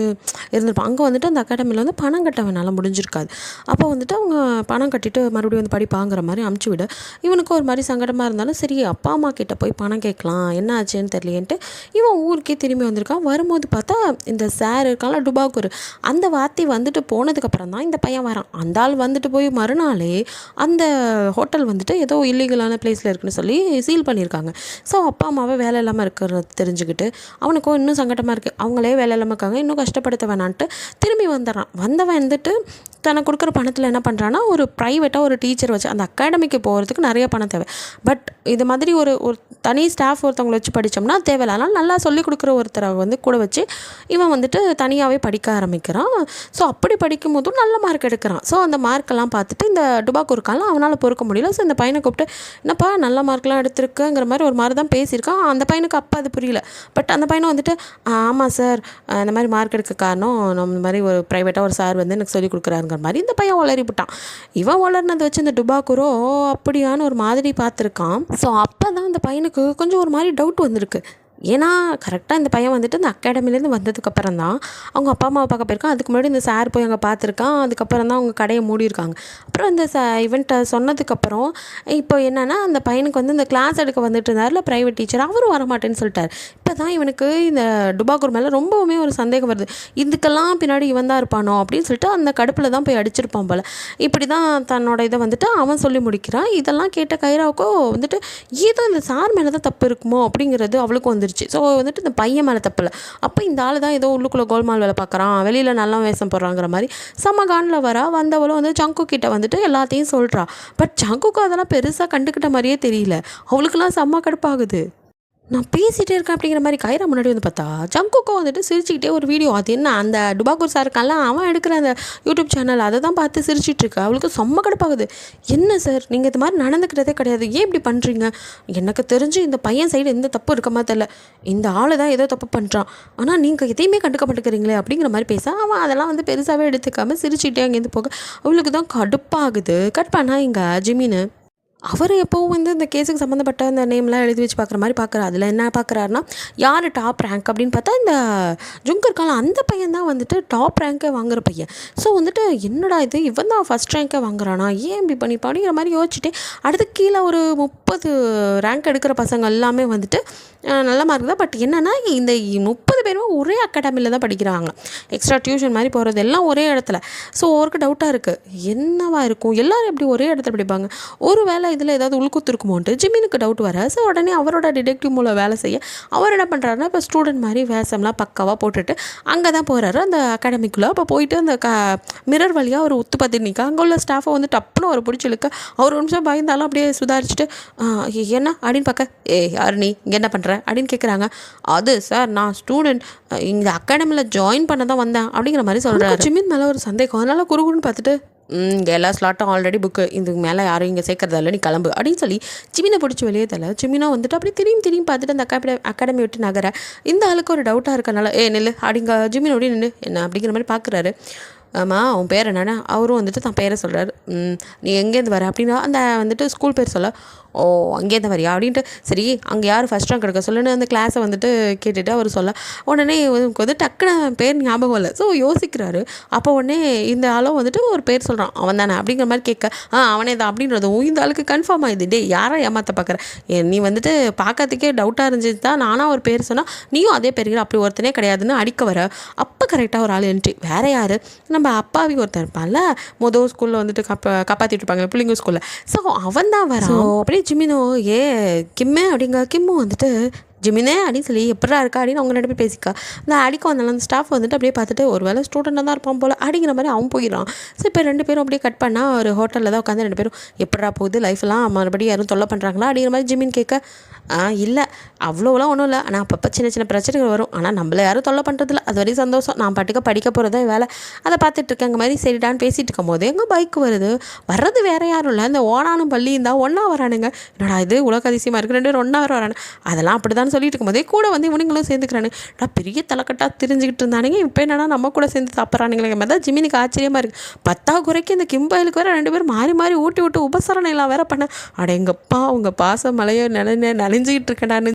இருந்திருப்பான். அங்கே வந்துட்டு அந்த அகாடமியில் வந்து பணம் கட்டவனால முடிஞ்சிருக்காது. அப்போ வந்துட்டு அவங்க பணம் கட்டிட்டு மறுபடியும் வந்து படிப்பாங்கிற மாதிரி அமுச்சு விட இவனுக்கு ஒரு மாதிரி சங்கடமாக இருந்தாலும் சரி அப்பா அம்மா கிட்டே போய் பணம் கேட்கலாம், என்ன ஆச்சுன்னு தெரியலேன்ட்டு இவன் ஊருக்கே திரும்பி வந்திருக்கான். வரும்போது பார்த்தா இந்த சார் இருக்கான்ல டுபாக்கூர், அந்த வார்த்தை வந்துட்டு போனதுக்கப்புறம் தான் இந்த பையன் வரான். அந்த ஆள் வந்துட்டு போய் மறுநாளே அந்த ஹோட்டல் வந்துட்டு ஏதோ இல்லீகலான பிளேஸில் இருக்குன்னு சொல்லி சீல் பண்ணியிருக்காங்க. ஸோ அப்பா அம்மாவே வேலை இல்லாமல் இருக்கிறது தெரிஞ்சுக்கிட்டு அவனுக்கும் இன்னும் சங்கடமாக இருக்குது, அவங்களே வேலை இல்லாமல் இருக்காங்க, இன்னும் கஷ்டப்படுத்த வேணான்ட்டு திரும்பி வந்துடுறான். வந்தவன் வந்துட்டு தனக்கு கொடுக்குற பணத்தில் என்ன பண்ணுறான்னா ஒரு ப்ரைவேட்டாக ஒரு டீச்சர் வச்சு அந்த அகாடமிக்கு போகிறதுக்கு நிறைய பணம் தேவை. பட் இது மாதிரி ஒரு தனி ஸ்டாஃப் ஒருத்தவங்களை வச்சு படித்தோம்னா தேவையில்லை. அதனால் நல்லா சொல்லிக் கொடுக்குற ஒருத்தரை வந்து கூட வச்சு இவன் வந்துட்டு தனியாகவே படிக்க ஆரம்பிக்கிறான். ஸோ அப்படி படிக்கும் போதும் நல்ல மார்க் எடுக்கிறான். ஸோ அந்த மார்க்கெல்லாம் பார்த்துட்டு இந்த டுபாக்கூர் இருக்கான்ல அவனால் பொறுக்க முடியல. ஸோ இந்த பையனை கூப்பிட்டு என்னப்பா நல்ல மார்க்லாம் எடுத்திருக்குங்கிற மாதிரி ஒரு மாதிரி தான் பேசியிருக்கான். அந்த பையனுக்கு அப்போ அது புரியல. பட் அந்த பையனும் வந்துட்டு ஆமாம் சார், இந்த மாதிரி மார்க் எடுக்க காரணம் நம்ம இந்த மாதிரி ஒரு ப்ரைவேட்டாக ஒரு சார் வந்து எனக்கு சொல்லிக் கொடுக்குறாருங்கிற மாதிரி இந்த பையன் உளறிவிட்டான். இவன் உளர்னதை வச்சு இந்த டுபாக்கூரோ அப்படியான ஒரு மாதிரி பார்த்துருக்கான். ஸோ அப்போ தான் அந்த பையனுக்கு கொஞ்சம் ஒரு மாதிரி டவுட் வந்திருக்கு. ஏன்னா கரெக்டாக இந்த பையன் வந்துட்டு இந்த அகாடமிலேருந்து வந்ததுக்கப்புறம் தான் அவங்க அப்பா அம்மாவை பார்க்க போயிருக்கான். அதுக்கு முன்னாடி இந்த சார் போய் அங்கே பார்த்துருக்கான். அதுக்கப்புறம் தான் அவங்க கடையை மூடியிருக்காங்க. அப்புறம் இந்த இவன்ட்ட சொன்னதுக்கப்புறம் இப்போ என்னென்னா அந்த பையனுக்கு வந்து இந்த கிளாஸ் எடுக்க வந்துட்டு இருந்தார்ல ப்ரைவேட் டீச்சர், அவரும் வரமாட்டேன்னு சொல்லிட்டார். இப்போ தான் இவனுக்கு இந்த டுபாக்கூர் மேலே ரொம்பவுமே ஒரு சந்தேகம் வருது. இதுக்கெல்லாம் பின்னாடி இவன் தான் இருப்பானோ அப்படின்னு சொல்லிட்டு அந்த கடுப்பில் தான் போய் அடிச்சிருப்பான் போல். இப்படி தான் தன்னோட இதை வந்துட்டு அவன் சொல்லி முடிக்கிறான். இதெல்லாம் கேட்ட கைராவுக்கோ வந்துட்டு ஏதோ இந்த சார் மேலே தான் தப்பு இருக்குமோ அப்படிங்கிறது அவளுக்கும் வந்துருச்சு. ஸோ வந்துட்டு இந்த பையன் மேலே தப்பு இல்லை, அப்போ இந்த ஆள் தான் ஏதோ உள்ளுக்குள்ளே கோல்மால் வேலை பார்க்குறான், வெளியில் நல்லா வேஷம் போடுறாங்கிற மாதிரி செம்ம காண்டில் வந்தவளும் வந்து சங்கு கிட்ட வந்துட்டு எல்லாத்தையும் சொல்கிறா. பட் சங்குக்கு அதெல்லாம் பெருசாக கண்டுக்கிட்ட மாதிரியே தெரியல. அவளுக்கெல்லாம் செம்ம கடுப்பாகுது. நான் பேசிகிட்டே இருக்கேன் அப்படிங்கிற மாதிரி கைரா முன்னாடி வந்து பார்த்தா ஜங்குக்கோ வந்துட்டு சிரிச்சுக்கிட்டே ஒரு வீடியோ, அது என்ன அந்த டுபாக்கூர் சார் இருக்கான்ல அவன் எடுக்கிற அந்த யூடியூப் சேனல் அதை தான் பார்த்து சிரிச்சிட்ருக்கு. அவளுக்கு செம்ம கடுப்பாகுது. என்ன சார் நீங்கள் இது மாதிரி நடந்துக்கிட்டதே கிடையாது, ஏன் இப்படி பண்ணுறீங்க? எனக்கு தெரிஞ்சு இந்த பையன் சைடு எந்த தப்பு இருக்க மாதிரி தெரியல, இந்த ஆள் தான் ஏதோ தப்பு பண்ணுறான், ஆனால் நீங்கள் எதையுமே கண்டுக்க மாட்டேங்கிறீங்களே அப்படிங்கிற மாதிரி பேச அவன் அதெல்லாம் வந்து பெருசாகவே எடுத்துக்காமல் சிரிச்சுக்கிட்டே அங்கேருந்து போக அவளுக்கு தான் கடுப்பாகுது. கட் பண்ணால் இங்கே ஜிமின்னு அவர் எப்போவும் வந்து இந்த கேஸுக்கு சம்மந்தப்பட்ட அந்த நேம்லாம் எழுதி வச்சு பார்க்குற மாதிரி பார்க்குறாரு. அதில் என்ன பார்க்குறாருன்னா யார் டாப் ரேங்க் அப்படின்னு பார்த்தா இந்த ஜுங்கர் இருக்கால அந்த பையன் தான் வந்துட்டு டாப் ரேங்க்கே வாங்குற பையன். ஸோ வந்துட்டு என்னடா இது இவன் தான் ஃபஸ்ட் ரேங்க்கே வாங்குறானா, ஏன் இப்படி பண்ணிப்பா அப்படிங்கிற மாதிரி யோசிச்சுட்டு அடுத்து கீழே ஒரு 30 ரேங்க் எடுக்கிற பசங்க எல்லாமே வந்துட்டு நல்ல மார்க் தான். பட் என்னென்னா இந்த 30 பேருமே ஒரே அகாடமியில் தான் படிக்கிறாங்க, எக்ஸ்ட்ரா டியூஷன் மாதிரி போகிறது எல்லாம் ஒரே இடத்துல. ஸோ ஒருக்கு டவுட்டாக இருக்குது என்னவா இருக்கும், எல்லோரும் எப்படி ஒரே இடத்துல படிப்பாங்க, ஒரு வேளை இதில் ஏதாவது உள்குத்து இருக்குமோன்ட்டு ஜிமினுக்கு டவுட் வர. ஸோ உடனே அவரோட டிடெக்டிவ் மூலம் வேலை செய்ய அவர் என்ன பண்ணுறாருன்னா இப்போ ஸ்டூடெண்ட் மாதிரி வேஷம்லாம் பக்காவாக போட்டுட்டு அங்கே தான் போகிறாரு அந்த அகாடமிக்குள்ளே. அப்போ போயிட்டு அந்த மிரர் வழியாக ஒரு உத்து பார்த்து நிற்க அங்கே உள்ள ஸ்டாஃபை வந்து டப்புன்னு ஒரு பிடிச்சி இழுக்க அவர் ஒரு நிமிஷம் பயந்தாலும் அப்படியே சுதாரிச்சுட்டு என்ன அப்படின்னு பார்க்க யார் நீ இங்கே என்ன பண்ணுற அப்படின்னு கேட்குறாங்க. அது சார் நான் ஸ்டூடெண்ட் இந்த அகாடமியில் ஜாயின் பண்ண தான் வந்தேன் அப்படிங்கிற மாதிரி சொல்கிறாரு. ஜிமின் மேலே ஒரு சந்தேகம், அதனால் குறுகுன்னு பார்த்துட்டு இங்கே எல்லா ஸ்லாட்டும் ஆல்ரெடி புக்கு, இதுக்கு மேலே யாரும் இங்கே சேர்க்கறதா இல்லை, நீ கிளம்பு அப்படின்னு சொல்லி ஜிமினை பிடிச்சி வெளியே தரல. ஜிமினா வந்துட்டு அப்படியே திரும்பி பார்த்துட்டு அந்த அகாடமி விட்டு நகர இந்த ஆளுக்கு ஒரு டவுட்டாக இருக்கனால நில்லு அப்படிங்க ஜிமினோடய நின்று என்ன அப்படிங்கிற மாதிரி பார்க்குறாரு. ஆமாம் அவன் பேர் என்னென்னா அவரும் வந்துட்டு தான் பேரை சொல்கிறாரு. நீ எங்கேருந்து வர அப்படின்னா அந்த வந்துட்டு ஸ்கூல் பேர் சொல்ல, ஓ அங்கேருந்து வரியா அப்படின்ட்டு, சரி அங்கே யார் ஃபஸ்ட் ரேங்க் எடுக்க சொல்லுன்னு அந்த கிளாஸை வந்துட்டு கேட்டுட்டு அவர் சொல்ல, உடனே இவனுக்கு வந்து டக்குன்னு பேர் ஞாபகம் இல்லை. ஸோ யோசிக்கிறாரு. அப்போ உடனே இந்த ஆளும் வந்துட்டு ஒரு பேர் சொல்கிறான், அவன் தானே அப்படிங்கிற மாதிரி கேட்க, அவனே தான் அப்படின்றதும் இந்த ஆளுக்கு கன்ஃபார்ம் ஆகுது. டே யாரை ஏமாற்ற பார்க்குற, நீ வந்துட்டு பார்க்கறதுக்கே டவுட்டாக இருந்துச்சு தான் நானாக ஒரு பேர் சொன்னால் நீயும் அதே பேருங்கிற, அப்படி ஒருத்தனே கிடையாதுன்னு அடிக்க வர, அப்போ கரெக்டாக ஒரு ஆள் என்ட்ரி. வேறு யார், நம்ம அப்பாவி ஒருத்தர் இருப்பான்ல மொதல் ஸ்கூலில் வந்துட்டு காப்பாற்றிட்டு இருப்பாங்க பிள்ளைங்க ஸ்கூலில். ஸோ அவன் தான் வரான். அப்படியே ஜிமினோ கிம்மே அப்படிங்க கிம்மும் வந்துட்டு ஜிமினே அப்படின்னு சொல்லி எப்படா இருக்கா அப்படின்னு அவங்க ரெண்டு பேர் பேசிக்கா. இந்த அடிக்க வந்தாலும் அந்த ஸ்டாஃப் வந்துட்டு அப்படியே பார்த்துட்டு ஒரு வேளை ஸ்டூடெண்டாக தான் இருப்பான் போல் அப்படிங்கிற மாதிரி அவன் போயிடறான். ஸோ இப்போ ரெண்டு பேரும் அப்படியே கட் பண்ணால் ஒரு ஹோட்டலில் தான் உட்காந்து ரெண்டு பேரும் எப்படா போகுது லைஃப்லாம் மறுபடியும் யாரும் தொல்லை பண்ணுறாங்களா அப்படிங்கிற மாதிரி ஜிமின் கேட்க, இல்லை அவ்வளோலாம் ஒன்றும் இல்லை, ஆனால் அப்பப்போ சின்ன சின்ன பிரச்சனைகள் வரும், ஆனால் நம்மள யாரும் தொல்லை பண்ணுறதில்ல, அது வரையும் சந்தோஷம், நான் பாட்டுக்க படிக்க போகிறதா வேலை, அதை பார்த்துட்ருக்கேன். அங்கே மாதிரி சரிடான்னு பேசிகிட்டு இருக்கும் போது எங்கள் பைக்கு வர்றது வேறு யாரும் இல்லை, இந்த ஓனானும் பள்ளியும் தான் ஒன்றா வரானுங்க. என்னடா இது உலக அதிசயமாக இருக்குது, ரெண்டு பேரும் ஒன்றா வரானு அதெல்லாம் அப்படி தான் சொல்லிட்டு இருக்கும்போதே கூட வந்து இவனுங்களும் சேர்ந்துக்கிறானு. பெரிய தலைக்கட்டாக தெரிஞ்சுக்கிட்டு இருந்தானுங்க, இப்போ என்னன்னா நம்ம கூட சேர்ந்து சாப்பிட்றானுங்களே மாதிரி தான் ஜிமினுக்கு ஆச்சரியமாக இருக்குது. 10 குறைக்கு இந்த கிம்பயலுக்கு வேறு ரெண்டு பேரும் மாறி மாறி ஊட்டி விட்டு உபசரணை எல்லாம் வேற பண்ண, எங்கப்பா அவங்க பாச மலையை நனைஞ்சிக்கிட்டு இருக்கேன்டான்னு.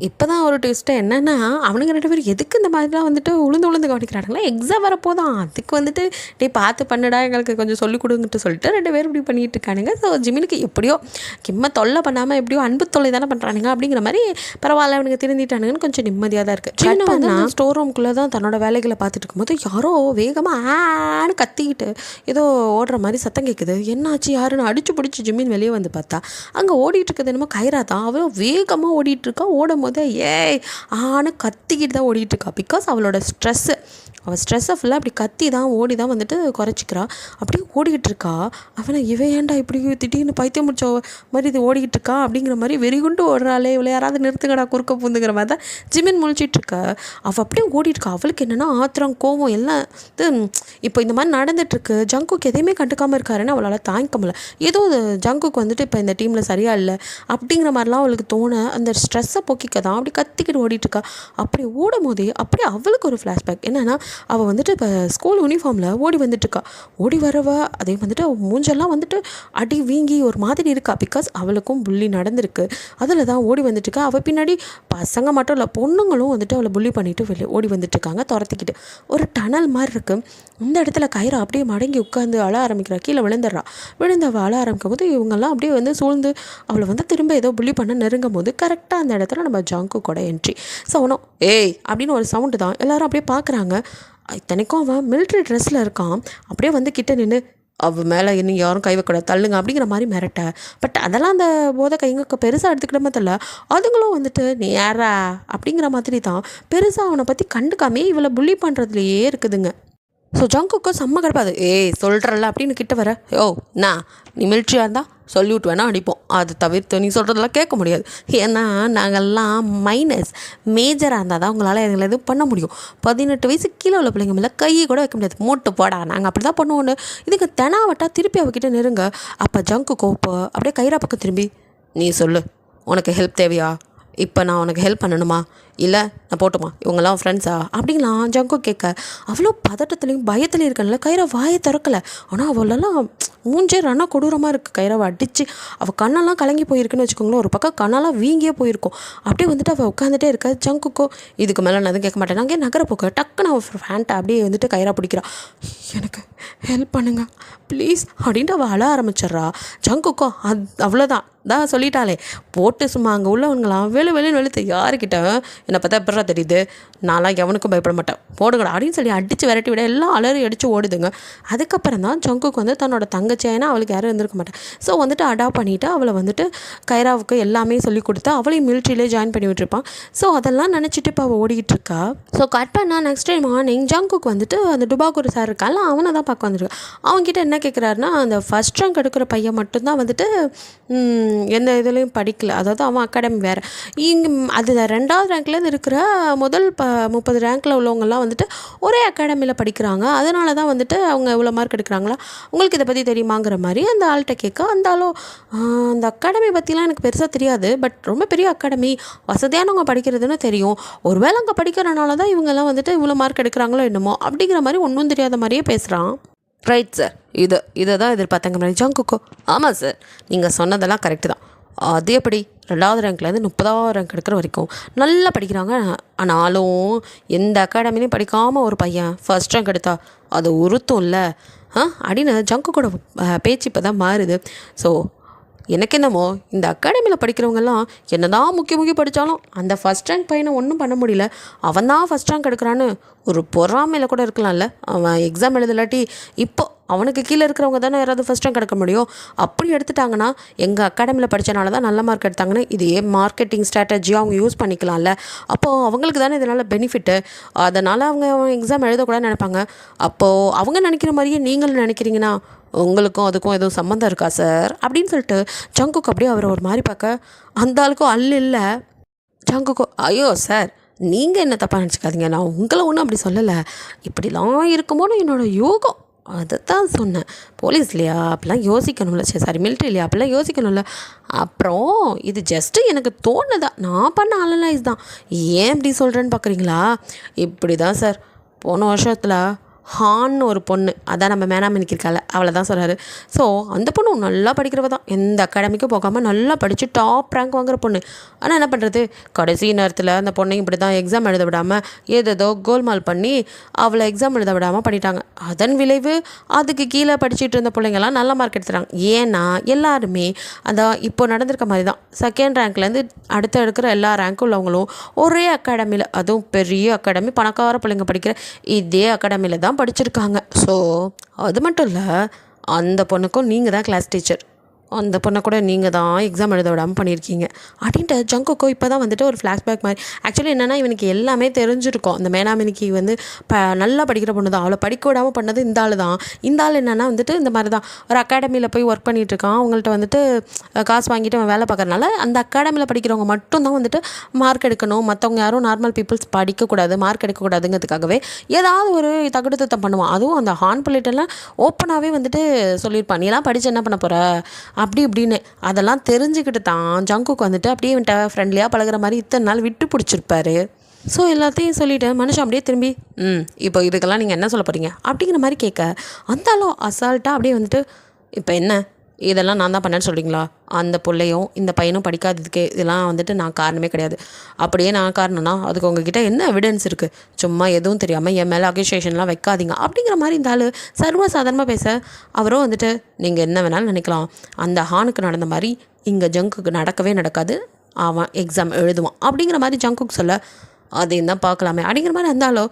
இப்போ தான் ஒரு ட்விஸ்ட்டு என்னென்னா, அவனுங்க ரெண்டு பேரும் எதுக்கு இந்த மாதிரிலாம் வந்துட்டு உளுந்து கவனிக்கிறானுங்களா, எக்ஸாம் வரப்போதான் அதுக்கு வந்துட்டு டே பார்த்து பண்ணுடா எங்களுக்கு கொஞ்சம் சொல்லிக் கொடுங்கட்டு சொல்லிட்டு ரெண்டு பேரும் இப்படி பண்ணிகிட்டு இருக்கானுங்க. ஸோ ஜிமினுக்கு எப்படியோ கிம்மை தொல்லை பண்ணாமல் எப்படியோ அன்பு தொல்லை தானே பண்ணுறானுங்க அப்படிங்கிற மாதிரி பரவாயில்ல அவனுக்கு திருந்திட்டானுங்கன்னு கொஞ்சம் நிம்மதியாக தான் இருக்குது. சின்ன வந்து ஸ்டோர் ரூம்குள்ளே தான் தன்னோட வேலைகளை பார்த்துட்டு இருக்கும்போது யாரோ வேகமாக ஆன்னு கத்திக்கிட்டு ஏதோ ஓடுற மாதிரி சத்தம் கேட்குது. என்னாச்சு யாருன்னு அடிச்சு பிடிச்சி ஜிமின் வெளியே வந்து பார்த்தா அங்கே ஓடிட்டு இருக்குது என்னமோ கைரா தான். அவ்வளோ வேகமாக ஓடிட்டுருக்கா. ஓடும் போது ஆன்னு கத்திக்கிட்டு தான் ஓடிட்டுருக்கா. பிகாஸ் அவளோட அவள் ஸ்ட்ரெஸ்ஸை ஃபுல்லாக அப்படி கத்தி தான் ஓடி தான் வந்துட்டு குறைச்சிக்கிறா. அப்படியே ஓடிக்கிட்டு இருக்கா. அவனை இவன் ஏன்டா இப்படி திடீர்னு பைத்தியம் முடிச்ச மாதிரி இது ஓடிக்கிட்டு இருக்கா அப்படிங்கிற மாதிரி வெறிகுண்டு ஓடுறாளே, இவளை யாராவது நிறுத்துங்கடா குறுக்க பூந்துங்கிற மாதிரி தான் ஜிமின் முழிச்சிட்ருக்கா. அவள் அப்படியே ஓடிட்டுருக்கா. அவளுக்கு என்னென்னா ஆத்திரம் கோவம் எல்லாம் இது இப்போ இந்த மாதிரி நடந்துகிட்ருக்கு. ஜங்குக்கு எதையுமே கண்டுக்காமல் இருக்காருன்னு அவளால் தாங்கிக்க முடியல. ஏதோ ஜங்குக்கு வந்துட்டு இப்போ இந்த டீமில் சரியாக இல்லை அப்படிங்கிற மாதிரிலாம் அவளுக்கு தோண அந்த ஸ்ட்ரெஸ்ஸை போக்கிக்க தான் அப்படி கத்திக்கிட்டு ஓடிட்டுருக்கா. அப்படி ஓடும் போதே அப்படியே அவளுக்கு ஒரு ஃப்ளாஷ்பேக் என்னென்னா, அவள் வந்துட்டு இப்போ ஸ்கூல் யூனிஃபார்மில் ஓடி வந்துட்டுருக்கா. ஓடி வரவ அதே வந்துட்டு அவள் மூஞ்செல்லாம் வந்துட்டு அடி வீங்கி ஒரு மாதிரி இருக்கா. பிகாஸ் அவளுக்கும் புள்ளி நடந்திருக்கு. அதில் தான் ஓடி வந்துட்டுருக்கா. அவள் பின்னாடி பசங்க மட்டும் இல்லை பொண்ணுங்களும் வந்துட்டு அவளை புள்ளி பண்ணிவிட்டு வெளியே ஓடி வந்துட்டுருக்காங்க துரத்திக்கிட்டு. ஒரு டனல் மாதிரி இருக்குது. இந்த இடத்துல கைரா அப்படியே மடங்கி உட்காந்து அழ ஆரம்பிக்கிறா. கீழே விழுந்துடுறா. விழுந்து அவள் அழ ஆரம்பிக்கும் போது இவங்கெல்லாம் அப்படியே வந்து சூழ்ந்து அவளை வந்து திரும்ப ஏதோ புள்ளி பண்ண நெருங்கும் போது கரெக்டாக அந்த இடத்துல நம்ம ஜங்கு கூட என்ட்ரி. ஸோ அவனும் அப்படின்னு ஒரு சவுண்டு தான் எல்லோரும் அப்படியே பார்க்குறாங்க. இத்தனைக்கும் அவன் மிலிட்ரி ட்ரெஸ்ஸில் இருக்கான். அப்படியே வந்து கிட்ட நின்று அவள் மேலே இன்னும் யாரும் கை வைக்கூடாது தள்ளுங்க அப்படிங்கிற மாதிரி மிரட்ட. பட் அதெல்லாம் அந்த போதை கைங்க பெருசாக எடுத்துக்கிட்ட தெரியல. அதுங்களும் வந்துட்டு நீ யாரா அப்படிங்கிற மாதிரி தான் பெருசாக அவனை பற்றி கண்டுக்காமே இவளை புள்ளி பண்ணுறதுலையே இருக்குதுங்க. ஸோ ஜங்குக்கும் செம்ம கிடப்பாது. சொல்கிறல்ல அப்படின்னு கிட்ட வர, நீ மிலிட்ரியாக இருந்தால் சொல்லிவிட்டு வேணால் அடிப்போம், அது தவிர்த்து நீ சொல்கிறதெல்லாம் கேட்க முடியாது. ஏன்னா நாங்கள்லாம் மைனஸ், மேஜராக இருந்தால் தான் உங்களால் எங்களை எதுவும் பண்ண முடியும். 18 வயசு கீழே உள்ள பிள்ளைங்க மேலே கையை கூட வைக்க முடியாது. மூட்டு போடா நாங்கள் அப்படி தான் பண்ணுவோன்னு. இதுக்கு தெனாவட்டா திருப்பி அவகிட்ட நெருங்க. அப்போ ஜங்கு கோப்போ அப்படியே கைரா பக்கம் திரும்பி, நீ சொல்லு உனக்கு ஹெல்ப் தேவையா, இப்போ நான் உனக்கு ஹெல்ப் பண்ணணுமா, இல்லை நான் போட்டுமா, இவங்கெல்லாம் ஃப்ரெண்ட்ஸா அப்படிங்களாம் ஜங்கு கேட்க. அவ்வளோ பதட்டத்துலேயும் பயத்துலேயும் இருக்கல. கைரா வாயை திறக்கலை. ஆனால் அவளெல்லாம் மூஞ்சே ரன்னா கொடூரமாக இருக்குது. கைராவை அடித்து அவள் கண்ணெல்லாம் கலங்கி போயிருக்குன்னு வச்சுக்கோங்களேன். ஒரு பக்கம் கண்ணெல்லாம் வீங்கியே போயிருக்கும். அப்படியே வந்துட்டு அவள் உட்காந்துட்டே இருக்க. ஜங்குக்கோ இதுக்கு மேலே நான் எதுவும் கேட்க மாட்டேன், நாங்கள் நகர போக்க டக்குன்னு அவள் ஃபேண்ட்டை அப்படியே வந்துட்டு கைரா பிடிக்கிறா. எனக்கு ஹெல்ப் பண்ணுங்க ப்ளீஸ் அப்படின்ட்டு அவள் அழ ஆரம்பிச்சிட்றா. ஜங்குக்கோ அவ்வளோதான் சொல்லிட்டாலே போட்டு சும்மா அங்கே உள்ளவங்களாம் வெளின்னு வெளுத்து யாருக்கிட்ட என்னை பார்த்தா எப்படா தெரியுது, நான்லாம் எவனுக்கும் பயப்பட மாட்டேன் போடுங்கடா அப்படின்னு சொல்லி அடித்து விரட்டி விட எல்லாம் அலறி அடித்து ஓடுதுங்க. அதுக்கப்புறம் தான் ஜங்குக்கு வந்து தன்னோட தங்கச்சியானா அவளுக்கு யாரும் இருந்திருக்க மாட்டேன். ஸோ வந்துட்டு அடாப்ட் பண்ணிவிட்டு அவளை வந்துட்டு கைராவுக்கு எல்லாமே சொல்லி கொடுத்து அவளையும் மிலிட்ரியிலே ஜாயின் பண்ணி விட்டுருப்பான். ஸோ அதெல்லாம் நினச்சிட்டு இப்போ அவள் ஓடிக்கிட்டு இருக்கா. ஸோ கட் பண்ணால் நெக்ஸ்ட் டைம் மார்னிங் ஜங்குக்கு வந்துட்டு அந்த டுபாக்கூர் சார் இருக்கான்ல அவனை தான் பார்க்க வந்துருக்கான். அவங்ககிட்ட என்ன கேட்குறாருன்னா, அந்த ஃபஸ்ட் ரேங்க் எடுக்கிற பையன் மட்டும்தான் வந்துட்டு எந்த இதுலேயும் படிக்கல. அதாவது அவன் அகாடமி வேறு. இங்கே அது 2வது ரேங்க்லேருந்து இருக்கிற முதல் 30 ரேங்க்கில் உள்ளவங்கலாம் வந்துட்டு ஒரே அகாடமியில் படிக்கிறாங்க. அதனால தான் வந்துட்டு அவங்க இவ்வளோ மார்க் எடுக்கிறாங்களா, உங்களுக்கு இதை பற்றி தெரியுமாங்கிற மாதிரி அந்த ஆள்கிட்ட கேட்க, அந்த ஆளும் அந்த அகாடமி பற்றிலாம் எனக்கு பெருசாக தெரியாது, பட் ரொம்ப பெரிய அகாடமி, வசதியானவங்க படிக்கிறதுன்னு தெரியும், ஒருவேளை அங்கே படிக்கிறனால தான் இவங்கெல்லாம் வந்துட்டு இவ்வளோ மார்க் எடுக்கிறாங்களோ என்னமோ அப்படிங்கிற மாதிரி ஒன்றும் தெரியாத மாதிரியே பேசுகிறான். ரைட் சார், இதை தான் எதிர்பார்த்தங்க மாதிரி ஜங்குக்கோ. ஆமாம் சார், நீங்கள் சொன்னதெல்லாம் கரெக்டு தான். அது எப்படி 2வது ரேங்க்லேருந்து 30வது ரேங்க் எடுக்கிற வரைக்கும் நல்லா படிக்கிறாங்க. ஆனாலும் எந்த அகாடமிலையும் படிக்காமல் ஒரு பையன் ஃபர்ஸ்ட் ரேங்க் எடுத்தா அது உறுத்தும் இல்லை அப்படின்னு ஜங்குக்கோட பேச்சு இப்போ தான் மாறுது. ஸோ எனக்கு என்னமோ இந்த அகாடமியில் படிக்கிறவங்கெல்லாம் என்ன தான் முக்கிய படித்தாலும் அந்த ஃபஸ்ட் ரேங்க் பையனை ஒன்றும் பண்ண முடியல, அவன் தான் ஃபஸ்ட் ரேங்க் எடுக்கிறான்னு ஒரு பொறாமையில் கூட இருக்கலாம்ல. அவன் எக்ஸாம் எழுதலாட்டி இப்போ அவனுக்கு கீழே இருக்கிறவங்க தானே யாராவது ஃபஸ்ட் ரேங்க் எடுக்க முடியும். அப்படி எடுத்துட்டாங்கன்னா எங்கள் அகாடமியில் படித்தனால தான் நல்ல மார்க் எடுத்தாங்கன்னு இதே மார்க்கெட்டிங் ஸ்ட்ராட்டஜியாக அவங்க யூஸ் பண்ணிக்கலாம்ல. அப்போது அவங்களுக்கு தானே இதனால் பெனிஃபிட்டு. அதனால் அவங்க எக்ஸாம் எழுதக்கூடாதுன்னு நினைப்பாங்க. அப்போது அவங்க நினைக்கிற மாதிரியே நீங்களும் நினைக்கிறீங்கன்னா உங்களுக்கும் அதுக்கும் எதுவும் சம்மந்தம் இருக்கா சார் அப்படின்னு சொல்லிட்டு ஜங்குக்கு அப்படியே அவரை ஒரு மாதிரி பார்க்க, அந்த ஆளுக்கும் இல்லை ஜங்குக்கோ. ஐயோ சார், நீங்கள் என்ன தப்பாக நினச்சிக்காதீங்க, நான் உங்களை ஒன்றும் அப்படி சொல்லலை, இப்படிலாம் இருக்கும்போது என்னோடய யோகம் அதை தான் சொன்னேன். போலீஸ் இல்லையா அப்படிலாம் யோசிக்கணும்ல, சாரி மிலிட்ரி இல்லையா அப்படிலாம் யோசிக்கணும்ல. அப்புறம் இது ஜஸ்ட்டு எனக்கு தோணுதான், நான் பண்ண அனலைஸ் தான். ஏன் இப்படி சொல்கிறேன்னு பார்க்குறீங்களா? இப்படி தான் சார், போன வருஷத்தில் ஹான்னு ஒரு பொண்ணு, அதான் நம்ம மேனாமணிக்கு இருக்கால, அவளை தான் சொல்கிறாரு. ஸோ அந்த பொண்ணு நல்லா படிக்கிறவ தான், எந்த அகாடமிக்கும் போகாமல் நல்லா படித்து டாப் ரேங்க் வாங்குகிற பொண்ணு. ஆனால் என்ன பண்ணுறது, கடைசி நேரத்தில் அந்த பொண்ணையும் இப்படி தான் எக்ஸாம் எழுத விடாமல் ஏதேதோ கோல்மால் பண்ணி அவளை எக்ஸாம் எழுத விடாமல் பண்ணிட்டாங்க. அதன் விளைவு அதுக்கு கீழே படிச்சுட்டு இருந்த பிள்ளைங்கள்லாம் நல்ல மார்க் எடுத்துட்டாங்க. ஏன்னா எல்லாருமே அதான் இப்போ நடந்திருக்க மாதிரி தான், செகண்ட் ரேங்க்லேருந்து அடுத்து எடுக்கிற எல்லா ரேங்க்கும் உள்ளவங்களும் ஒரே அகாடமியில், அதுவும் பெரிய அகாடமி, பணக்கார பிள்ளைங்க படிக்கிற இதே அகாடமியில் தான் படிச்சிருக்காங்க. ஸோ அது மட்டும் இல்லை, அந்த பொண்ணுக்கும் நீங்கள் தான் கிளாஸ் டீச்சர், அந்த பொண்ணை கூட நீங்கள் தான் எக்ஸாம் எழுத விடாமல் பண்ணியிருக்கீங்க அப்படின்ட்டு ஜங்குக்கோ இப்போ தான் வந்துட்டு ஒரு ஃப்ளாஷ்பேக் மாதிரி. ஆக்சுவலி என்னென்னா இவனுக்கு எல்லாமே தெரிஞ்சிருக்கும். அந்த மேனாமினிக்கு வந்து நல்லா படிக்கிற பொண்ணு தான், அவளை படிக்க விடாமல் பண்ணது இந்த ஆள் தான். இந்த ஆள் என்னென்னா வந்துட்டு இந்த மாதிரி தான் ஒரு அகாடமியில் போய் ஒர்க் பண்ணிகிட்ருக்கான், அவங்கள்ட்ட வந்துட்டு காசு வாங்கிட்டு அவன் வேலை பார்க்குறனால அந்த அகாடமியில் படிக்கிறவங்க மட்டும்தான் வந்துட்டு மார்க் எடுக்கணும், மற்றவங்க யாரும் நார்மல் பீப்புள்ஸ் படிக்கக்கூடாது, மார்க் எடுக்கக்கூடாதுங்கிறதுக்காகவே ஏதாவது ஒரு தகுடு திட்டம் பண்ணுவான். அதுவும் அந்த ஹார்ன் பிள்ளைட்டெல்லாம் ஓப்பனாகவே வந்துட்டு சொல்லியிருப்பான், நீலாம் படித்து என்ன பண்ண போகிற அப்படி இப்படின்னு. அதெல்லாம் தெரிஞ்சுக்கிட்டு தான் ஜங்குக்கு வந்துட்டு அப்படியே ஃப்ரெண்ட்லியாக பழகிற மாதிரி இத்தனை நாள் விட்டு பிடிச்சிருப்பாரு. ஸோ எல்லாத்தையும் சொல்லிவிட்டு மனுஷன் அப்படியே திரும்பி இப்போ இதுக்கெல்லாம் நீங்கள் என்ன சொல்ல போகிறீங்க அப்படிங்கிற மாதிரி கேட்க, அந்தாலும் அசால்ட்டாக அப்படியே வந்துட்டு இப்போ என்ன இதெல்லாம் நான் தான் பண்ணேன்னு சொல்கிறீங்களா? அந்த பிள்ளையும் இந்த பையனும் படிக்காததுக்கு இதெல்லாம் வந்துட்டு நான் காரணமே கிடையாது. அப்படியே நான் காரணம்னா அதுக்கு உங்ககிட்ட என்ன எவிடன்ஸ் இருக்குது? சும்மா எதுவும் தெரியாமல் என் மேலே அக்யூசேஷன்லாம் வைக்காதீங்க அப்படிங்கிற மாதிரி இந்த ஆள் சர்வசாதாரணமாக பேச, அவரும் வந்துட்டு நீங்கள் என்ன வேணாலும் நினைக்கலாம், அந்த ஹானுக்கு நடந்த மாதிரி இங்கே ஜங்குக்கு நடக்கவே நடக்காது, அவன் எக்ஸாம் எழுதுவான் அப்படிங்கிற மாதிரி ஜங்குக்கு சொல்ல, அதையும் தான் பார்க்கலாமே அப்படிங்கிற மாதிரி இருந்தாலும்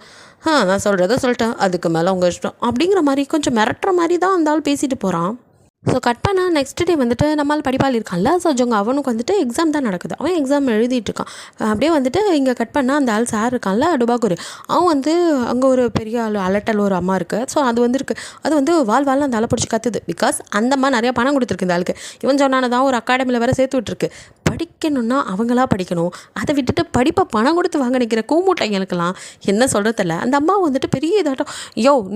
நான் சொல்கிறத சொல்லிட்டேன், அதுக்கு மேலே உங்கள் இஷ்டம் அப்படிங்கிற மாதிரி கொஞ்சம் மிரட்டுற மாதிரி தான் அந்த ஆள் பேசிட்டு போகிறான். ஸோ கட் பண்ணால் நெக்ஸ்ட் டே வந்துட்டு நம்மால் படிப்பாளி இருக்கான்ல, ஸோ அவனுக்கு வந்துட்டு எக்ஸாம் தான் நடக்குது, அவன் எக்ஸாம் எழுதிட்டுருக்கான். அப்படியே வந்துட்டு இங்கே கட் பண்ணால் அந்த ஆள் சார் இருக்கான்ல டுபாகூர், அவன் வந்து அங்கே ஒரு பெரிய ஆள் அலட்டல் ஒரு அம்மா இருக்குது. ஸோ அது வந்து இருக்குது, அது வந்து வாழ் அந்த ஆளை பிடிச்சி கற்றுது. பிகாஸ் அந்த அம்மா நிறையா பணம் கொடுத்துருக்கு இந்த ஆளுக்கு. இவன் சொன்னானதான் ஒரு அகாடமியில் வேறு சேர்த்து விட்டுருக்கு. படிக்கணும்னா அவங்களா படிக்கணும், அதை விட்டுட்டு படிப்பை பணம் கொடுத்து வாங்க நிற்கிற கூமூட்டைங்களுக்கெல்லாம் என்ன சொல்கிறதில்ல. அந்த அம்மா வந்துட்டு பெரிய இதாட்டம்,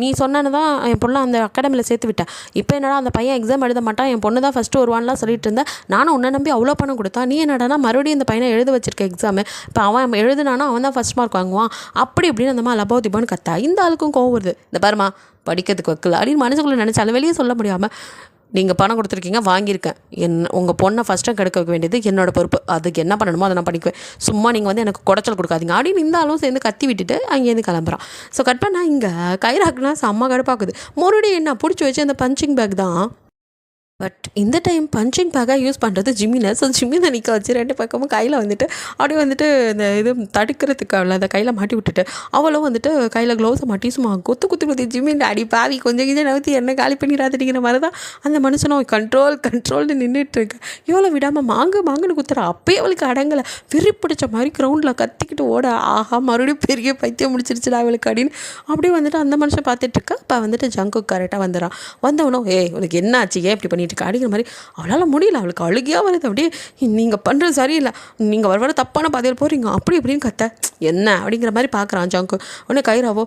நீ சொன்னானு தான் என் பொண்ணை அந்த அகாடமியில் சேர்த்து விட்டேன், இப்போ என்னடா அந்த பையன் எக்ஸாம் எழுத மாட்டான், என் பொண்ணு தான் ஃபஸ்ட்டு வருவான்லாம் சொல்லிட்டு இருந்தேன், நானும் உன்னை நம்பி அவ்வளோ பணம் கொடுத்தா, நீ என்னடானா மறுபடியும் இந்த பையனை எழுத வச்சிருக்க எக்ஸாமு, இப்போ அவன் எழுதுனானா அவன் தான் ஃபஸ்ட் மார்க் வாங்குவான் அப்படி இப்படின்னு அந்த மாதிரி லபோ திபான்னு கத்தா. இந்த ஆளுக்கும் கோவம் வருது, இந்த பாருமா படிக்கிறதுக்கு வைக்கல அப்படின்னு மனசுக்குள்ளே நினச்சி அதை வெளியே சொல்ல முடியாமல், நீங்கள் பணம் கொடுத்துருக்கீங்க வாங்கியிருக்கேன், உங்கள் பொண்ணை ஃபஸ்ட்டாக கெடுக்க வைக்க வேண்டியது என்னோடய பொறுப்பு, அதுக்கு என்ன பண்ணணுமோ அதை நான் பண்ணிக்குவேன், சும்மா நீங்கள் வந்து எனக்கு குடைச்சல் கொடுக்காதீங்க அப்படின்னு இந்த ஆளும் சேர்ந்து கத்தி விட்டுட்டு அங்கேருந்து கிளம்புறான். ஸோ கட் பண்ணால் இங்கே கைராக்குனா செம்ம கடுப்பாக்குது. மறுபடியும் என்ன பிடிச்சி வச்சு அந்த பஞ்சிங் பேக் தான். பட் இந்த டைம் பஞ்சிங் பேக்காக யூஸ் பண்ணுறது ஜிம்மினை. ஸோ ஜிம்மினை நிற்க வச்சு ரெண்டு பக்கமும் கையில் வந்துட்டு அப்படியே வந்துட்டு இந்த இது தடுக்கிறதுக்கு அவளை அதை கையில் மாட்டி விட்டுட்டு அவளும் வந்துட்டு கையில் க்ளவுஸை மாட்டி சும்மா குத்து ஜிம்மின் அடி பாவி கொஞ்சம் நவுத்தி என்ன காலி பண்ணிடாதுங்கிற மாதிரி தான் அந்த மனுஷனும் கண்ட்ரோல்னு நின்றுட்டுருக்கு. இவளை விடாமல் மாங்குன்னு குத்துறா. அப்போயே அவளுக்கு அடங்கலை, வெறி பிடிச்ச மாதிரி கிரவுண்டில் கத்திக்கிட்டு ஓட, ஆஹா மறுபடியும் பெரிய பைத்தியம் முடிச்சிருச்சுடா அவளுக்கு அப்படின்னு அப்படியே வந்துட்டு அந்த மனுஷன் பார்த்துட்டு இருக்கா. இப்போ வந்துட்டு ஜங்கு கரெக்டாக வந்துடுறான். வந்தவனும் உனக்கு என்ன ஆச்சு, ஏன் இப்படி பண்ணிட்டு பண்ணிட்டு இருக்கா அப்படிங்கிற மாதிரி. அவளால் முடியல, அவளுக்கு அழுகையாக வருது. அப்படியே நீங்கள் பண்ணுறது சரியில்லை, நீங்கள் வர தப்பான பாதையில் போகிறீங்க அப்படி இப்படின்னு கத்த. என்ன அப்படிங்கிற மாதிரி பார்க்குறான் ஜங்கு. உடனே கைராவோ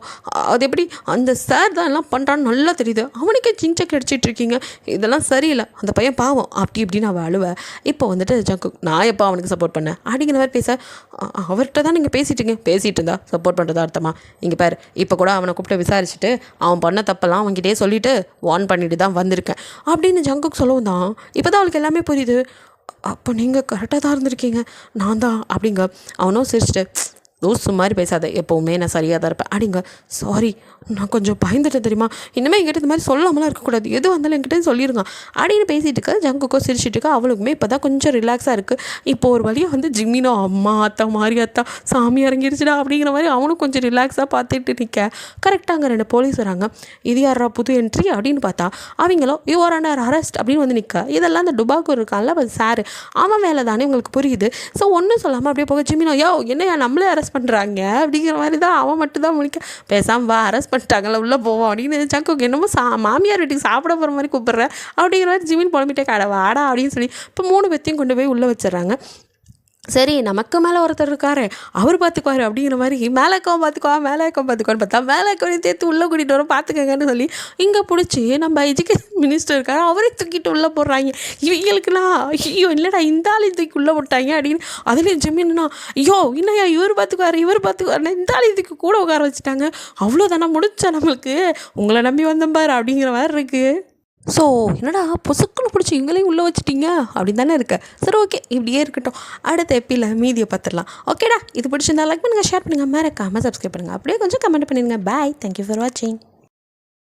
அது எப்படி அந்த சார் தான் எல்லாம் பண்ணுறான்னு நல்லா தெரியுது, அவனுக்கே சிங்சக் அடிச்சிட்டு இருக்கீங்க, இதெல்லாம் சரியில்லை, அந்த பையன் பாவம் அப்படி இப்படின்னு அவள் அழுவேன். இப்போ வந்துட்டு ஜங்கு நான் எப்போ அவனுக்கு சப்போர்ட் பண்ணேன் அப்படிங்கிற மாதிரி பேச, அவர்கிட்ட தான் நீங்கள் பேசிகிட்டு இருந்தா சப்போர்ட் பண்ணுறதா அர்த்தமா? இங்கே பாரு, இப்போ கூட அவனை கூப்பிட்டு விசாரிச்சுட்டு அவன் பண்ண தப்பெல்லாம் அவன்கிட்டே சொல்லிவிட்டு வார்ன் பண்ணிட்டு தான் வந்திருக்கேன் அப்படின்னு ஜங்குக்கு சொல்லவும் தான் இப்போ தான் அவளுக்கு எல்லாமே புரியுது. அப்போ நீங்கள் கரெக்டாக தான் இருந்திருக்கீங்க, நான் தான் அப்படிங்க. அவனும் சிரிச்சிட்டு, லூசு மாதிரி பேசாத, எப்போவுமே நான் சரியாக தான் இருப்பேன் அப்படிங்க. சாரி, நான் கொஞ்சம் பயந்துட்டேன் தெரியுமா, இனிமேல் என்கிட்ட இந்த மாதிரி சொல்லாமலாம் இருக்கக்கூடாது, எது வந்தாலும் என்கிட்ட சொல்லிடுங்க அப்படின்னு பேசிகிட்டு இருக்க. ஜங்குக்கோ சிரிச்சிட்டு இருக்கா. அவளுக்குமே இப்போ தான் கொஞ்சம் ரிலாக்ஸாக இருக்குது. இப்போ ஒரு வழியாக வந்து ஜிம்மினோ அம்மா அத்தா மாறி அத்தா சாமி இறங்கிருச்சுடா அப்படிங்கிற மாதிரி அவனும் கொஞ்சம் ரிலாக்ஸாக பார்த்துட்டு நிற்க. கரெக்டாக அங்கே 2 போலீஸ் வராங்க. இது யாரா புது என்ட்ரி அப்படின்னு பார்த்தா அவங்களோ யுவர் அண்டர் அரெஸ்ட் அப்படின்னு வந்து நிற்க. இதெல்லாம் அந்த டுபாக்கூர் இருக்கான்ல சார், அவன் வேலை தானே உங்களுக்கு புரியுது. ஸோ ஒன்றும் சொல்லாமல் அப்படியே போக ஜிம்மினோ யோ என்னையா நம்மளே அரெஸ்ட் பண்ணுறாங்க அப்படிங்கிற மாதிரி தான் அவன் மட்டும் தான் முடிக்க. பேசாமல் வா, அரெஸ்ட் பண்ணிட்டாங்களா உள்ளே போவோம் அப்படின்னு. ஜங்குக்கு என்னமோ மாமியார் வீட்டுக்கு சாப்பிட போகிற மாதிரி கூப்பிட்றேன் அப்படிங்கிற மாதிரி ஜிமின் புலம்பிட்டே கடை வாடா அப்படின்னு சொல்லி இப்போ 3 பேத்தையும் கொண்டு போய் உள்ளே வச்சிடறாங்க. சரி, நமக்கு மேலே ஒருத்தர் இருக்காரு, அவர் பார்த்துக்குவார் அப்படிங்கிற மாதிரி மேலேக்கம் பார்த்துக்குவான்னு பார்த்தா மேலேக்கோனையும் சேர்த்து உள்ளே கூட்டிகிட்டு வரோம் பார்த்துக்கங்கன்னு சொல்லி இங்கே பிடிச்சி நம்ம எஜுகேஷன் மினிஸ்டர் இருக்காரு அவரே தூக்கிட்டு உள்ளே போடுறாங்க. இவங்களுக்குலாம் ஐயோ இல்லைடா இந்த ஆளையும் தூக்கி உள்ளே போட்டாங்க அப்படின்னு. அதுலேயும் ஜிம்மின்னா ஐயோ இல்லையா இவர் பார்த்துக்குவாருன்னா இந்த ஆளையும் தூக்கி கூட உட்கார வச்சுட்டாங்க. அவ்வளோதானே முடிச்சா நம்மளுக்கு, உங்களை நம்பி வந்தேன் பாரு அப்படிங்கிற மாதிரி இருக்குது. ஸோ என்னடா பொசுக்குன்னு பிடிச்சி இங்களையும் உள்ளே வச்சுட்டிங்க அப்படின்னு தானே இருக்க. சரி ஓகே, இப்படியே இருக்கட்டும், அடுத்த எப்பியில் மீதியை பார்த்துடலாம். ஓகேடா, இது பிடிச்சிருந்தா லைக் பண்ணுங்கள், ஷேர் பண்ணுங்கள், மறக்காமல் சப்ஸ்கிரைப் பண்ணுங்கள், அப்படியே கொஞ்சம் கமெண்ட் பண்ணிடுங்க. பாய், தேங்க்யூ ஃபார் வாட்சிங்.